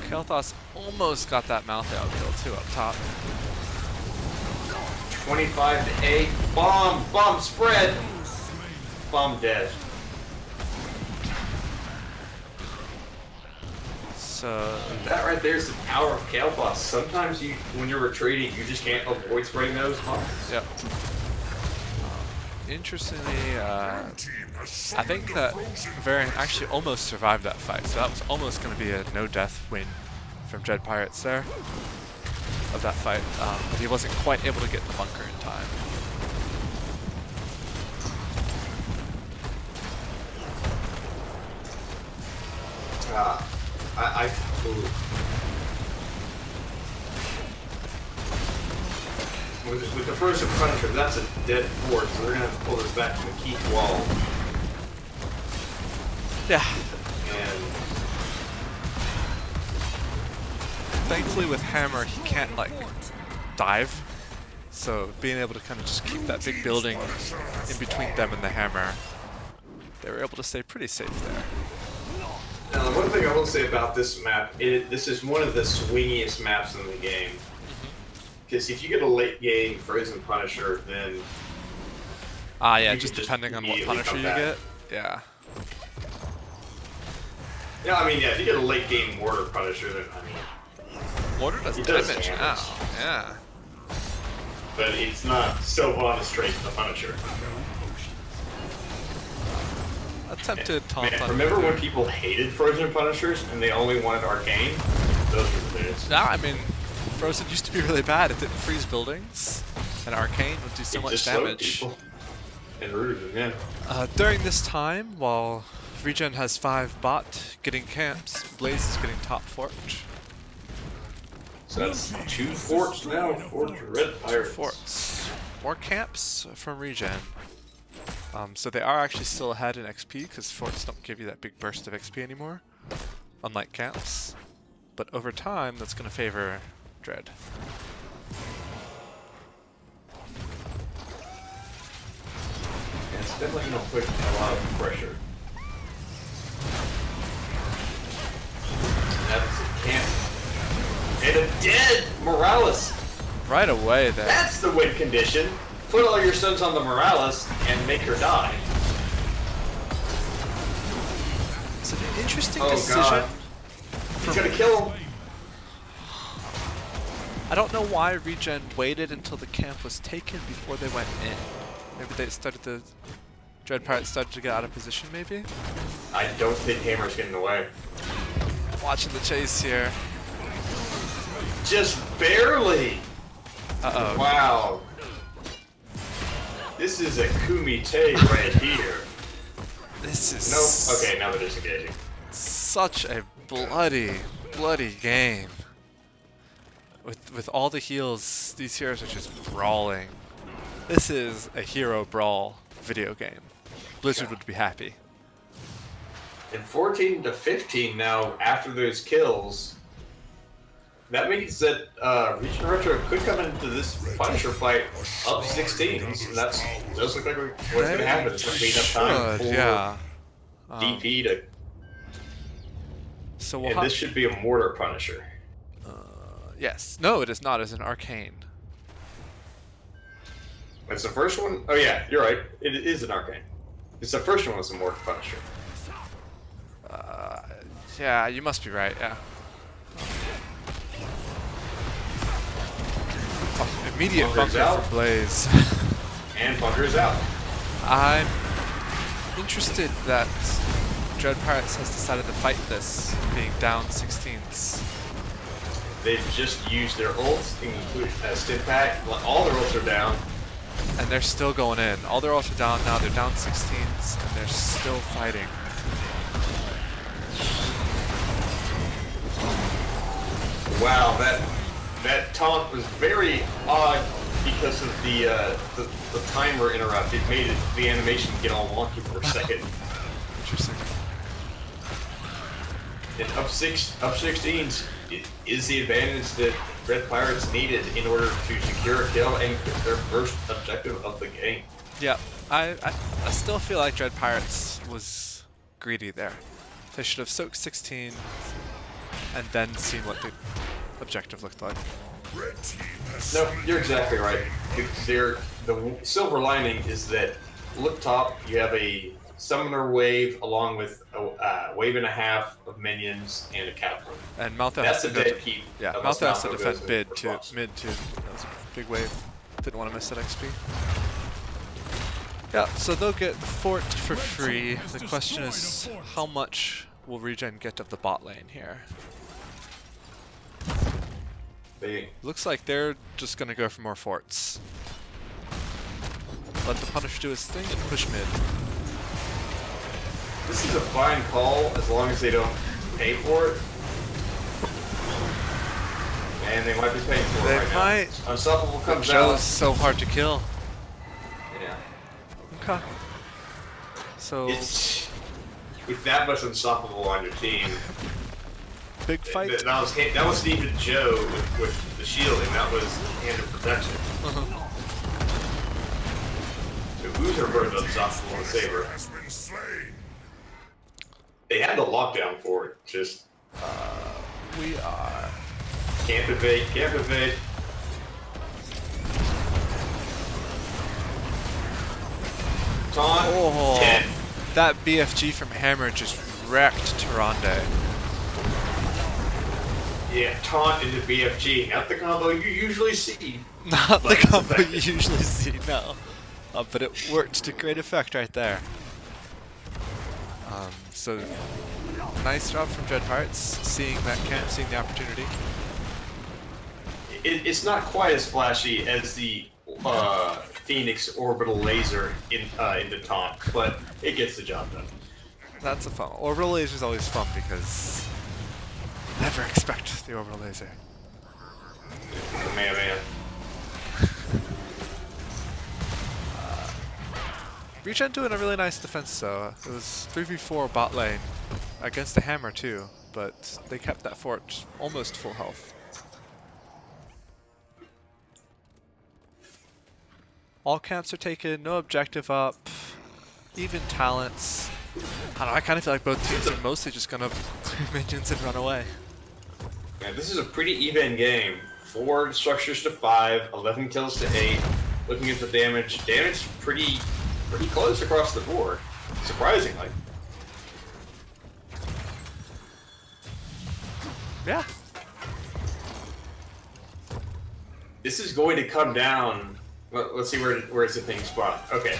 Kael'thas almost got that Malthael kill too up top. 25 to 8. Bomb! Bomb spread! Bomb dead. So That right there is the power of Kael'thas. Sometimes when you're retreating, you just can't avoid spreading those bombs. yep. Interestingly, I think that Varian actually almost survived that fight, so that was almost going to be a no-death win from Dread Pirates there of that fight, but he wasn't quite able to get the bunker in time. Ooh. With the first of Punisher, that's a dead fort, so they're gonna have to pull this back to the keep wall. Yeah. And Thankfully with Hammer he can't like dive, so being able to kind of just keep that big building in between them and the Hammer, they were able to stay pretty safe there. now, one thing I will say about this map, this is one of the swingiest maps in the game. Because if you get a late game Frozen Punisher, then Yeah, you just can depending on what immediately Punisher come you back. get. Yeah. Yeah, I mean, yeah, if you get a late game Mortar Punisher, then I mean, Mortar does He does damage damage. now. Yeah. but it's not Sylvana straight to the Punisher. Attempted taunt Man, on remember Uther. when people hated Frozen Punishers and they only wanted Arcane? Those were the days. No, I mean, Frozen used to be really bad. It didn't freeze buildings, and Arcane would do so It much just slowed damage. people and rooted them in. During this time, while ReGen has 5 bot getting camps, Blaze is getting top fort. So that's 2 forts now for Red 2 Pirates. forts. More camps from ReGen. So they are actually still ahead in XP, because forts don't give you that big burst of XP anymore, unlike camps. But over time, that's going to favor Dread. And it's definitely going to put a lot of pressure. That's a camp. And a dead Morales. Right away there. That's the win condition. Put all your sons on the Morales and make her die. It's an interesting Oh, decision. God. He's gonna kill him. I don't know why ReGen waited until the camp was taken before they went in. Maybe they started to Dread Pirates started to get out of position, maybe? I don't think Hammer's getting away. Watching the chase here. Just barely. Uh-oh. Wow. This is a kumite right here. This is Nope. Okay, now they're disengaging. such a bloody, bloody game. With all the heals, these heroes are just brawling. This is a hero brawl video game. Blizzard would be happy. And 14 to 15 now after those kills. That means that ReGen Retro could come into this Punisher fight up 16s, and that does look like what's going to happen. It's going to be enough time for Yeah. DP to. So And this should be a Mortar Punisher. yes. No, it is not. It's an arcane. It's the first one. Oh yeah, you're right. It is an Arcane. It's the first one was a Mortar Punisher. Yeah, you must be right. Yeah. Oh, immediate Bunker's bunker out. for Blaze. And Bunker is out. I'm interested that Dread Pirates has decided to fight this, being down 16s. They've just used their ults, including Stimpack. All their ults are down. And they're still going in. All their ults are down now. They're down 16s, and they're still fighting. Wow, that taunt was very odd because of the timer interrupt. It made the animation get all wonky for a second. Interesting. And up 16s is the advantage that Red Pirates needed in order to secure a kill and get their first objective of the game. Yeah, I still feel like Dread Pirates was greedy there. They should have soaked 16 and then seen what the objective looked like. No, you're exactly right. The silver lining is that look top, you have a summoner wave along with a wave and a half of minions and a catapult. And Maltha That's has a to dead keep. Yeah, unless Maltha has to Maltha defend goes in mid too. response. Mid too. That was a big wave. Didn't want to miss that XP. Yeah, so they'll get Fort for free. The question is, how much will ReGen get of the bot lane here? They, Looks like they're just gonna go for more forts. Let the Punisher do his thing and push mid. this is a fine call as long as they don't pay for it. And they might be paying for They it right might. now. Unstoppable But comes Joe out. is so hard to kill. Yeah. Okay. So It's with that much unstoppable on your team. big fight. That was even Joe with the shielding. That was hand of protection. So who's our bird unstoppable and Saber? They had the lockdown for it. Just We are. can't evade, can't evade. Taunt. Oh, 10. that BFG from Hammer just wrecked Tyrande. Yeah, taunt into BFG. Not the combo you usually see. Not the But it's combo you effective. usually see, no. But it worked to great effect right there. So nice job from Dread Pirates, seeing that camp, seeing the opportunity. It's not quite as flashy as the Phoenix orbital laser into taunt, but it gets the job done. That's a fun. Orbital laser is always fun because never expect the orbital laser. Man. ReGen doing a really nice defense though. It was 3v4 bot lane against the Hammer too, but they kept that fort almost full health. All camps are taken, no objective up, even talents. I don't know, I kind of feel like both teams are mostly just gonna clear minions and run away. Man, this is a pretty even game. 4 structures to 5, 11 kills to 8. Looking at the damage, pretty close across the board, surprisingly. Yeah. This is going to come down. Let's see where is the thing spot. Okay,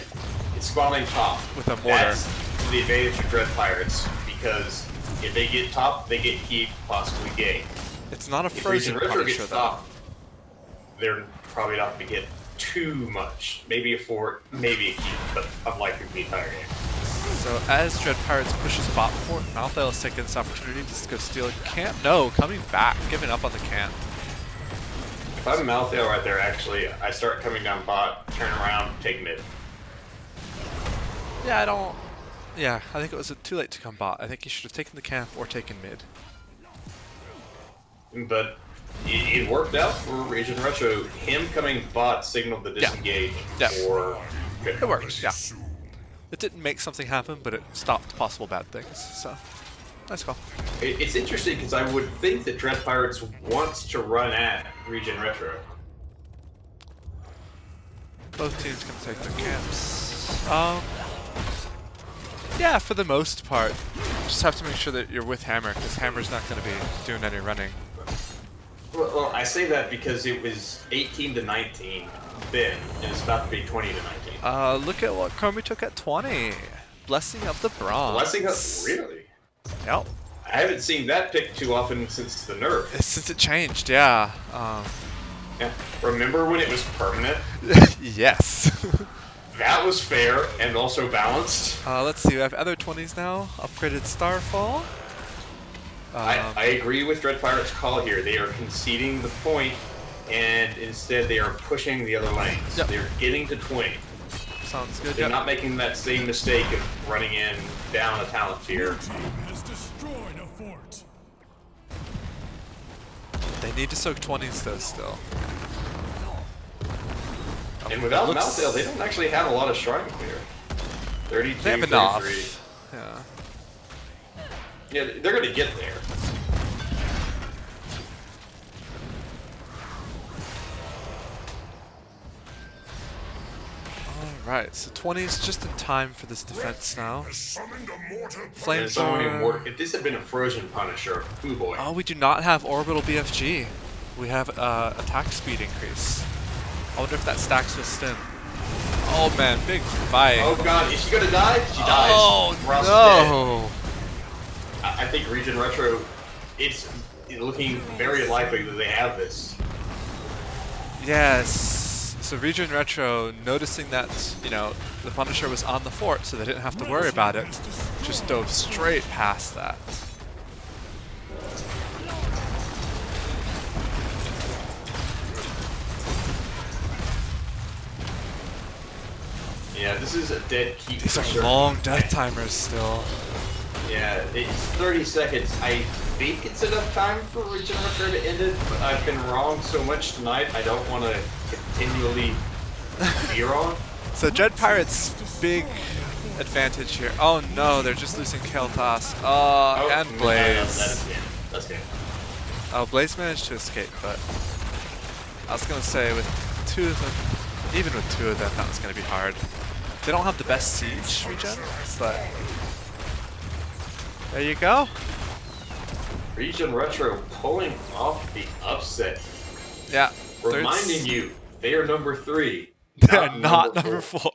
it's spawning top. With a mortar. That's to the advantage of Dread Pirates, because if they get top, they get keep, possibly gain. It's not a If frozen Retro Punisher gets though. top, they're probably not going to get too much. Maybe a fort, maybe a keep, but unlikely to be entire game. So as Dread Pirates pushes bot fort, Malthael is taking this opportunity to go steal a camp. No, coming back, giving up on the camp. If I'm Malthael right there, actually, I start coming down bot, turn around, take mid. Yeah, I don't. Yeah, I think it was too late to come bot. I think he should have taken the camp or taken mid. But it worked out for ReGen Retro. Him coming bot signaled the disengage for It worked, yeah. It didn't make something happen, but it stopped possible bad things, so nice call. It's interesting because I would think that Dread Pirates wants to run at ReGen Retro. Both teams can take their camps. Yeah, for the most part. Just have to make sure that you're with Hammer, because Hammer's not going to be doing any running. Well, I say that because it was 18 to 19 then, and it's about to be 20 to 19. Look at what Chromie took at 20. Blessing of the Bronze. Blessing up, really? Yep. I haven't seen that pick too often since the nerf. Since it changed, yeah. Yeah. Remember when it was permanent? Yes. That was fair and also balanced. Let's see, we have other 20s now. Upgraded Starfall. I agree with Dread Pirate's call here. They are conceding the point, and instead they are pushing the other lanes. Yep. They're getting to 20. Sounds good. They're not making that same mistake of running in down a talent tier. Team has destroyed a fort. They need to soak 20s though still. And without looks- Malthael, they don't actually have a lot of shrine clear. 32, They have 33. enough. Yeah. Yeah, they're going to get there. Alright, so 20s just in time for this defense now. And Flames it's only are... more. If this had been a frozen Punisher, ooh boy. Oh, we do not have Orbital BFG. We have attack speed increase. I wonder if that stacks with Stim. Oh man, big fight. Oh god, is she gonna die? She dies. Oh Ross is no! dead. I think ReGen Retro, it's looking very likely that they have this. Yes. So ReGen Retro, noticing that, you know, the Punisher was on the fort, so they didn't have to worry about it, just dove straight past that. Yeah, this is a dead keep. These for are sure. long death timers still. Yeah, it's 30 seconds. I think it's enough time for ReGen Retro to end it, but I've been wrong so much tonight, I don't want to continually be wrong. So Dread Pirates' big advantage here. Oh no, they're just losing Kel'Thas. Oh, And no, Blaze. that's good. Oh, Blaze managed to escape, but I was gonna say with two of them, even with two of them, that was gonna be hard. They don't have the best siege regen, but there you go. ReGen Retro pulling off the upset. Yeah. Reminding you, they are number 3. They're not number 4.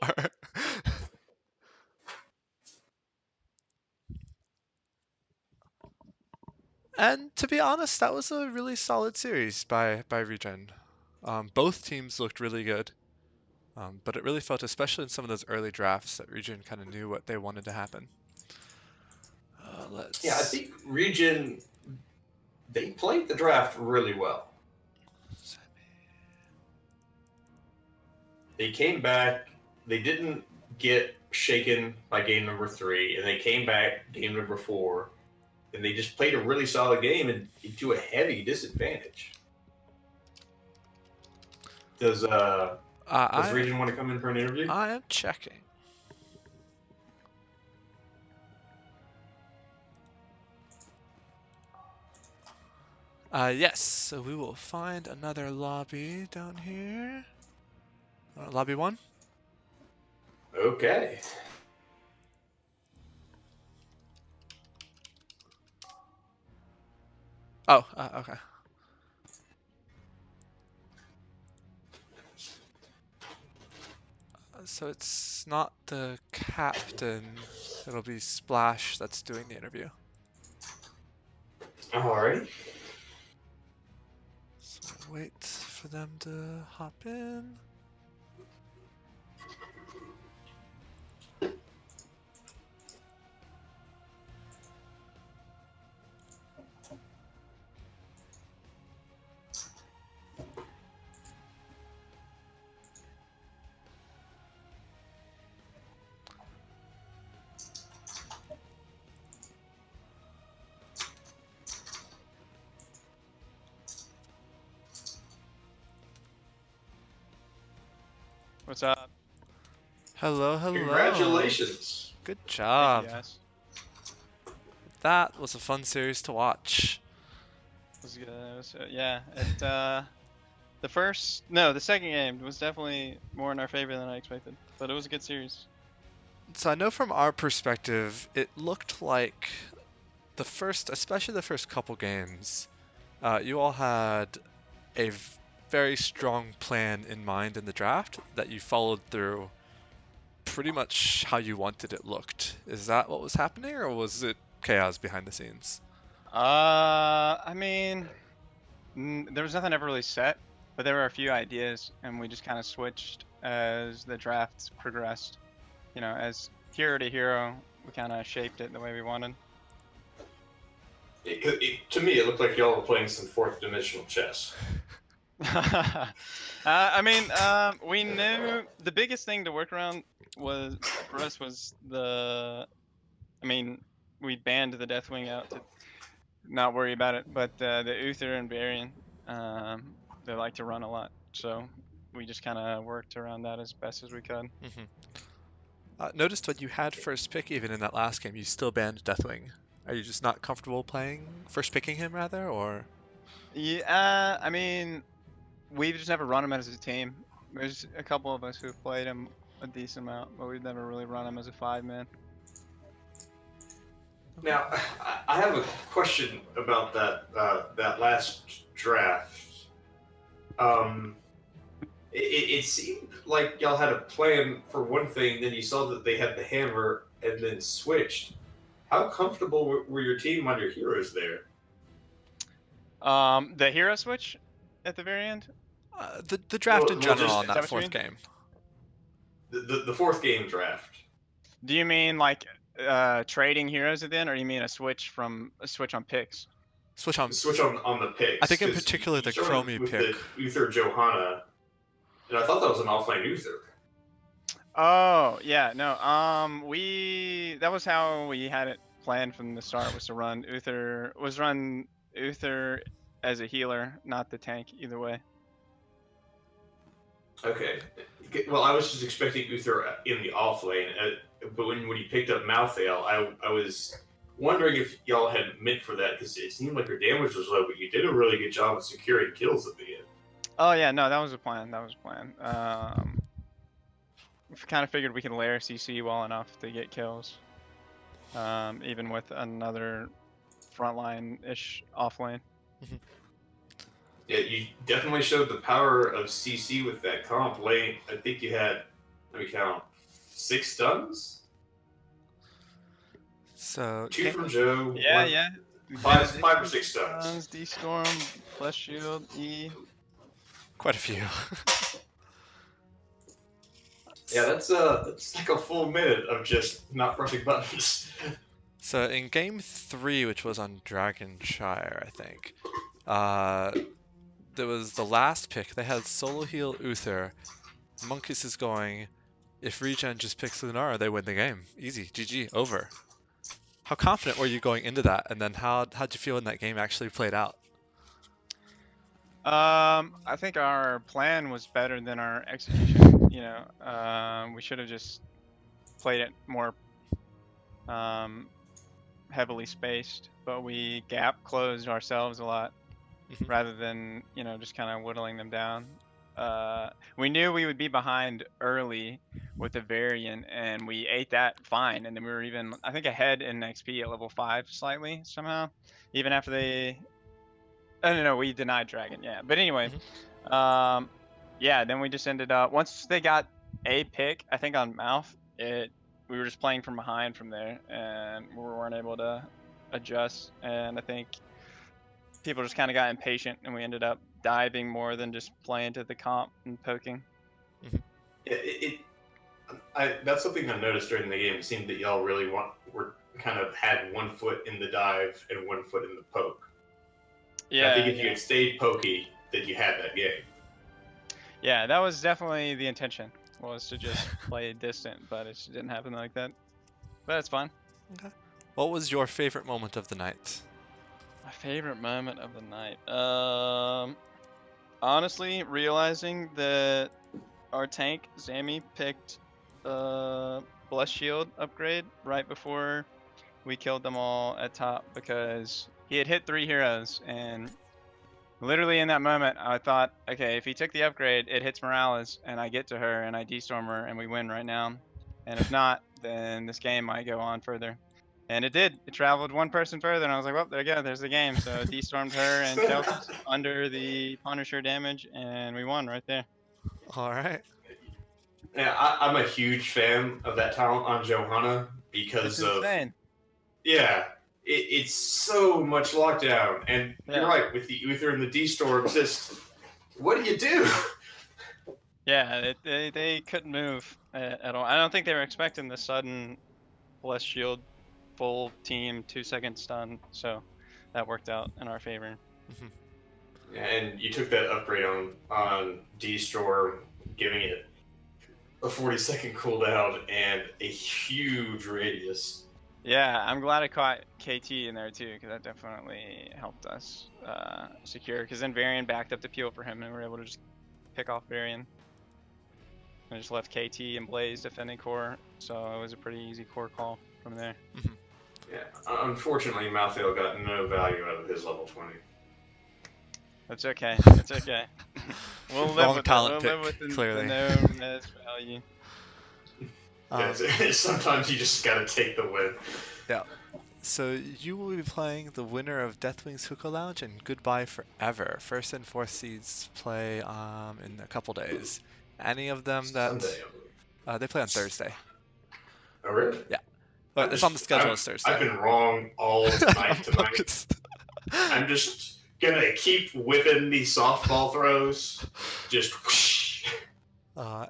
And to be honest, that was a really solid series by ReGen. Both teams looked really good, but it really felt, especially in some of those early drafts, that ReGen kind of knew what they wanted to happen. Yeah, I think ReGen, they played the draft really well. They came back, they didn't get shaken by game number 3, and they came back game number 4, and they just played a really solid game and to a heavy disadvantage. Does ReGen want to come in for an interview? I am checking. Yes, so we will find another lobby down here. Lobby 1? Okay. Oh, okay. So it's not the captain. It'll be Splash that's doing the interview. Alright. So we'll wait for them to hop in. What's up? Hello, hello. Congratulations. Good Thank job. you guys. That was a fun series to watch. It was good. It was, yeah, the second game was definitely more in our favor than I expected, but it was a good series. So I know from our perspective, it looked like especially the first couple games, you all had a very strong plan in mind in the draft that you followed through pretty much how you wanted it looked. Is that what was happening, or was it chaos behind the scenes? I mean, there was nothing ever really set, but there were a few ideas, and we just kind of switched as the drafts progressed. You know, as hero to hero, we kind of shaped it the way we wanted. To me, it looked like y'all were playing some fourth dimensional chess. I mean, we knew the biggest thing to work around for us was I mean, we banned the Deathwing out to not worry about it, but the Uther and Varian, they like to run a lot, so we just kind of worked around that as best as we could. Noticed when you had first pick, even in that last game, you still banned Deathwing. Are you just not comfortable playing first picking him, rather, or? Yeah, I mean, we've just never run him as a team. There's a couple of us who've played him a decent amount, but we've never really run him as a 5-man. Now, I have a question about that last draft. It seemed like y'all had a plan for one thing, then you saw that they had the hammer, and then switched. How comfortable were your team on your heroes there? The hero switch at the very end. The draft in general Just on Is that that what you fourth mean? game. the fourth game draft. Do you mean like trading heroes at the end, or you mean a switch on picks? Switch on. Switch on the picks. I think in 'cause particular you the started Chromie with pick. the Uther Johanna, and I thought that was an offlane Uther. Oh yeah, no. That was how we had it planned from the start, was to run Uther as a healer, not the tank. Either way. Okay. Well, I was just expecting Uther in the off lane, but when he picked up Malthael, I was wondering if y'all had meant for that, because it seemed like your damage was low, but you did a really good job of securing kills at the end. Oh yeah, no, that was a plan. We kind of figured we could layer CC well enough to get kills, even with another frontline-ish off lane. Yeah, you definitely showed the power of CC with that comp lane. I think you had, let me count, 6 stuns? So 2 from Joe, Yeah, one, yeah. 5 or 6 stuns. D-Storm, plus shield, E. quite a few. Yeah, that's like a full minute of just not pressing buttons. So in game 3, which was on Dragonshire, I think, there was the last pick. They had solo heal Uther. Monkeys is going, if ReGen just picks Lunara, they win the game. Easy, GG, over. How confident were you going into that, and then how'd you feel when that game actually played out? I think our plan was better than our execution. You know, we should have just played it more heavily spaced, but we gap closed ourselves a lot rather than, you know, just kind of whittling them down. We knew we would be behind early with the variant, and we ate that fine. And then we were even, I think, ahead in XP at level 5 slightly somehow, even after they. Oh, no, we denied Dragon, yeah. But anyway, yeah, then we just ended up, once they got a pick, I think on Mouth, we were just playing from behind from there, and we weren't able to adjust. And I think people just kind of got impatient, and we ended up diving more than just playing to the comp and poking. That's something I noticed during the game. It seemed that y'all really were kind of had 1 foot in the dive and 1 foot in the poke. Yeah, and I think if you had stayed pokey, that you had that game. Yeah, that was definitely the intention, was to just play distant, but it just didn't happen like that. But it's fine. Okay. What was your favorite moment of the night? My favorite moment of the night. Honestly, realizing that our tank, Zammy, picked Bless Shield upgrade right before we killed them all at top, because he had hit 3 heroes, and literally in that moment, I thought, okay, if he took the upgrade, it hits Morales, and I get to her, and I destorm her, and we win right now. And if not, then this game might go on further. And it did. It traveled 1 person further, and I was like, well, there you go. There's the game. So destormed her and killed under the Punisher damage, and we won right there. All right. Yeah, I'm a huge fan of that talent on Johanna because It's of insane. it's so much lockdown, and you're right with the Uther and the D-Storm. Just what do you do? Yeah, they couldn't move at all. I don't think they were expecting the sudden Bless Shield full team 2-second stun, so that worked out in our favor. And you took that upgrade on D-Storm, giving it a 40-second cooldown and a huge radius. Yeah, I'm glad I caught KT in there too, because that definitely helped us secure. Because then Varian backed up the peel for him, and we were able to just pick off Varian. And just left KT and Blaze defending core, so it was a pretty easy core call from there. Yeah, unfortunately, Malthael got no value out of his level 20. That's okay. It's okay. We'll live Wrong with talent it. pick, We'll live with clearly. the no res value. Sometimes you just gotta take the win. Yeah. So you will be playing the winner of Deathwing's Hookah Lounge and Goodbye Forever. 1st and 4th seeds play in a couple days. Any of them that Sunday, they play on Thursday. Oh, really? Yeah. But it's on the schedule as Thursday. I've been wrong all night tonight. I'm just gonna keep whipping these softball throws. Just whoosh.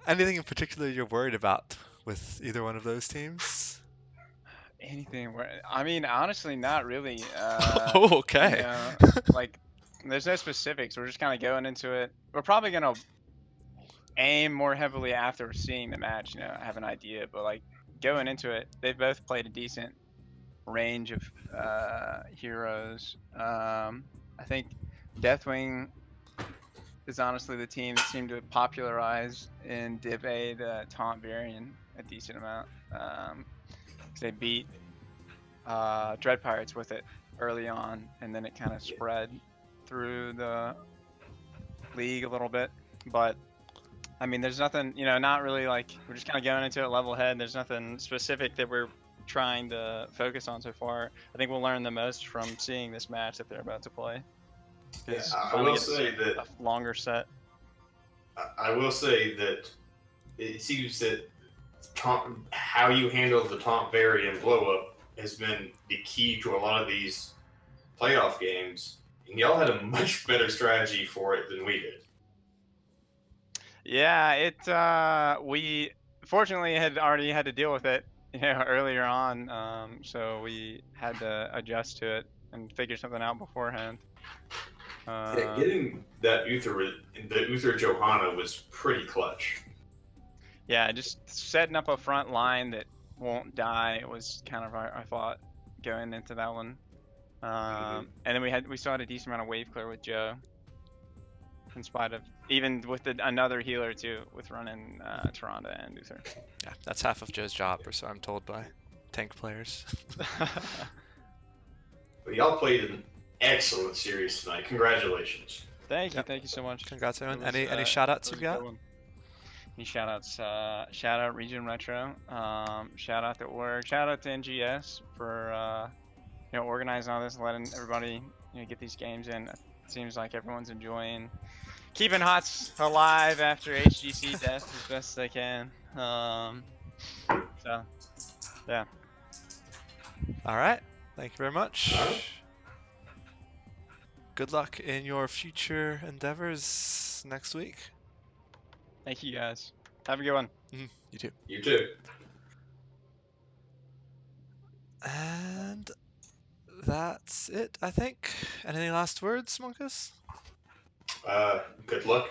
Anything in particular you're worried about with either one of those teams? Anything where, I mean, honestly, not really. Oh, okay. You know, like, there's no specifics. We're just kind of going into it. We're probably gonna aim more heavily after seeing the match. You know, have an idea, but like going into it, they've both played a decent range of heroes. I think Deathwing is honestly the team that seemed to popularize in Div A the taunt variant a decent amount. They beat Dread Pirates with it early on, and then it kind of spread through the league a little bit. But I mean, there's nothing, you know, not really like, we're just kind of going into it level head. There's nothing specific that we're trying to focus on so far. I think we'll learn the most from seeing this match that they're about to play. Yeah, I will say that a longer set. I will say that it seems that how you handle the taunt variant blow up has been the key to a lot of these playoff games, and y'all had a much better strategy for it than we did. Yeah, we fortunately had already had to deal with it, you know, earlier on, so we had to adjust to it and figure something out beforehand. Yeah, getting that Uther Johanna was pretty clutch. Yeah, just setting up a front line that won't die was kind of our thought going into that one. And then we still had a decent amount of wave clear with Joe, in spite of even with another healer too, with running Tyrande and Uther. Yeah, that's half of Joe's job, or so I'm told by tank players. But y'all played an excellent series tonight. Congratulations. Thank you so much. Congrats, everyone. Any shout outs you got? Any shout outs? Shout out ReGen Retro. Shout out to org. Shout out to NGS for you know, organizing all this, letting everybody, you know, get these games in. It seems like everyone's enjoying keeping HOTS alive after HGC death as best as I can. So, yeah. All right. Thank you very All right. much. Good luck in your future endeavors next week. Thank you guys. Have a good one. You too. You too. And that's it, I think. Any last words, Monkus? Good luck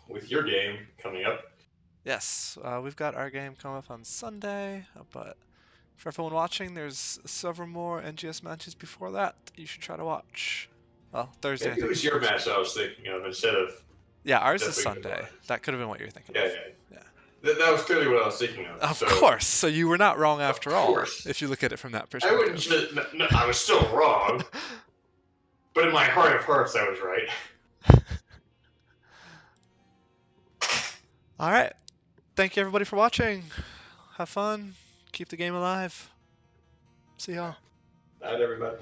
with your game coming up. Yes, we've got our game coming up on Sunday, but for everyone watching, there's several more NGS matches before that you should try to watch. Well, Thursday, I Maybe it think. was your match I was thinking of instead of. Yeah, ours is Definitely good Sunday. matches. That could have been what you're thinking Yeah, of. yeah. Yeah. That was clearly what I was thinking of. Of So, course. So you were not wrong after all, course. if you look at it from that I wouldn't perspective. just. No, I was still wrong, but in my heart of hearts, I was right. All right. Thank you, everybody, for watching. Have fun. Keep the game alive. See y'all. Night, everybody.